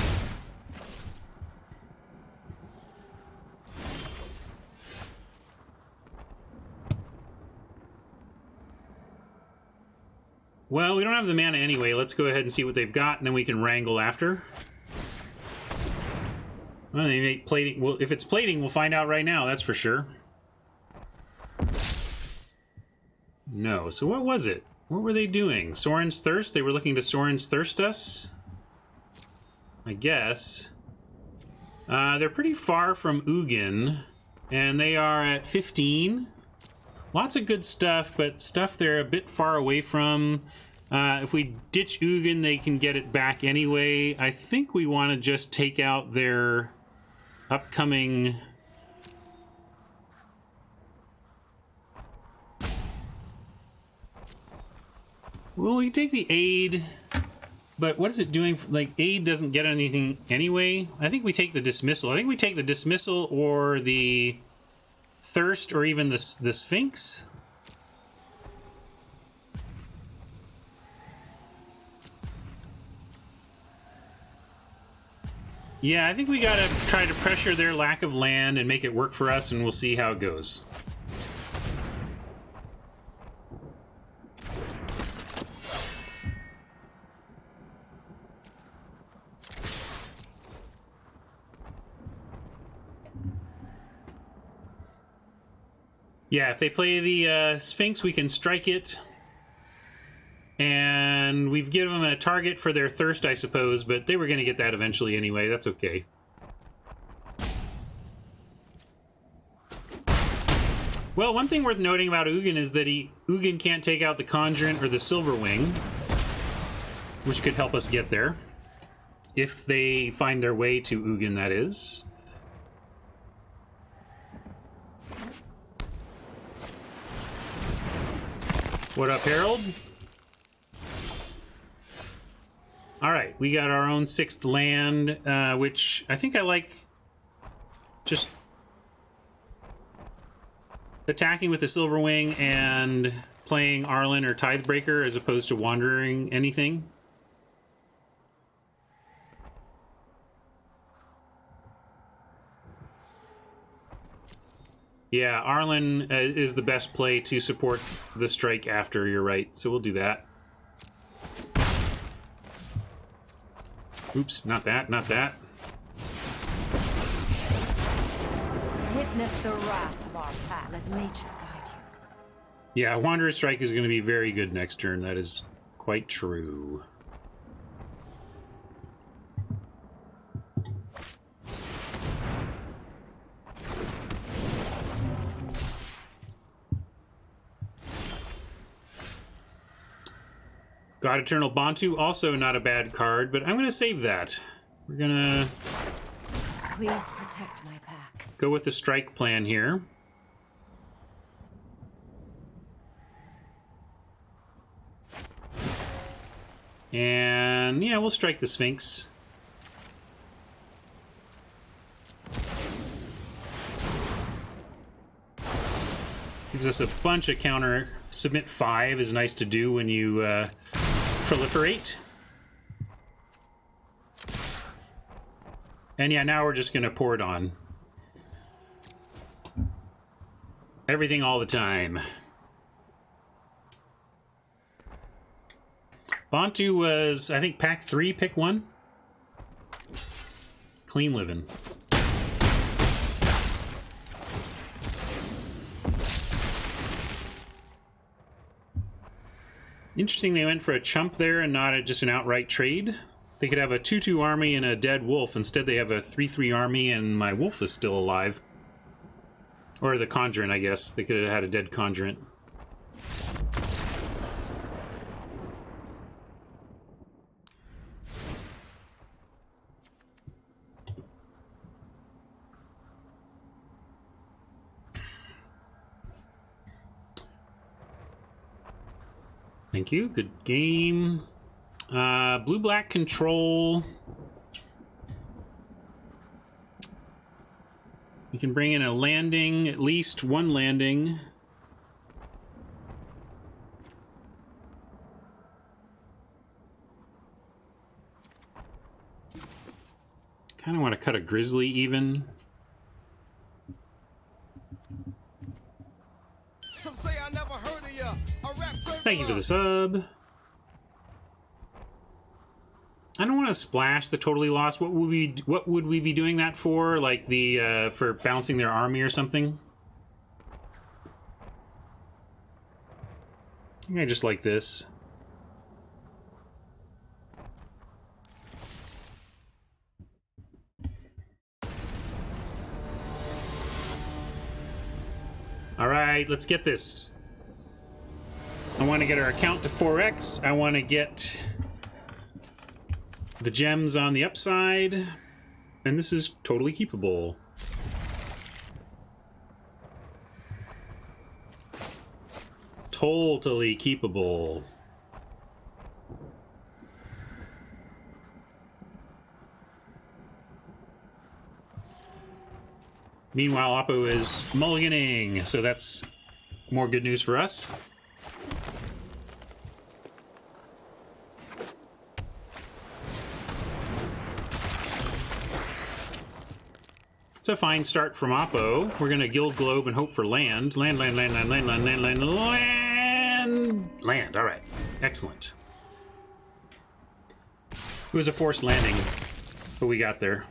Well, we don't have the mana anyway. Let's go ahead and see what they've got, and then we can wrangle after. Well, they make plating. Well, if it's plating, we'll find out right now, that's for sure. No, so what was it? What were they doing? Sorin's Thirst? They were looking to Sorin's Thirst us? I guess. They're pretty far from Ugin, and they are at 15. Lots of good stuff, but stuff they're a bit far away from. If we ditch Ugin, they can get it back anyway. I think we want to just take out their upcoming... Well, we take the aid, but what is it doing? Like, aid doesn't get anything anyway. I think we take the dismissal. I think we take the dismissal or the thirst or even the Sphinx. Yeah, I think we gotta try to pressure their lack of land and make it work for us, and we'll see how it goes. Yeah, if they play the Sphinx, we can strike it. And we've given them a target for their thirst, I suppose, but they were going to get that eventually anyway. That's okay. Well, one thing worth noting about Ugin is that Ugin can't take out the Conjurant or the Silverwing, which could help us get there. If they find their way to Ugin, that is. What up, Harold? Alright, we got our own 6th land, which I think I like just attacking with the Silverwing and playing Arlen or Tithebreaker as opposed to wandering anything. Yeah, Arlen is the best play to support the strike after, you're right. So we'll do that. Oops, not that, not that. Witness the wrath of our path. Let nature guide you. Yeah, Wanderer's Strike is going to be very good next turn. That is quite true. God Eternal Bantu, also not a bad card, but I'm going to save that. We're going to... Please protect my pack. Go with the strike plan here. And yeah, we'll strike the Sphinx. Gives us a bunch of counter. Submit 5 is nice to do when you proliferate. And yeah, now we're just going to pour it on. Everything all the time. Bantu was, I think, pack 3, pick 1. Clean living. Interesting they went for a chump there and not just an outright trade. They could have a 2-2 army and a dead wolf. Instead they have a 3-3 army and my wolf is still alive. Or the conjurant, I guess. They could have had a dead conjurant. Thank you. Good game. Blue-black control. We can bring in a landing, at least one landing. Kind of want to cut a grizzly even. Some say I never heard of ya. A rap Thank you for the sub. I don't want to splash the totally lost. What would we be doing that for? Like the for bouncing their army or something? I think I just like this. All right, let's get this. I want to get our account to 4x. I want to get the gems on the upside. And this is totally keepable. Totally keepable. Meanwhile, Oppo is mulliganing, so that's more good news for us. It's a fine start from Oppo. We're going to Guild Globe and hope for land. Land. Land. All right. Excellent. It was a forced landing, but we got there.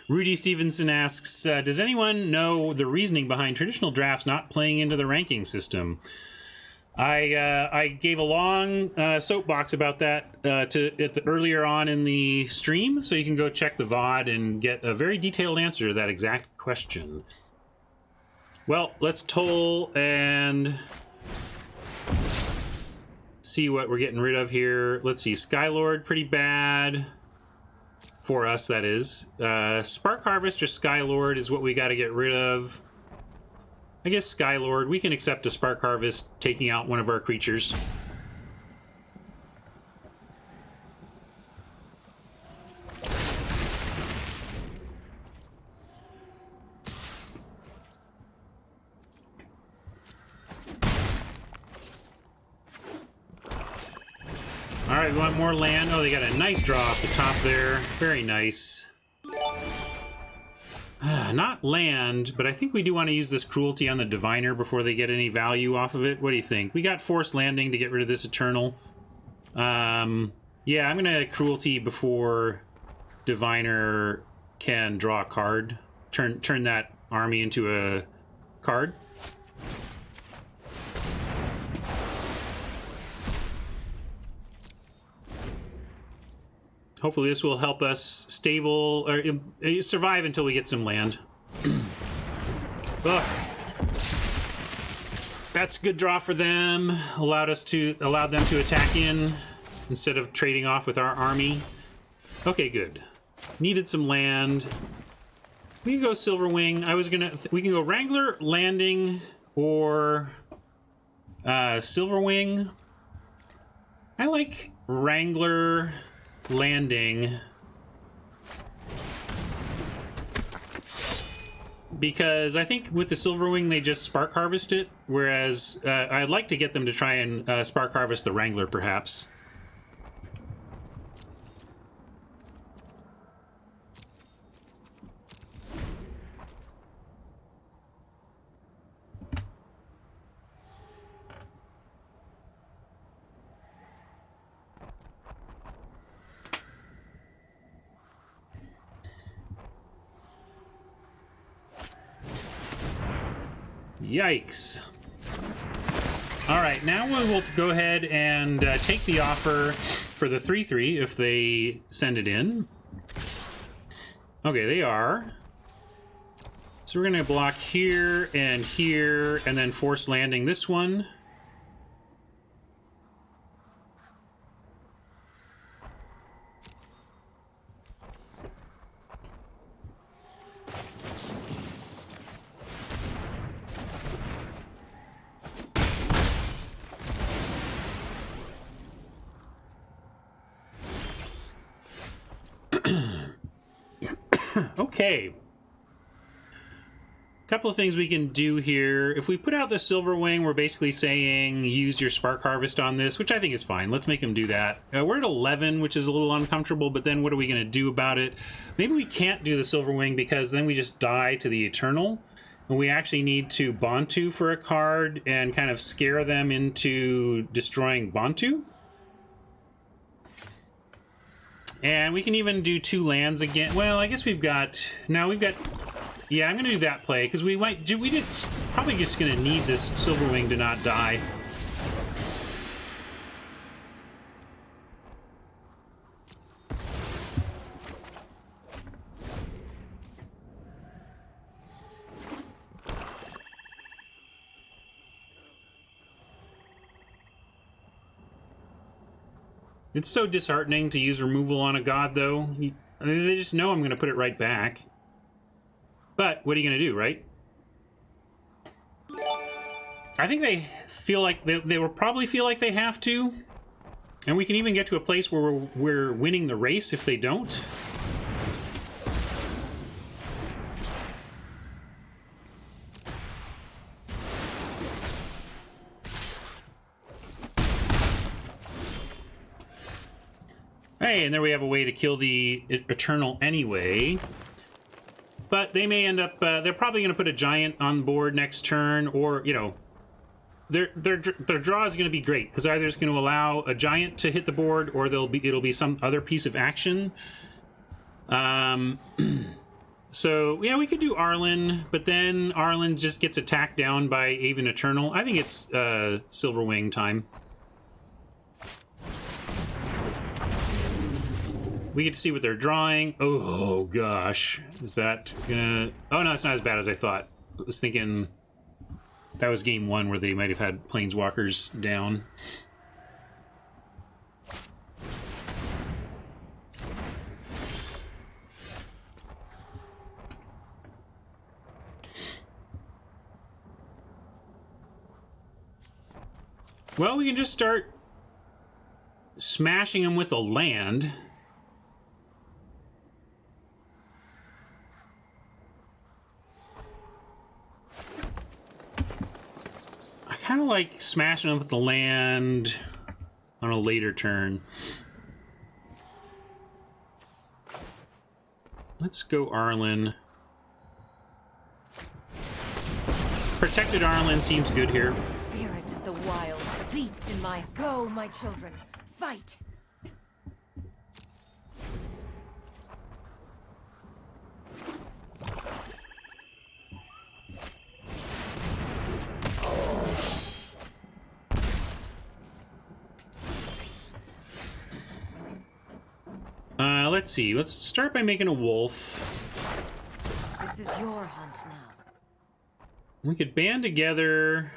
Rudy Stevenson asks, does anyone know the reasoning behind traditional drafts not playing into the ranking system? I gave a long soapbox about that earlier on in the stream, so you can go check the VOD and get a very detailed answer to that exact question. Well, let's toll and see what we're getting rid of here. Let's see, Skylord, pretty bad. For us, that is. Spark Harvest or Skylord is what we got to get rid of. I guess Skylord. We can accept a Spark Harvest taking out one of our creatures. All right, we want more land. Oh, they got a nice draw off the top there. Very nice. Not land, but I think we do want to use this cruelty on the diviner before they get any value off of it. What do you think? We got forced landing to get rid of this eternal. Yeah, I'm gonna cruelty before diviner can draw a card. Turn that army into a card. Hopefully this will help us stable or survive until we get some land. Ugh. That's a good draw for them. Allowed them to attack in instead of trading off with our army. Okay, good. Needed some land. We can go Silverwing. We can go Wrangler, Landing, or Silverwing. I like Wrangler, Landing, because I think with the Silverwing they just Spark Harvest it, whereas I'd like to get them to try and Spark Harvest the Wrangler, perhaps. Yikes. All right, now we will go ahead and take the offer for the 3/3 if they send it in. Okay, they are. So we're going to block here, and then force landing this one. Okay. A couple of things we can do here. If we put out the Silver Wing, we're basically saying use your Spark Harvest on this, which I think is fine. Let's make him do that. We're at 11, which is a little uncomfortable, but then what are we going to do about it? Maybe we can't do the Silver Wing because then we just die to the Eternal. And we actually need to Bantu for a card and kind of scare them into destroying Bantu. And we can even do 2 lands again. Well, I guess we've got... Now we've got... Yeah, I'm going to do that play, because we might... Probably just going to need this Silver Wing to not die. It's so disheartening to use removal on a god, though. I mean, they just know I'm going to put it right back. But what are you going to do, right? I think they feel like they will probably feel like they have to, and we can even get to a place where we're winning the race if they don't. Hey, and there we have a way to kill the Eternal anyway. But they may end up, they're probably going to put a Giant on board next turn, or, you know, their draw is going to be great, because either it's going to allow a Giant to hit the board, or it'll be some other piece of action. So, yeah, we could do Arlen, but then Arlen just gets attacked down by Aven Eternal. I think it's Silver Wing time. We get to see what they're drawing. Oh, gosh. Is that gonna... Oh, no, it's not as bad as I thought. I was thinking that was game 1 where they might have had Planeswalkers down. Well, we can just start smashing them with a land. Kind of like smashing them with the land on a later turn. Let's go Arlen. Protected Arlen seems good here. Spirit of the wild beats in my... Go, my children, fight! Let's see. Let's start by making a wolf. This is your hunt now. We could band together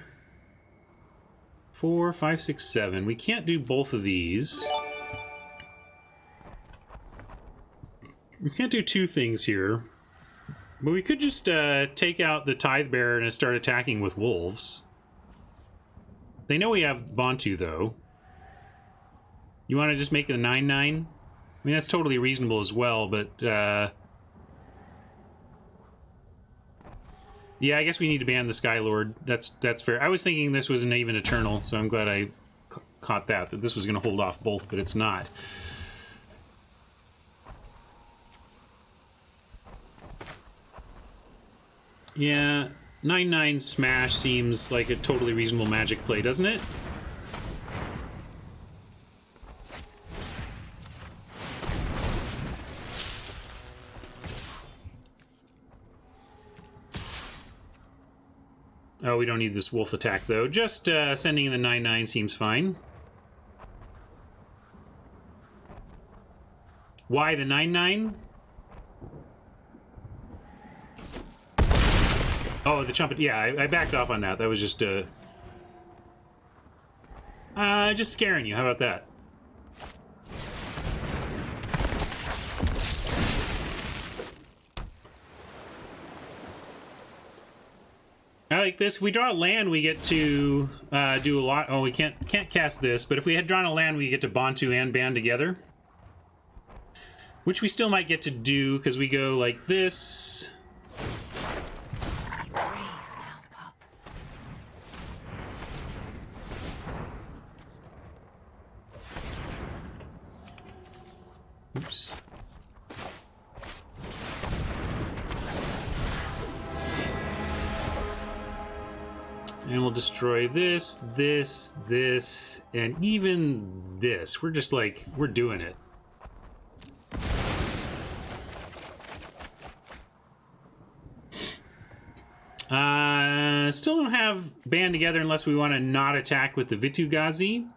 4, 5, 6, 7. We can't do both of these. We can't do 2 things here. But we could just take out the Tithe Bearer and start attacking with wolves. They know we have Bantu, though. You want to just make it a 9/9? I mean, that's totally reasonable as well, but... yeah, I guess we need to ban the Skylord. That's fair. I was thinking this was an Aven Eternal, so I'm glad I caught that this was going to hold off both, but it's not. Yeah, 9/9 Smash seems like a totally reasonable Magic play, doesn't it? Oh, we don't need this wolf attack, though. Just sending in the 9/9 seems fine. Why the 9/9? Oh, the trumpet. Yeah, I backed off on that. That was just scaring you. How about that? I like this. If we draw a land, we get to do a lot. Oh, we can't cast this, but if we had drawn a land, we get to bond to and band together. Which we still might get to do, because we go like this. Be brave now, pup. Oops. And we'll destroy this, this, this, and even this. We're just like, we're doing it. Still don't have band together unless we want to not attack with the Vitugazi.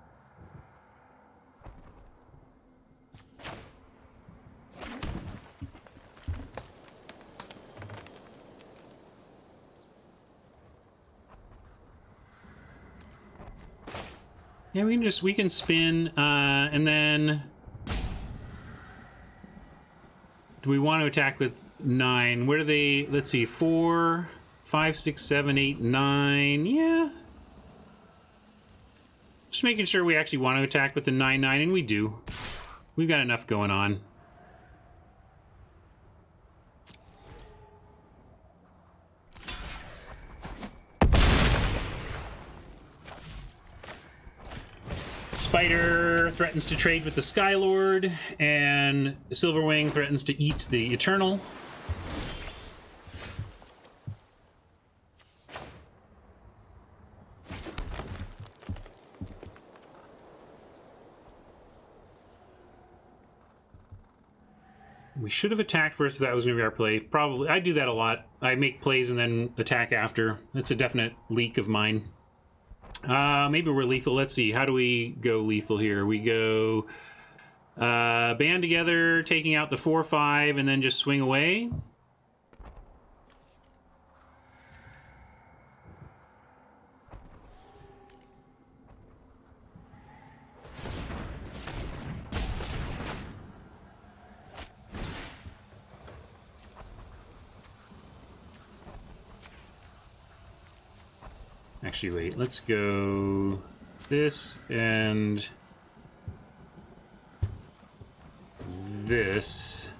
Yeah, we can spin, and then do we want to attack with 9? Where do they, let's see, 4, 5, 6, 7, 8, 9, yeah. Just making sure we actually want to attack with the 9/9, and we do. We've got enough going on. Spider threatens to trade with the Skylord, and Silverwing threatens to eat the Eternal. We should have attacked first. That was going to be our play. Probably. I do that a lot. I make plays and then attack after. That's a definite leak of mine. Maybe we're lethal. Let's see. How do we go lethal here? We go band together, taking out the 4/5, and then just swing away. Actually, wait, let's go this and this.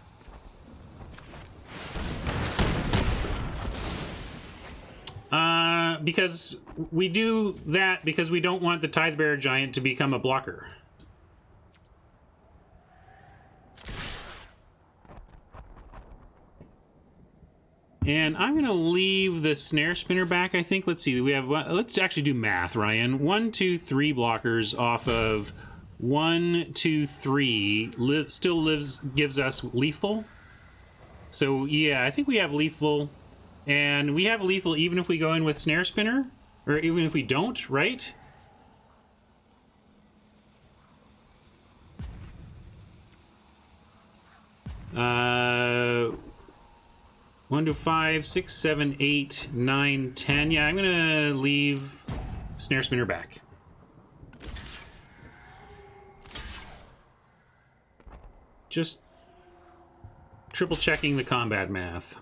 Because we do that because we don't want the Tidebearer Giant to become a blocker. And I'm going to leave the Snare Spinner back, I think. Let's see. We have. Let's actually do math, Ryan. 1, 2, 3 blockers off of 1, 2, 3 gives us lethal. So, yeah, I think we have lethal. And we have lethal even if we go in with Snare Spinner. Or even if we don't, right? Uh... 1 to 5, 6, 7, 8, 9, 10. Yeah, I'm gonna leave Snare Spinner back. Just triple checking the combat math.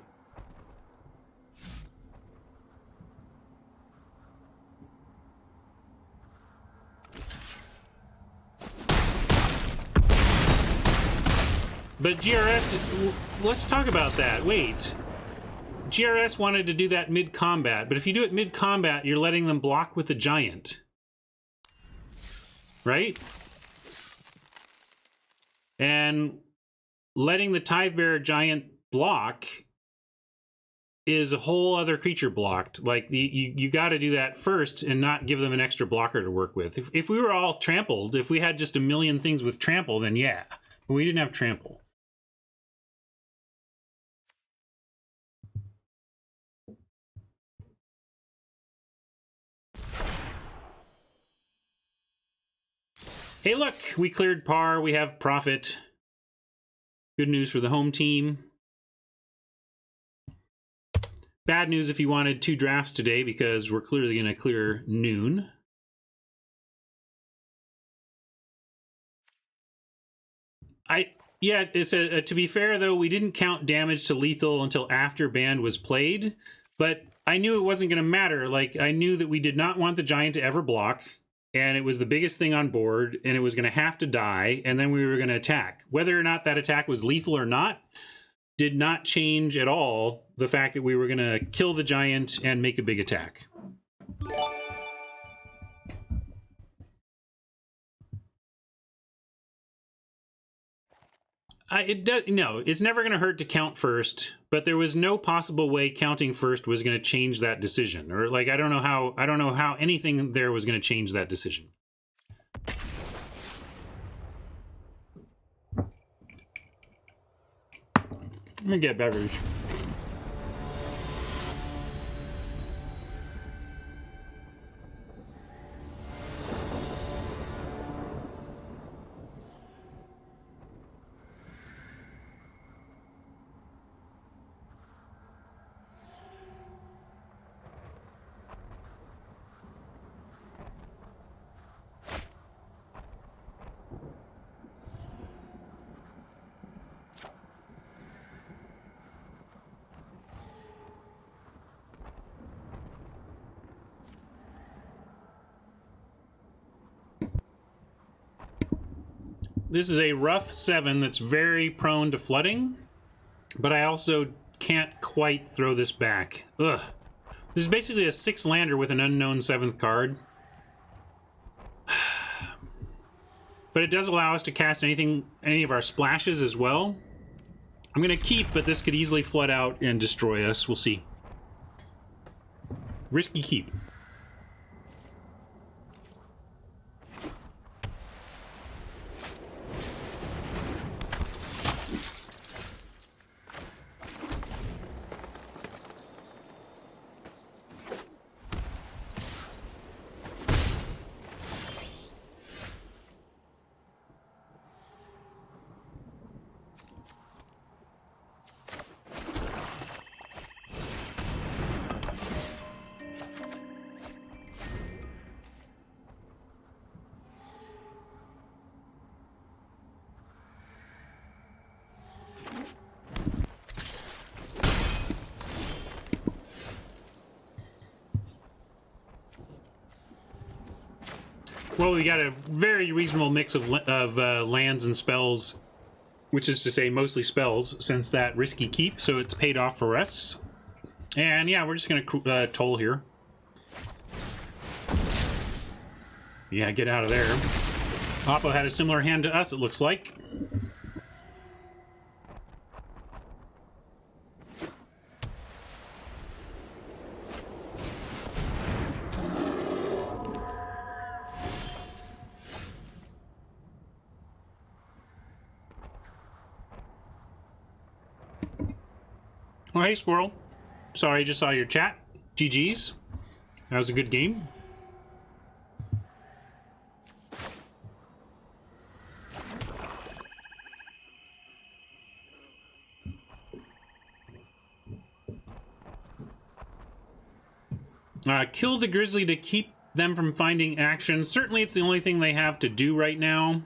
But GRS, let's talk about that. Wait. GRS wanted to do that mid-combat, but if you do it mid-combat, you're letting them block with the giant. Right? And letting the Tidebearer Giant block is a whole other creature blocked. Like, you got to do that first and not give them an extra blocker to work with. If we were all trampled, if we had just a million things with trample, then yeah. But we didn't have trample. Hey, look, we cleared par. We have profit. Good news for the home team. Bad news if you wanted 2 drafts today, because we're clearly going to clear noon. Yeah, it's to be fair, though, we didn't count damage to lethal until after Band was played, but I knew it wasn't going to matter. Like, I knew that we did not want the Giant to ever block, and it was the biggest thing on board, and it was going to have to die, and then we were going to attack. Whether or not that attack was lethal or not did not change at all the fact that we were going to kill the Giant and make a big attack. No, it's never going to hurt to count first, but there was no possible way counting first was going to change that decision. Or like, I don't know how anything there was going to change that decision. Let me get a beverage. This is a rough 7 that's very prone to flooding, but I also can't quite throw this back. Ugh. This is basically a 6-lander with an unknown 7th card. But it does allow us to cast any of our splashes as well. I'm going to keep, but this could easily flood out and destroy us. We'll see. Risky keep. Well, we got a very reasonable mix of lands and spells, which is to say mostly spells, since that risky keep, so it's paid off for us. And yeah, we're just going to toll here. Yeah, get out of there. Oppo had a similar hand to us, it looks like. Oh, hey, Squirrel. Sorry, just saw your chat. GG's. That was a good game. Kill the Grizzly to keep them from finding action. Certainly it's the only thing they have to do right now.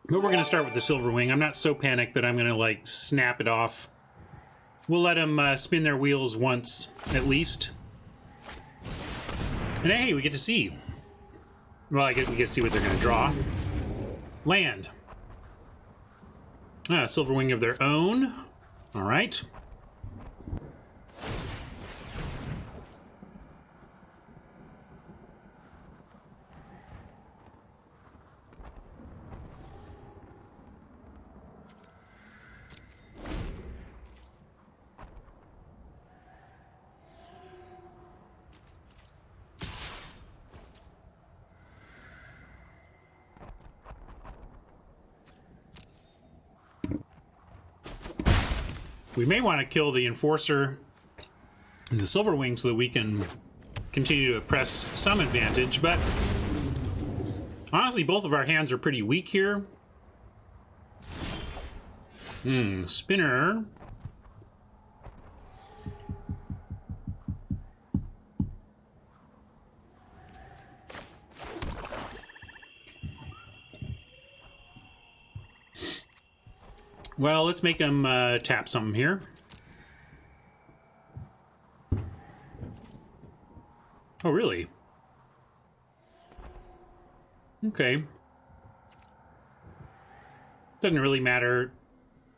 But we're going to start with the Silver Wing. I'm not so panicked that I'm going to, like, snap it off. We'll let them spin their wheels once, at least. And hey, we get to see. Well, we get to see what they're going to draw. Land. Silver Wing of their own. All right. We may want to kill the Enforcer and the Silver Wing so that we can continue to press some advantage, but Honestly, both of our hands are pretty weak here. Spinner. Well, let's make him tap something here. Oh, really? Okay. Doesn't really matter.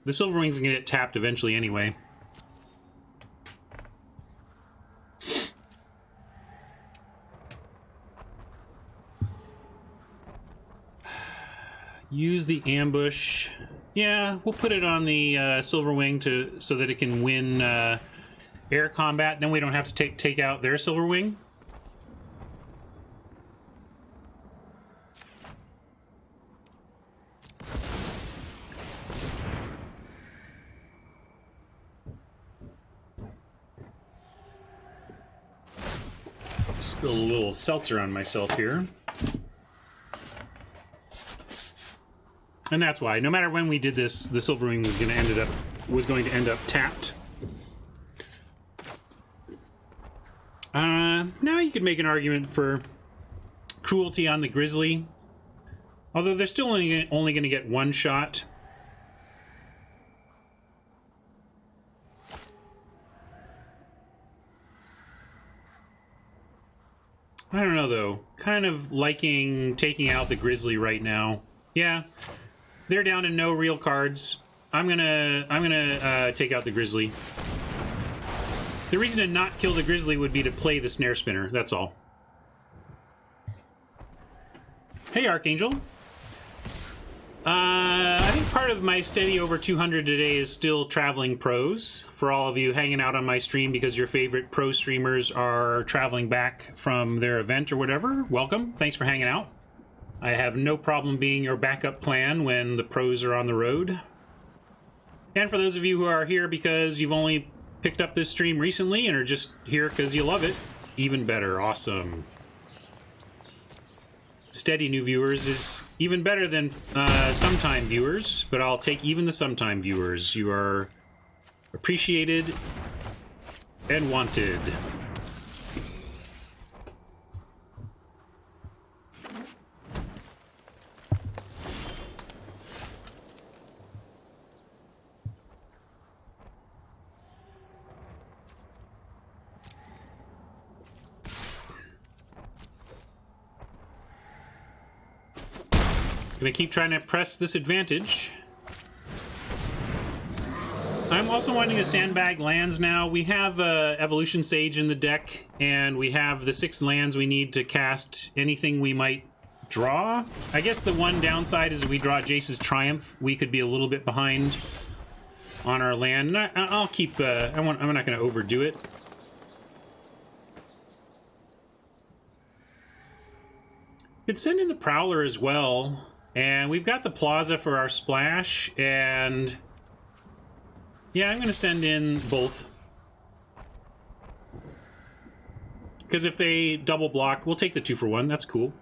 The Silverwing's gonna get tapped eventually anyway. Use the ambush. Yeah, we'll put it on the Silverwing so that it can win air combat. Then we don't have to take out their Silverwing. Spill a little seltzer on myself here. And that's why, no matter when we did this, the Silverwing was going to end up tapped. Now you could make an argument for cruelty on the Grizzly, although they're still only going to get one shot. I don't know though. Kind of liking taking out the Grizzly right now. Yeah, they're down to no real cards. I'm gonna take out the Grizzly. The reason to not kill the Grizzly would be to play the Snare Spinner. That's all. Hey, Archangel. I think part of my steady over 200 today is still traveling pros. For all of you hanging out on my stream because your favorite pro streamers are traveling back from their event or whatever, welcome. Thanks for hanging out. I have no problem being your backup plan when the pros are on the road. And for those of you who are here because you've only picked up this stream recently and are just here because you love it, even better. Awesome. Steady new viewers is even better than sometime viewers, but I'll take even the sometime viewers. You are appreciated and wanted. Gonna keep trying to press this advantage. I'm also wanting to sandbag lands now. We have Evolution Sage in the deck, and we have the 6 lands we need to cast anything we might draw. I guess the one downside is if we draw Jace's Triumph, we could be a little bit behind on our land. And I'll keep... I'm not going to overdo it. Could send in the Prowler as well. And we've got the Plaza for our splash, and yeah, I'm going to send in both. Because if they double block, we'll take the 2 for 1. That's cool.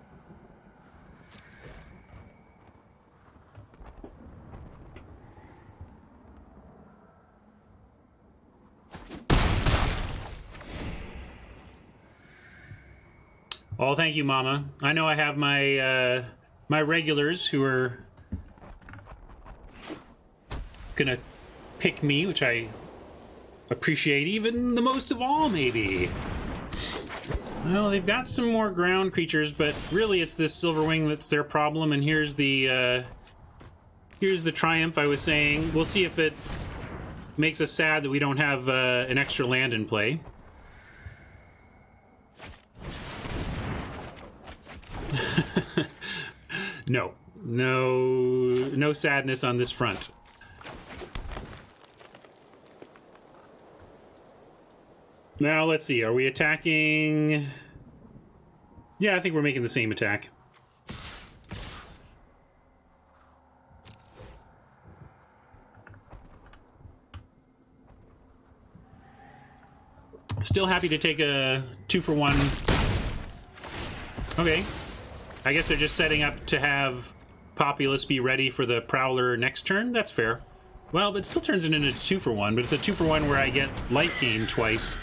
Oh, thank you, Mama. I know I have my... my regulars who are gonna pick me, which I appreciate even the most of all, maybe. Well, they've got some more ground creatures, but really it's this Silverwing that's their problem, and here's the Triumph I was saying. We'll see if it makes us sad that we don't have an extra land in play. No sadness on this front. Now, let's see. Are we attacking? Yeah, I think we're making the same attack. Still happy to take a 2 for 1. Okay. I guess they're just setting up to have Populous be ready for the Prowler next turn. That's fair. Well, it still turns it into a 2-for-1, but it's a 2-for-1 where I get life gain twice.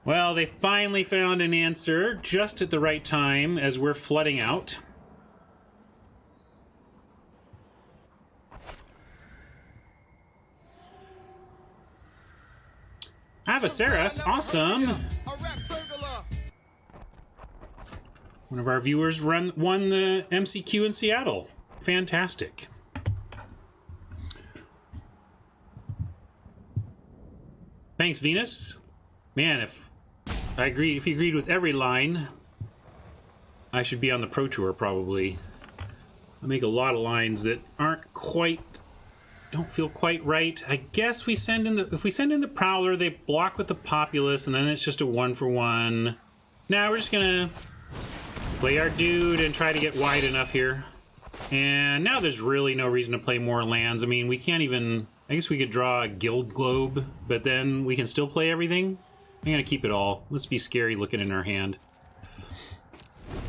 Well, they finally found an answer just at the right time as we're flooding out. Avaceras, awesome! One of our viewers won the MCQ in Seattle. Fantastic. Thanks, Venus. Man, if you agreed with every line, I should be on the Pro Tour probably. I make a lot of lines that don't feel quite right. I guess if we send in the Prowler, they block with the Populace, and then it's just a 1-for-1. Now we're just gonna play our dude and try to get wide enough here. And now there's really no reason to play more lands. I mean, we can't even... I guess we could draw a Guild Globe, but then we can still play everything. I'm gonna keep it all. Let's be scary looking in our hand.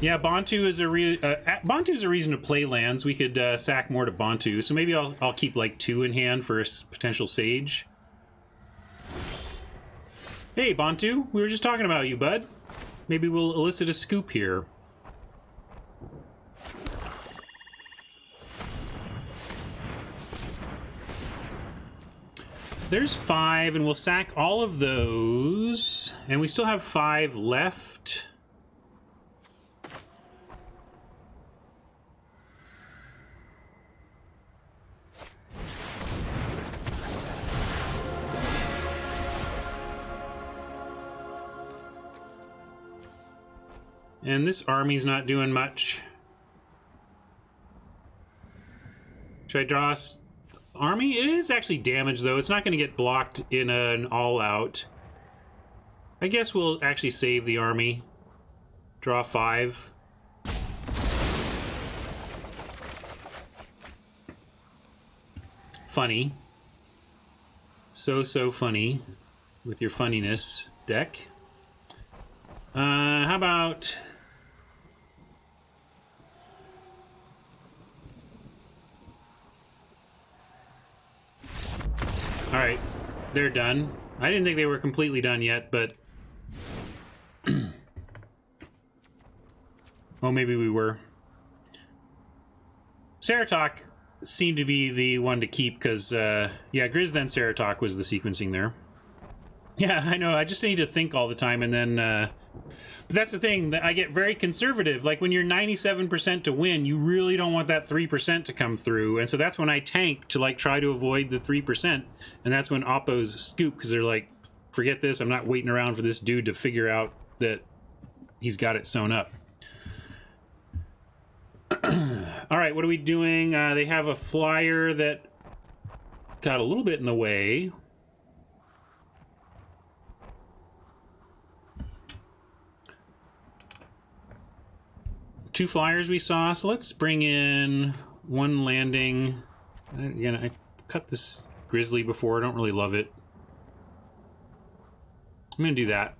Yeah, Bantu is a reason to play lands. We could sack more to Bantu, so maybe I'll keep like 2 in hand for a potential Sage. Hey, Bantu, we were just talking about you, bud. Maybe we'll elicit a scoop here. There's 5, and we'll sack all of those. And we still have 5 left. And this army's not doing much. Should I draw army? It is actually damaged, though. It's not going to get blocked in an all-out. I guess we'll actually save the army. Draw 5. Funny. So funny with your funniness deck. How about... Alright, they're done. I didn't think they were completely done yet, but... oh, maybe we were. Ceratok seemed to be the one to keep, because, yeah, Grizz then Ceratok was the sequencing there. Yeah, I know, I just need to think all the time, and then, but that's the thing, that I get very conservative. Like, when you're 97% to win, you really don't want that 3% to come through, and so that's when I tank to, like, try to avoid the 3%, and that's when Oppos scoop, because they're like, forget this, I'm not waiting around for this dude to figure out that he's got it sewn up. Alright, what are we doing? They have a flyer that got a little bit in the way. Two flyers we saw, so let's bring in one landing. Again, I cut this Grizzly before, I don't really love it. I'm gonna do that.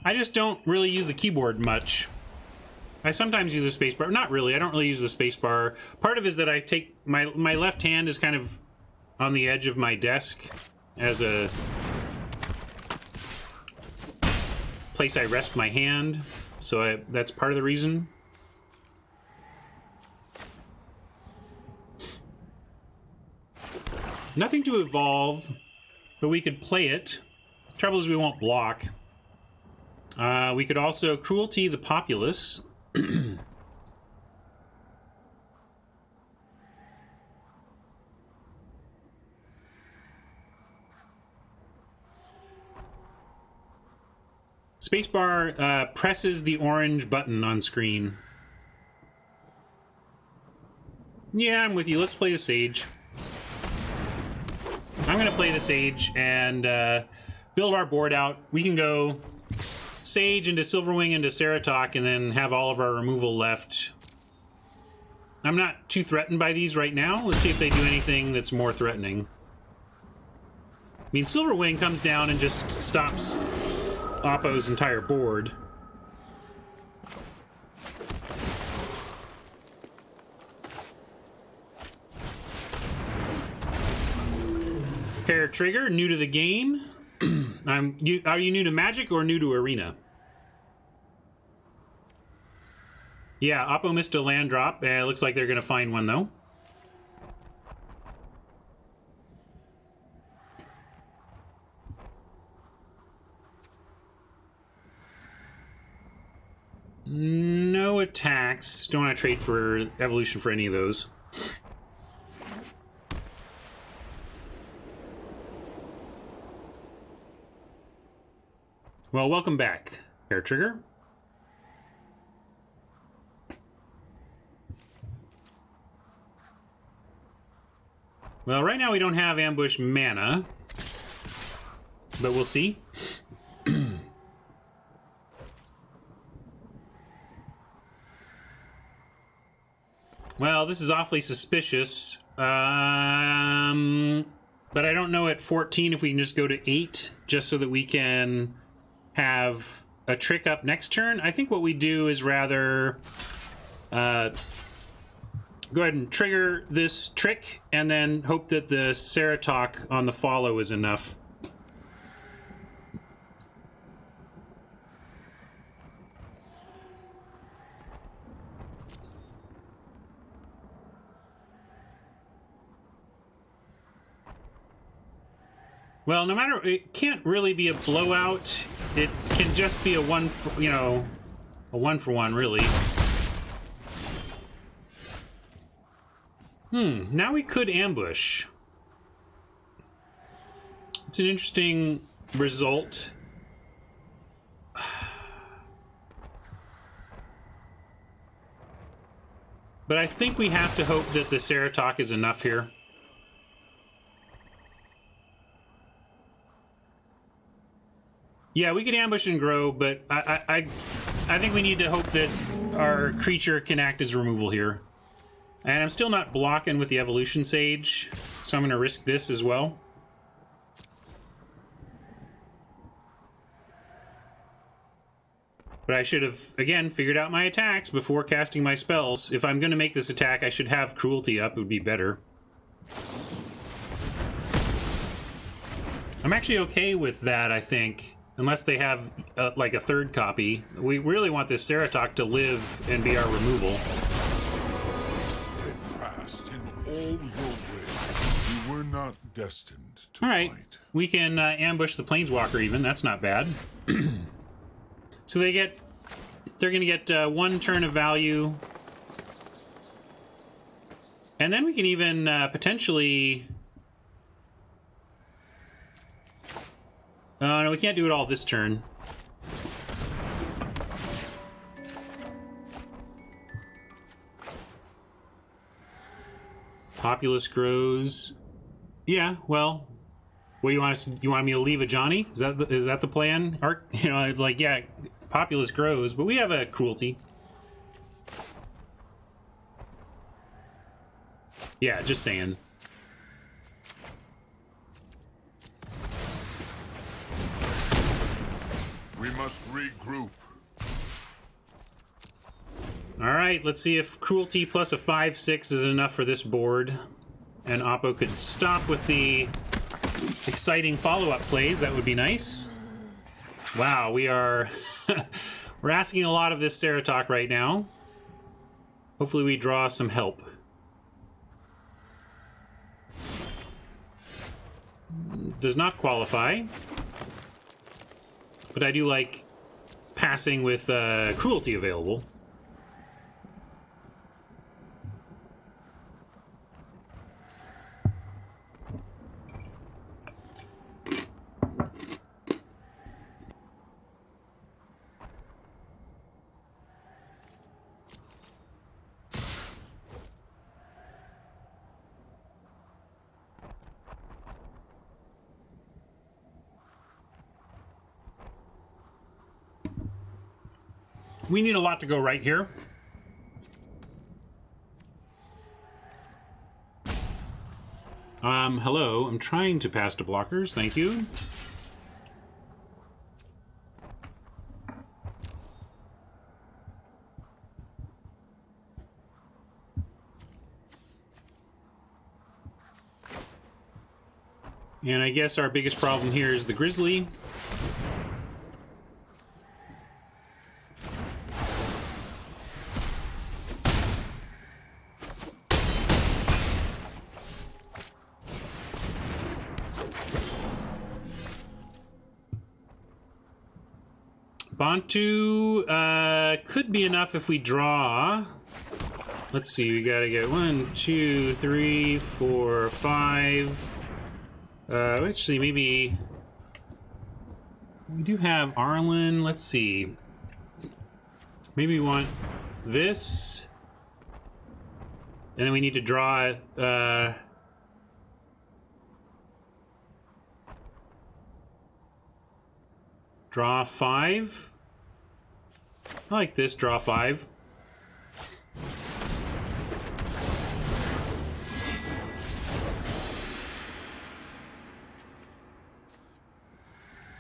I just don't really use the keyboard much. I sometimes use the spacebar. Not really. I don't really use the spacebar. Part of it is that I take my left hand is kind of on the edge of my desk as a place I rest my hand. So that's part of the reason. Nothing to evolve, but we could play it. Trouble is we won't block. We could also cruelty the populace. Spacebar presses the orange button on screen. Yeah, I'm with you. Let's play the Sage. I'm going to play the Sage and build our board out. We can go Sage into Silverwing into Ceratok and then have all of our removal left. I'm not too threatened by these right now. Let's see if they do anything that's more threatening. I mean, Silverwing comes down and just stops Oppo's entire board. Pair Trigger, new to the game. Are you new to Magic or new to Arena? Yeah, Oppo missed a land drop. Looks like they're going to find one, though. No attacks. Don't want to trade for evolution for any of those. Well, welcome back, Hair Trigger. Well, right now we don't have ambush mana, but we'll see. Well, this is awfully suspicious. But I don't know at 14 if we can just go to 8 just so that we can have a trick up next turn. I think what we do is rather go ahead and trigger this trick and then hope that the Ceratok on the follow is enough. Well, no matter, it can't really be a blowout. It can just be a one for, you know, a one for one, really. Now we could ambush. It's an interesting result. But I think we have to hope that the Ceratok is enough here. Yeah, we could ambush and grow, but I think we need to hope that our creature can act as removal here. And I'm still not blocking with the Evolution Sage, so I'm going to risk this as well. But I should have, again, figured out my attacks before casting my spells. If I'm going to make this attack, I should have Cruelty up. It would be better. I'm actually okay with that, I think. Unless they have, like, a third copy. We really want this Ceratok to live and be our removal. Steadfast in all your ways. You were not destined to All right. fight. We can ambush the Planeswalker even. That's not bad. So they're going to get 1 turn of value. And then we can even potentially... no, we can't do it all this turn. Populace grows. Yeah, well, what do you want us? You want me to leave a Johnny? Is that the plan? You know, it's like, yeah, populace grows, but we have a Cruelty. Yeah, just saying. We must regroup. All right, let's see if Cruelty plus a 5/6 is enough for this board. And Oppo could stop with the exciting follow-up plays. That would be nice. Wow, we are... we're asking a lot of this Ceratok right now. Hopefully we draw some help. Does not qualify. But I do like passing with Cruelty available. We need a lot to go right here. Hello. I'm trying to pass to blockers. Thank you. And I guess our biggest problem here is the grizzly. Bantu could be enough if we draw. Let's see, we gotta get 1, 2, 3, 4, 5. Actually, maybe we do have Arlen. Let's see. Maybe we want this, and then we need to draw. Draw 5. I like this. Draw 5.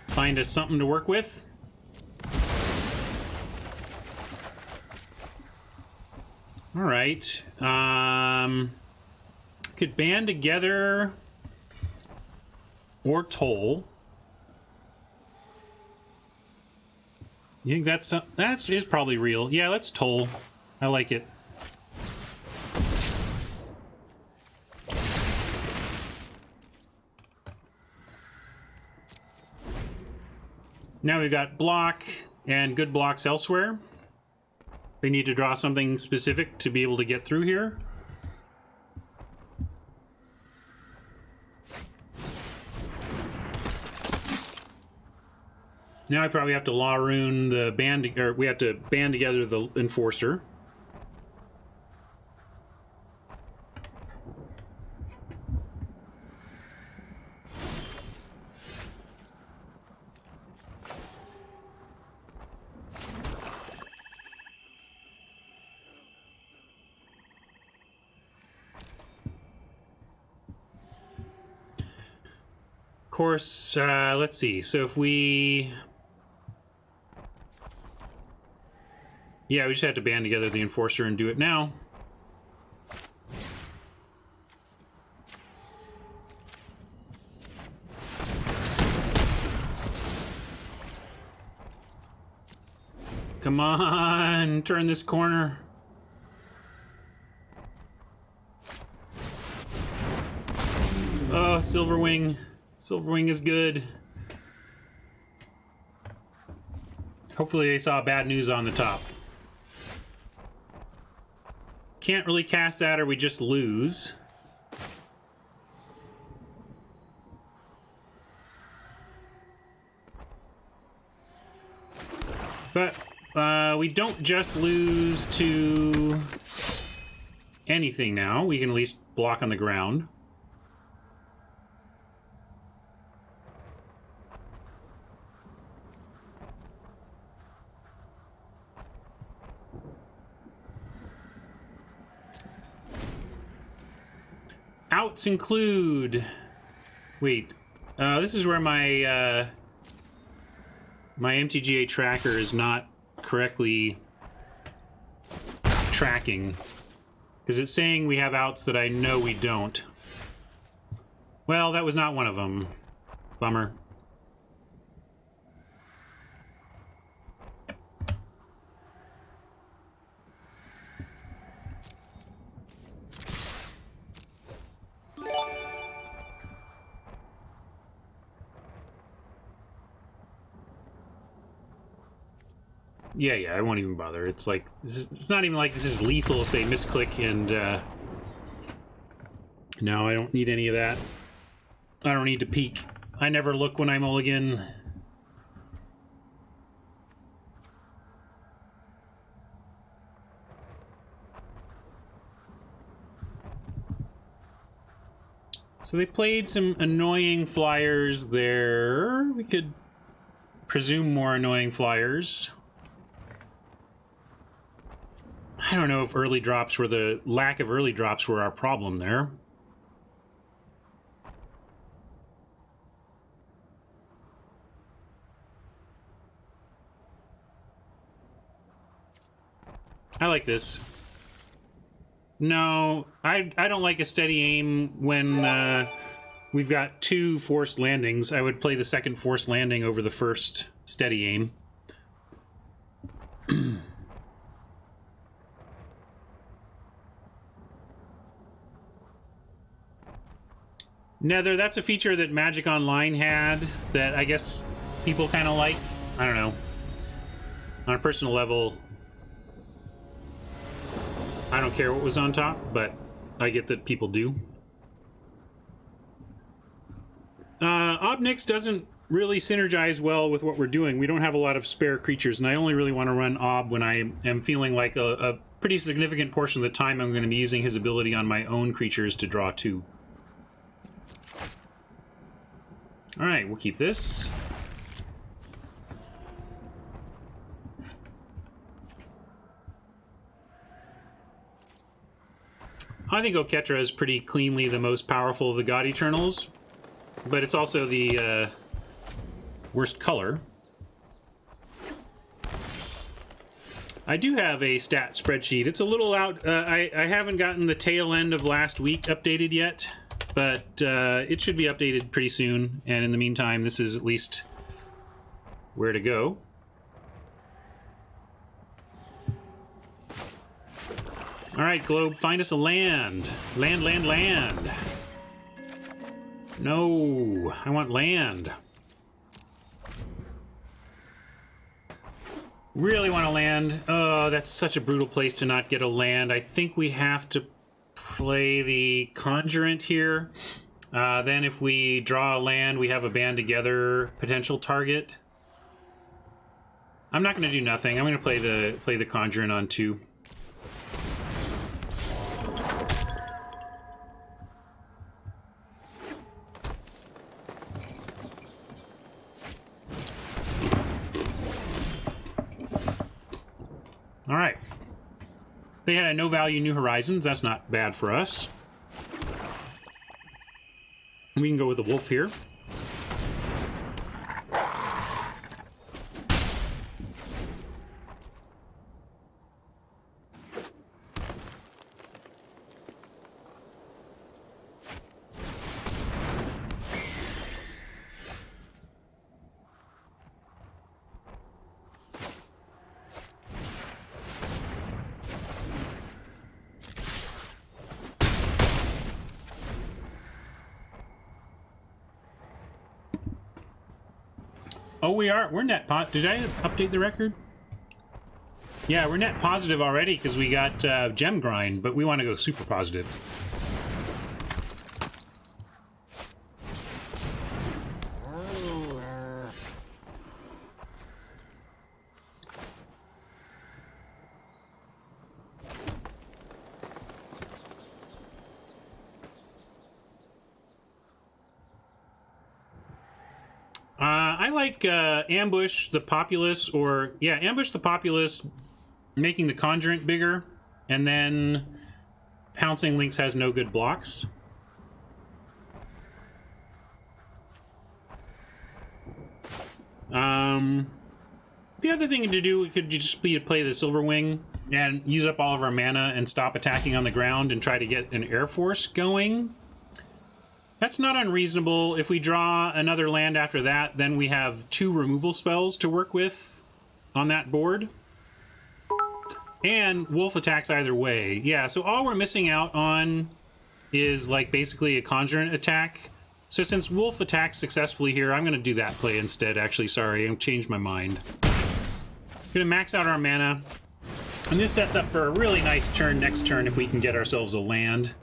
Find us something to work with. All right. Could band together or toll. You think that is probably real? Yeah, let's toll. I like it. Now we've got block and good blocks elsewhere. We need to draw something specific to be able to get through here. Now I probably have to law rune the band, or we have to band together the enforcer. Of course, let's see. So if we... Yeah, we just had to band together the enforcer and do it now. Come on, turn this corner. Oh, Silverwing. Silverwing is good. Hopefully they saw bad news on the top. Can't really cast that or we just lose. But we don't just lose to anything now. We can at least block on the ground. Outs include... Wait. This is where my... my MTGA tracker is not correctly tracking. Because it's saying we have outs that I know we don't. Well, that was not one of them. Bummer. Yeah, I won't even bother. It's like, it's not even like this is lethal if they misclick and, no, I don't need any of that. I don't need to peek. I never look when I mulligan. So they played some annoying flyers there. We could presume more annoying flyers. I don't know if early drops were the lack of early drops were our problem there. I like this. No, I don't like a steady aim when we've got 2 forced landings. I would play the second forced landing over the first steady aim. Nether, that's a feature that Magic Online had that I guess people kind of like. I don't know. On a personal level, I don't care what was on top, but I get that people do. Obnix doesn't really synergize well with what we're doing. We don't have a lot of spare creatures, and I only really want to run Ob when I am feeling like a pretty significant portion of the time I'm going to be using his ability on my own creatures to draw 2. Alright, we'll keep this. I think Oketra is pretty cleanly the most powerful of the God Eternals, but it's also the worst color. I do have a stat spreadsheet. It's a little out. I haven't gotten the tail end of last week updated yet, but it should be updated pretty soon. And in the meantime, this is at least where to go. All right, Globe, find us a land. Land. No, I want land. Really want to land. Oh, that's such a brutal place to not get a land. I think we have to play the Conjurant here. Then if we draw a land, we have a band together potential target. I'm not going to do nothing. I'm going to play the Conjurant on 2. All right. They had a no value New Horizons. That's not bad for us. We can go with the wolf here. Oh, we're net did I update the record? Yeah, we're net positive already because we got gem grind, but we want to go super positive. I like Ambush the Populace, or yeah, Ambush the Populace, making the Conjurant bigger, and then Pouncing Lynx has no good blocks. The other thing to do could just be to play the Silverwing and use up all of our mana and stop attacking on the ground and try to get an Air Force going. That's not unreasonable. If we draw another land after that, then we have 2 removal spells to work with on that board. And Wolf attacks either way. Yeah, so all we're missing out on is like basically a Conjurant attack. So since Wolf attacks successfully here, I'm going to do that play instead, actually. Sorry, I changed my mind. Going to max out our mana. And this sets up for a really nice turn next turn if we can get ourselves a land.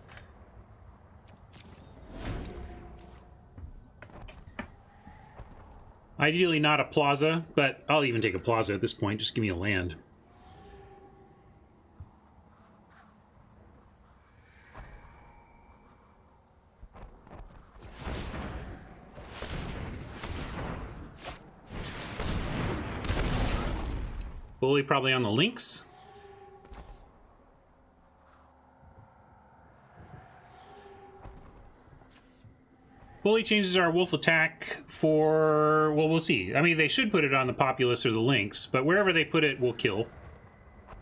Ideally not a Plaza, but I'll even take a Plaza at this point. Just give me a land. Bully probably on the Lynx. Bully changes our wolf attack for, well, we'll see. I mean, they should put it on the populace or the lynx, but wherever they put it, we'll kill.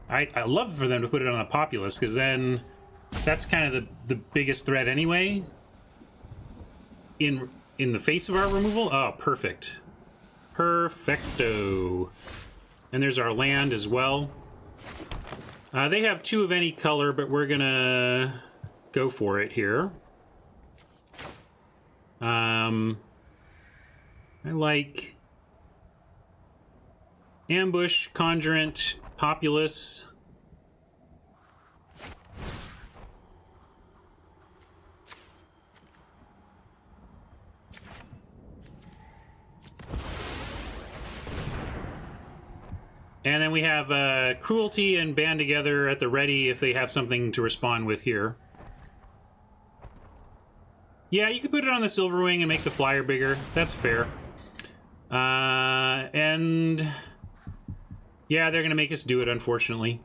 I love for them to put it on the populace, because then that's kind of the biggest threat anyway. In the face of our removal? Oh, perfect. Perfecto. And there's our land as well. They have 2 of any color, but we're gonna go for it here. I like ambush, conjurant, populace. And then we have cruelty and band together at the ready if they have something to respond with here. Yeah, you could put it on the Silverwing and make the flyer bigger. That's fair. And yeah, they're going to make us do it, unfortunately.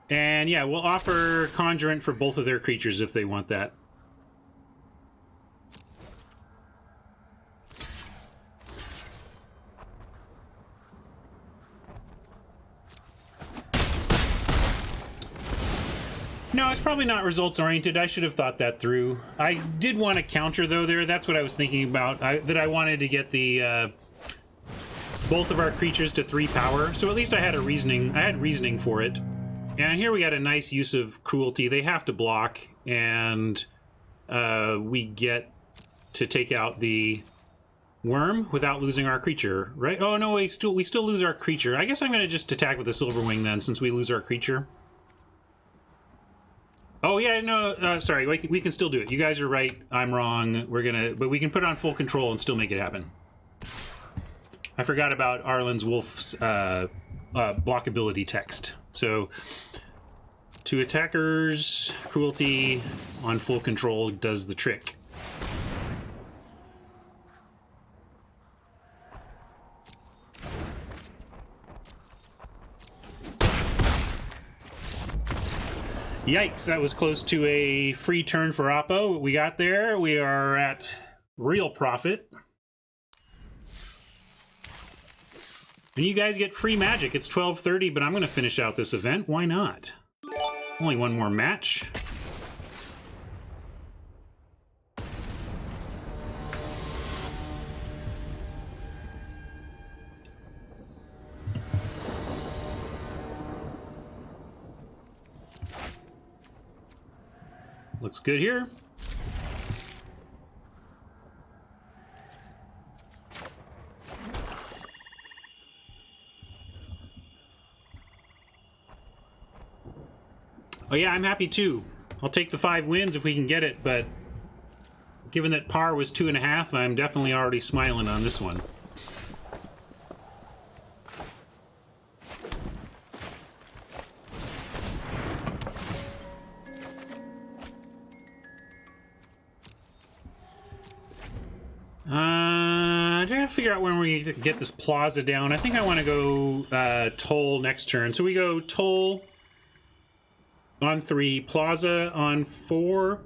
And yeah, we'll offer Conjurant for both of their creatures if they want that. No, it's probably not results oriented. I should have thought that through. I did want to counter though there. That's what I was thinking about. That I wanted to get the both of our creatures to 3 power. So at least I had a reasoning. I had reasoning for it. And here we got a nice use of cruelty. They have to block, and we get to take out the worm without losing our creature, right? Oh no, we still lose our creature. I guess I'm gonna just attack with the Silverwing then, since we lose our creature. Oh yeah, no, sorry, we can still do it. You guys are right, I'm wrong. But we can put it on full control and still make it happen. I forgot about Arlen's Wolf's blockability text. So, to attackers, cruelty on full control does the trick. Yikes, that was close to a free turn for Oppo. We got there. We are at real profit. And you guys get free magic. It's 12:30, but I'm going to finish out this event. Why not? Only one more match. Looks good here. Oh yeah, I'm happy too. I'll take the 5 wins if we can get it, but given that par was 2.5, I'm definitely already smiling on this one. I gotta figure out when we get this plaza down. I think I want to go toll next turn. So we go toll on 3, plaza on 4,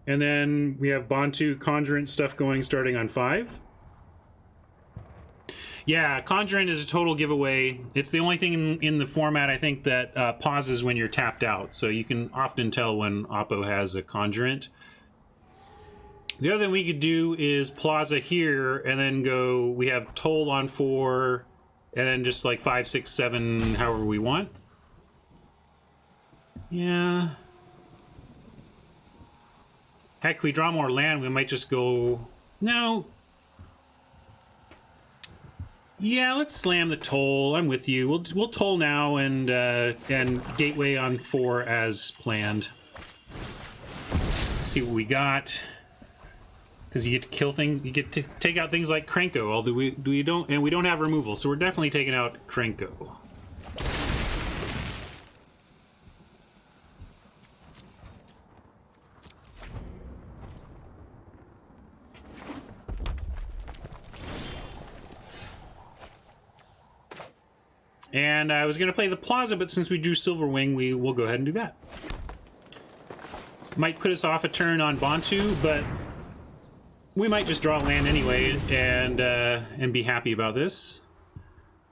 and then we have Bantu Conjurant stuff going starting on 5. Yeah, Conjurant is a total giveaway. It's the only thing in the format, I think, that pauses when you're tapped out. So you can often tell when Oppo has a Conjurant. The other thing we could do is plaza here and then go, we have toll on 4 and then just like 5, 6, 7, however we want. Yeah. Heck, if we draw more land, we might just go... No. Yeah, let's slam the toll. I'm with you. We'll toll now and gateway on 4 as planned. See what we got. Because you get to kill things, you get to take out things like Krenko, although we don't, and we don't have removal, so we're definitely taking out Krenko. And I was going to play the Plaza, but since we drew Silverwing, we will go ahead and do that. Might put us off a turn on Bo3, but we might just draw land anyway and be happy about this.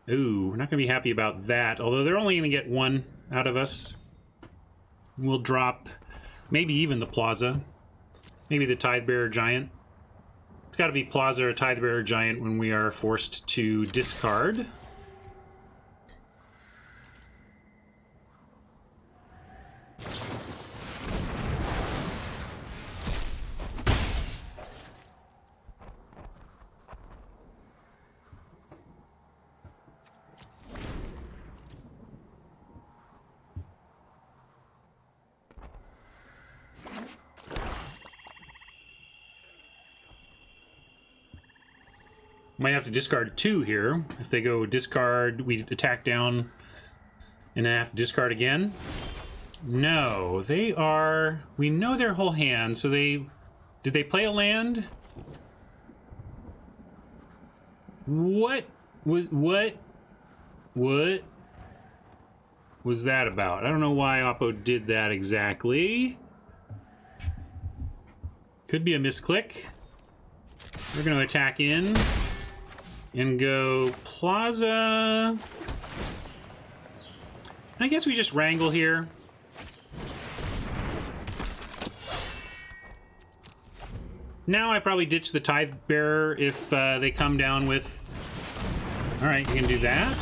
Ooh, we're not going to be happy about that, although they're only going to get one out of us. We'll drop maybe even the Plaza. Maybe the Tidebearer Giant. It's got to be Plaza or Tidebearer Giant when we are forced to discard. Might have to discard 2 here. If they go discard, we attack down and then have to discard again. No, they are... We know their whole hand, so they... Did they play a land? What was that about? I don't know why Oppo did that exactly. Could be a misclick. We're going to attack in. And go Plaza. I guess we just wrangle here. Now I probably ditch the Tidebearer if they come down with... Alright, you can do that.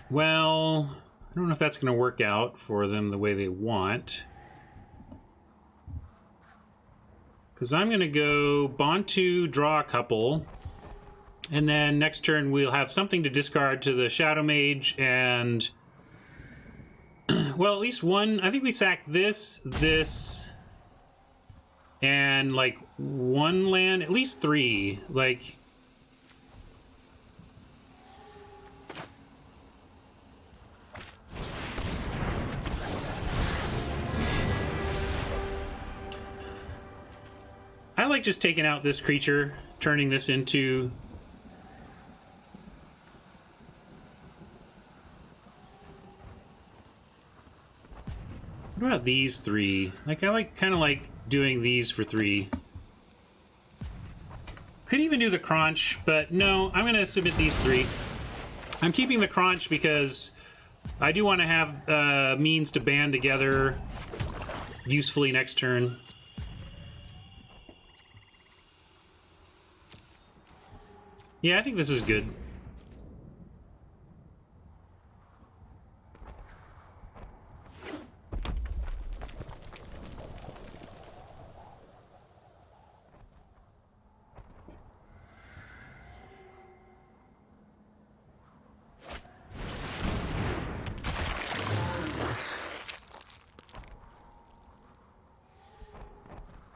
Well... I don't know if that's going to work out for them the way they want. Because I'm going to go Bo3, draw a couple. And then next turn we'll have something to discard to the Shadow Mage and... well, at least one... I think we sack this, and like one land. At least 3. Like... I like just taking out this creature, turning this into... What about these 3? Like, I kind of like doing these for 3. Could even do the Crunch, but no, I'm going to submit these 3. I'm keeping the Crunch because I do want to have means to band together usefully next turn. Yeah, I think this is good.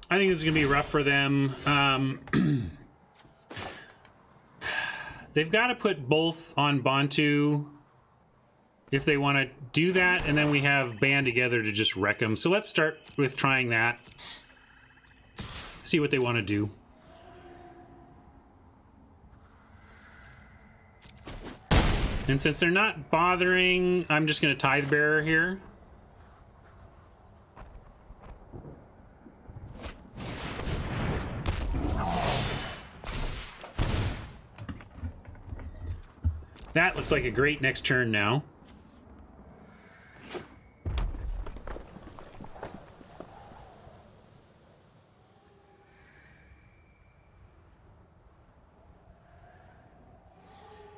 I think this is going to be rough for them. They've got to put both on Bo3 if they want to do that, and then we have band together to just wreck them. So let's start with trying that. See what they want to do. And since they're not bothering, I'm just going to Tidebearer here. That looks like a great next turn now.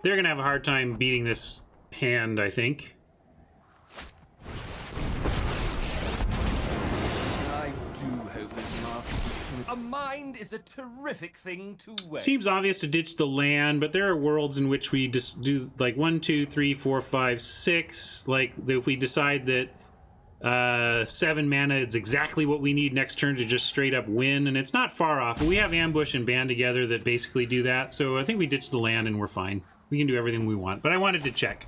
They're going to have a hard time beating this hand, I think. I do hope this lasts. A mind is a terrific thing to waste. Seems obvious to ditch the land, but there are worlds in which we just do like 1, 2, 3, 4, 5, 6. Like if we decide that 7 mana is exactly what we need next turn to just straight up win, and it's not far off. We have ambush and band together that basically do that, so I think we ditch the land and we're fine. We can do everything we want, but I wanted to check.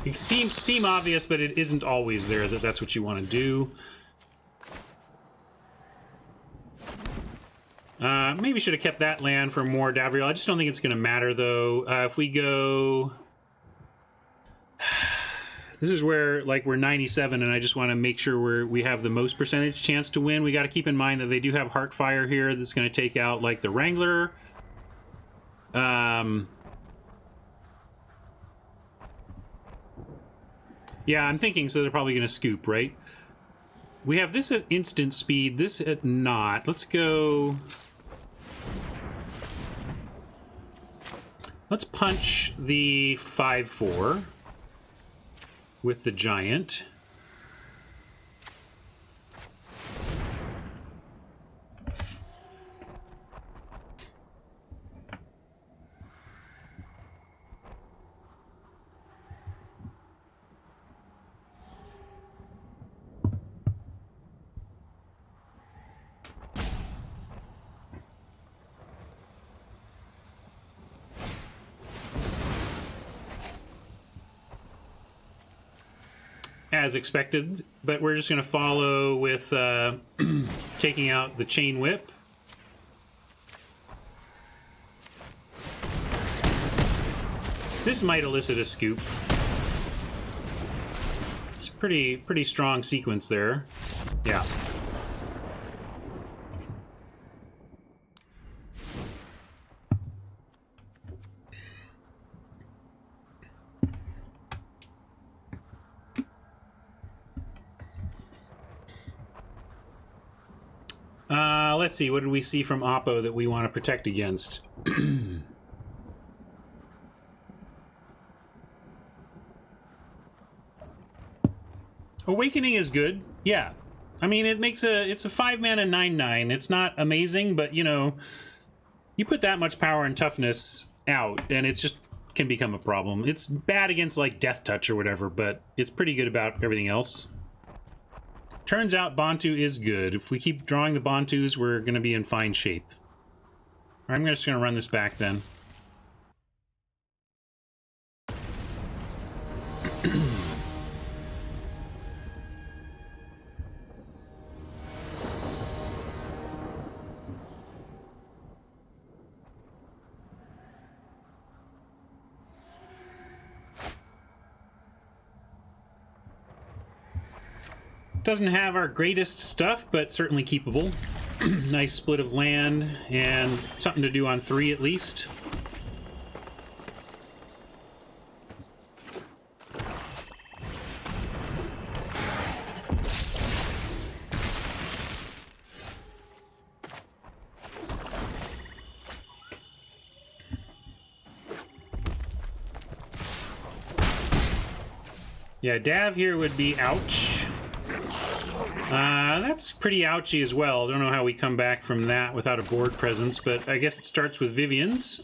It seem obvious, but it isn't always there that that's what you want to do. Maybe should have kept that land for more Davriel. I just don't think it's going to matter, though. If we go... This is where, like, we're 97, and I just want to make sure we have the most percentage chance to win. We got to keep in mind that they do have Heartfire here that's going to take out, like, the Wrangler. Yeah, I'm thinking so they're probably going to scoop, right? We have this at instant speed, this at not. Let's go... Let's punch the 5/4 with the giant. As expected, but we're just going to follow with taking out the chain whip. This might elicit a scoop. It's a pretty strong sequence there. Yeah. Let's see, what did we see from Oppo that we want to protect against? Awakening is good, yeah. I mean, it's a 5-mana 9/9. It's not amazing, but, you know, you put that much power and toughness out, and it's just can become a problem. It's bad against, like, Death Touch or whatever, but it's pretty good about everything else. Turns out Bantu is good. If we keep drawing the Bantus, we're going to be in fine shape. I'm just going to run this back then. Doesn't have our greatest stuff, but certainly keepable. Nice split of land, and something to do on 3 at least. Yeah, Dav here would be ouch. That's pretty ouchy as well. Don't know how we come back from that without a board presence, but I guess it starts with Vivian's.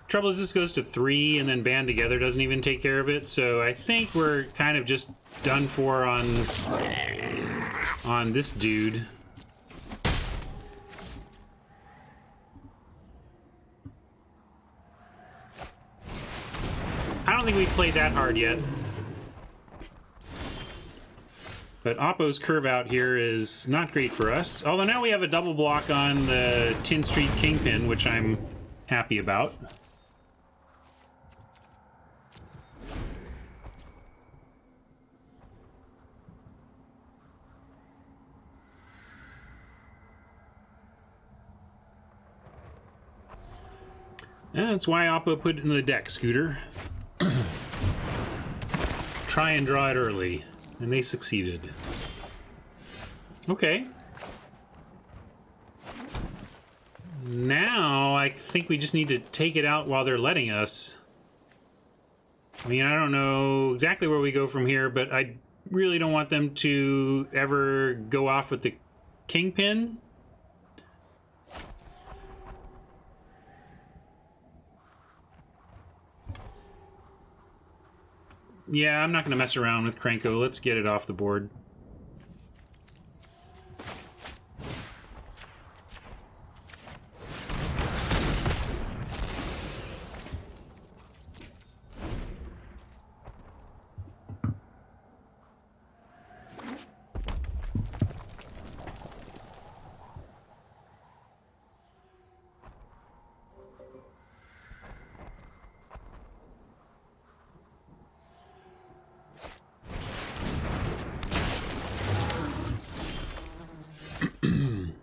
Trouble is this goes to 3 and then Band Together doesn't even take care of it, so I think we're kind of just done for on this dude. I don't think we've played that hard yet. But Oppo's curve out here is not great for us. Although now we have a double block on the Tin Street Kingpin, which I'm happy about. And that's why Oppo put it in the deck, Scooter. Try and draw it early. And they succeeded. Okay. Now, I think we just need to take it out while they're letting us. I mean, I don't know exactly where we go from here, but I really don't want them to ever go off with the Kingpin. Yeah, I'm not going to mess around with Krenko. Let's get it off the board.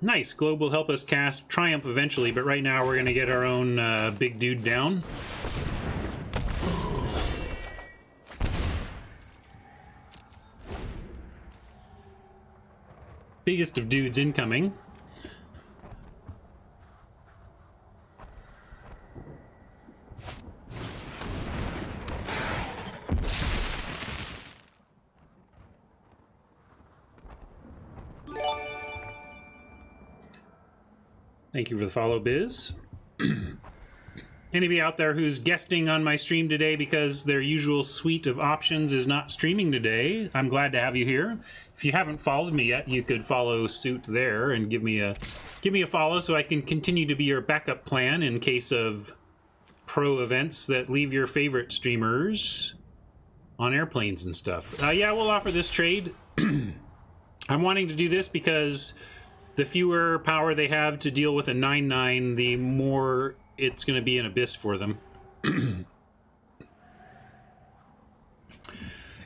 Nice. Globe will help us cast Triumph eventually, but right now we're going to get our own big dude down. Biggest of dudes incoming. Thank you for the follow, Biz. Anybody out there who's guesting on my stream today because their usual suite of options is not streaming today, I'm glad to have you here. If you haven't followed me yet, you could follow suit there and give me a follow so I can continue to be your backup plan in case of pro events that leave your favorite streamers on airplanes and stuff. Yeah, we'll offer this trade. I'm wanting to do this because the fewer power they have to deal with a 9/9, the more it's going to be an abyss for them.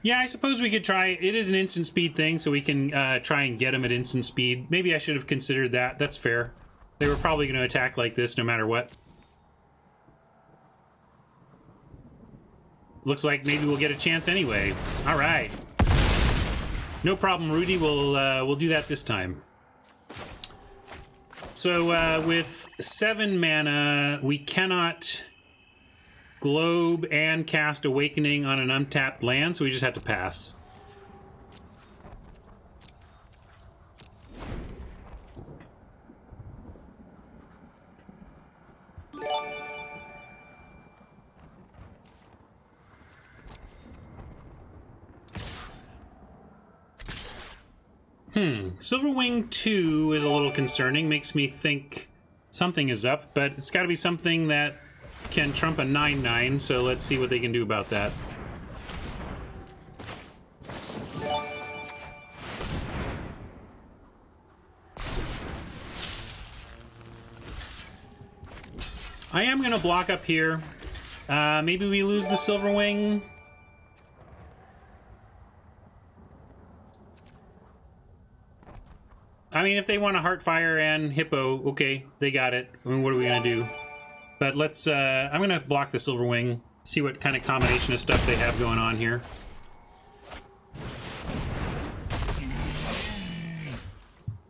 Yeah, I suppose we could try. It is an instant speed thing, so we can try and get them at instant speed. Maybe I should have considered that. That's fair. They were probably going to attack like this no matter what. Looks like maybe we'll get a chance anyway. All right. No problem, Rudy. We'll do that this time. So with 7 mana, we cannot globe and cast Awakening on an untapped land, so we just have to pass. Silverwing 2 is a little concerning. Makes me think something is up, but it's got to be something that can trump a 9/9, so let's see what they can do about that. I am going to block up here. Maybe we lose the Silverwing. I mean, if they want a Heartfire and Hippo, okay, they got it. I mean, what are we going to do? But let's, I'm going to block the Silverwing, see what kind of combination of stuff they have going on here.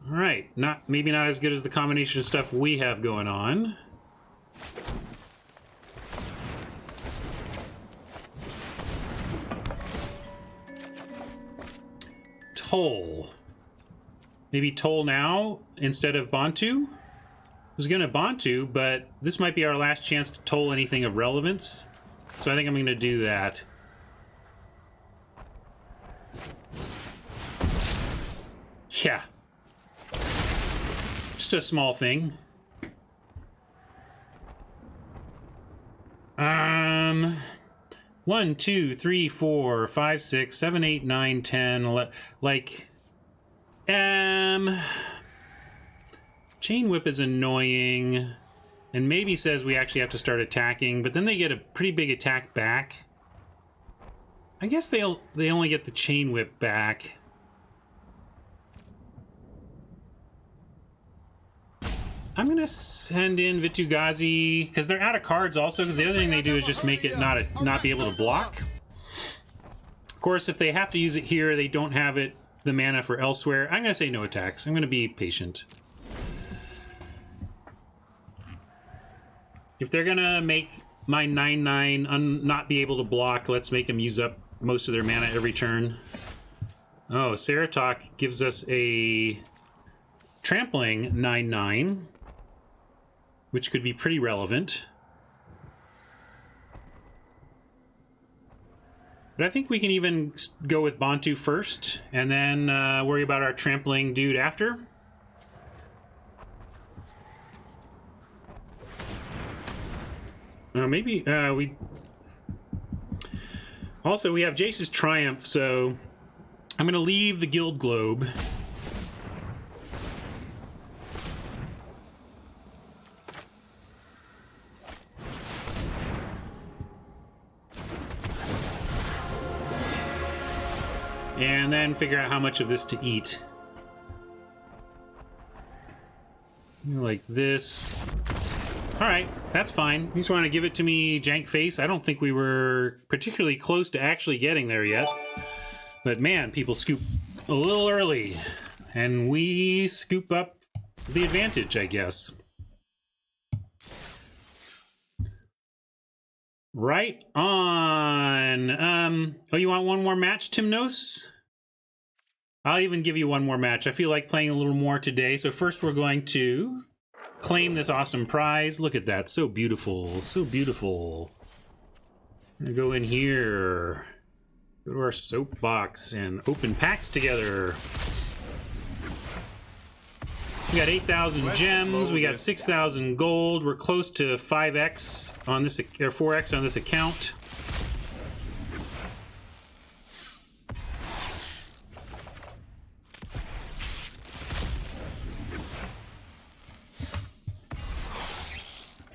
All right, maybe not as good as the combination of stuff we have going on. Toll. Maybe Toll now instead of Bantu? I was going to Bantu, but this might be our last chance to Toll anything of relevance. So I think I'm going to do that. Yeah. Just a small thing. 1, 2, 3, 4, 5, 6, 7, 8, 9, 10, 11, like... Chain Whip is annoying, and maybe says we actually have to start attacking, but then they get a pretty big attack back. I guess they only get the Chain Whip back. I'm gonna send in Vitu-Ghazi because they're out of cards also, because the other thing they do is just make it not be able to block. Of course, if they have to use it here, they don't have the mana for elsewhere. I'm gonna say no attacks. I'm gonna be patient. If they're gonna make my 9/9 not be able to block, let's make them use up most of their mana every turn. Oh, Seratok gives us a trampling 9/9, which could be pretty relevant. But I think we can even go with Bantu first, and then worry about our trampling dude after. Maybe we... Also, we have Jace's Triumph, so I'm going to leave the Guild Globe. And then figure out how much of this to eat. Like this. All right, that's fine. You just want to give it to me, jank face. I don't think we were particularly close to actually getting there yet. But man, people scoop a little early. And we scoop up the advantage, I guess. Right on. Oh, you want one more match, Timnos? I'll even give you one more match. I feel like playing a little more today. So first we're going to claim this awesome prize. Look at that. So beautiful. So beautiful. I'm gonna go in here. Go to our soapbox and open packs together. We got 8,000 gems. We got 6,000 gold. We're close to 5x on this, or 4x on this account.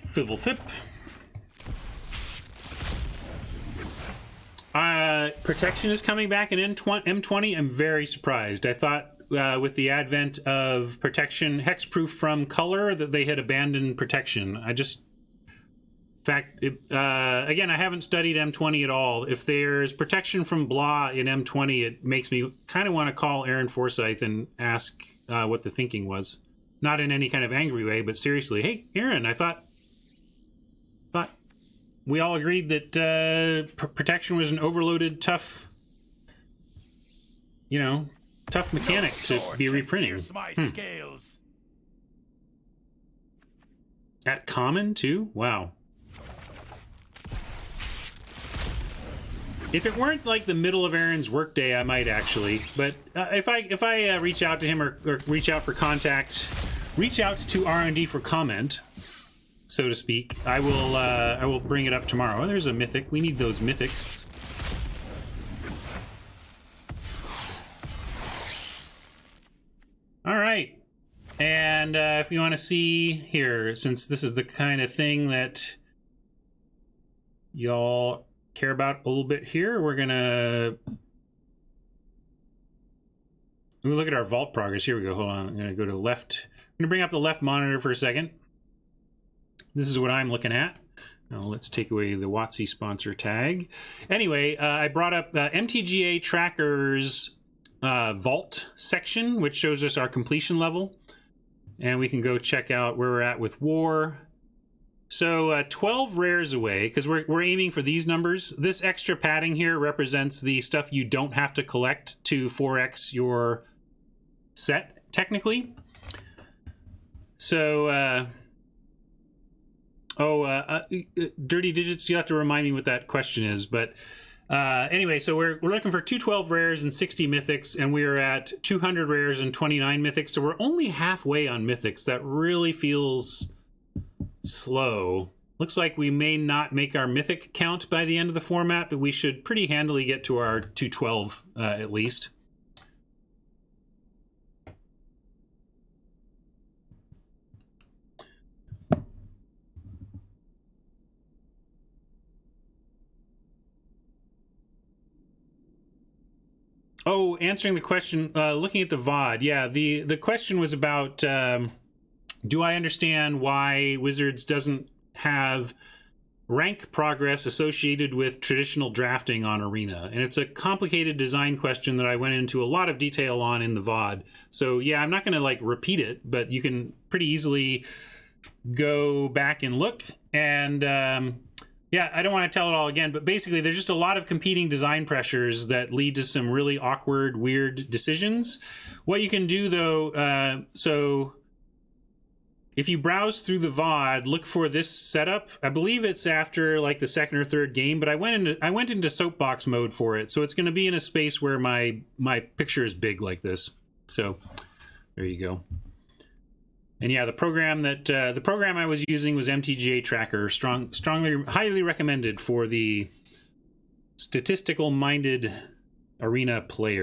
Fibble Fip. Protection is coming back in M20. I'm very surprised. I thought with the advent of protection, hexproof from color, that they had abandoned protection. I just... In fact, again, I haven't studied M20 at all. If there's protection from blah in M20, it makes me kind of want to call Aaron Forsyth and ask what the thinking was. Not in any kind of angry way, but seriously. Hey, Aaron, I thought we all agreed that protection was an overloaded, tough, tough mechanic to be reprinting. At common, too? Wow. If it weren't like the middle of Aaron's workday, I might actually. But if I reach out to him or reach out for contact, reach out to R&D for comment, so to speak, I will bring it up tomorrow. Oh, there's a mythic. We need those mythics. All right. And if you want to see here, since this is the kind of thing that y'all care about a little bit here, we're gonna look at our vault progress. Here we go. Hold on. I'm gonna go to the left. I'm gonna bring up the left monitor for a second. This is what I'm looking at. Now let's take away the WotC sponsor tag. Anyway, I brought up MTGA Tracker's vault section, which shows us our completion level, and we can go check out where we're at with war. So 12 rares away, because we're aiming for these numbers. This extra padding here represents the stuff you don't have to collect to 4x your set, technically. So, Dirty Digits, you'll have to remind me what that question is. But anyway, so we're looking for 212 rares and 60 mythics, and we are at 200 rares and 29 mythics. So we're only halfway on mythics. That really feels slow. Looks like we may not make our mythic count by the end of the format, but we should pretty handily get to our 212 at least. Oh, answering the question, looking at the VOD. Yeah, the question was about, do I understand why Wizards doesn't have rank progress associated with traditional drafting on Arena? And it's a complicated design question that I went into a lot of detail on in the VOD. So yeah, I'm not going to repeat it, but you can pretty easily go back and look. And yeah, I don't want to tell it all again, but basically there's just a lot of competing design pressures that lead to some really awkward, weird decisions. What you can do though, so if you browse through the VOD, look for this setup. I believe it's after the second or third game, but I went into soapbox mode for it, so it's going to be in a space where my picture is big like this. So there you go. And yeah, the program I was using was MTGA Tracker. Strongly, highly recommended for the statistical-minded Arena player.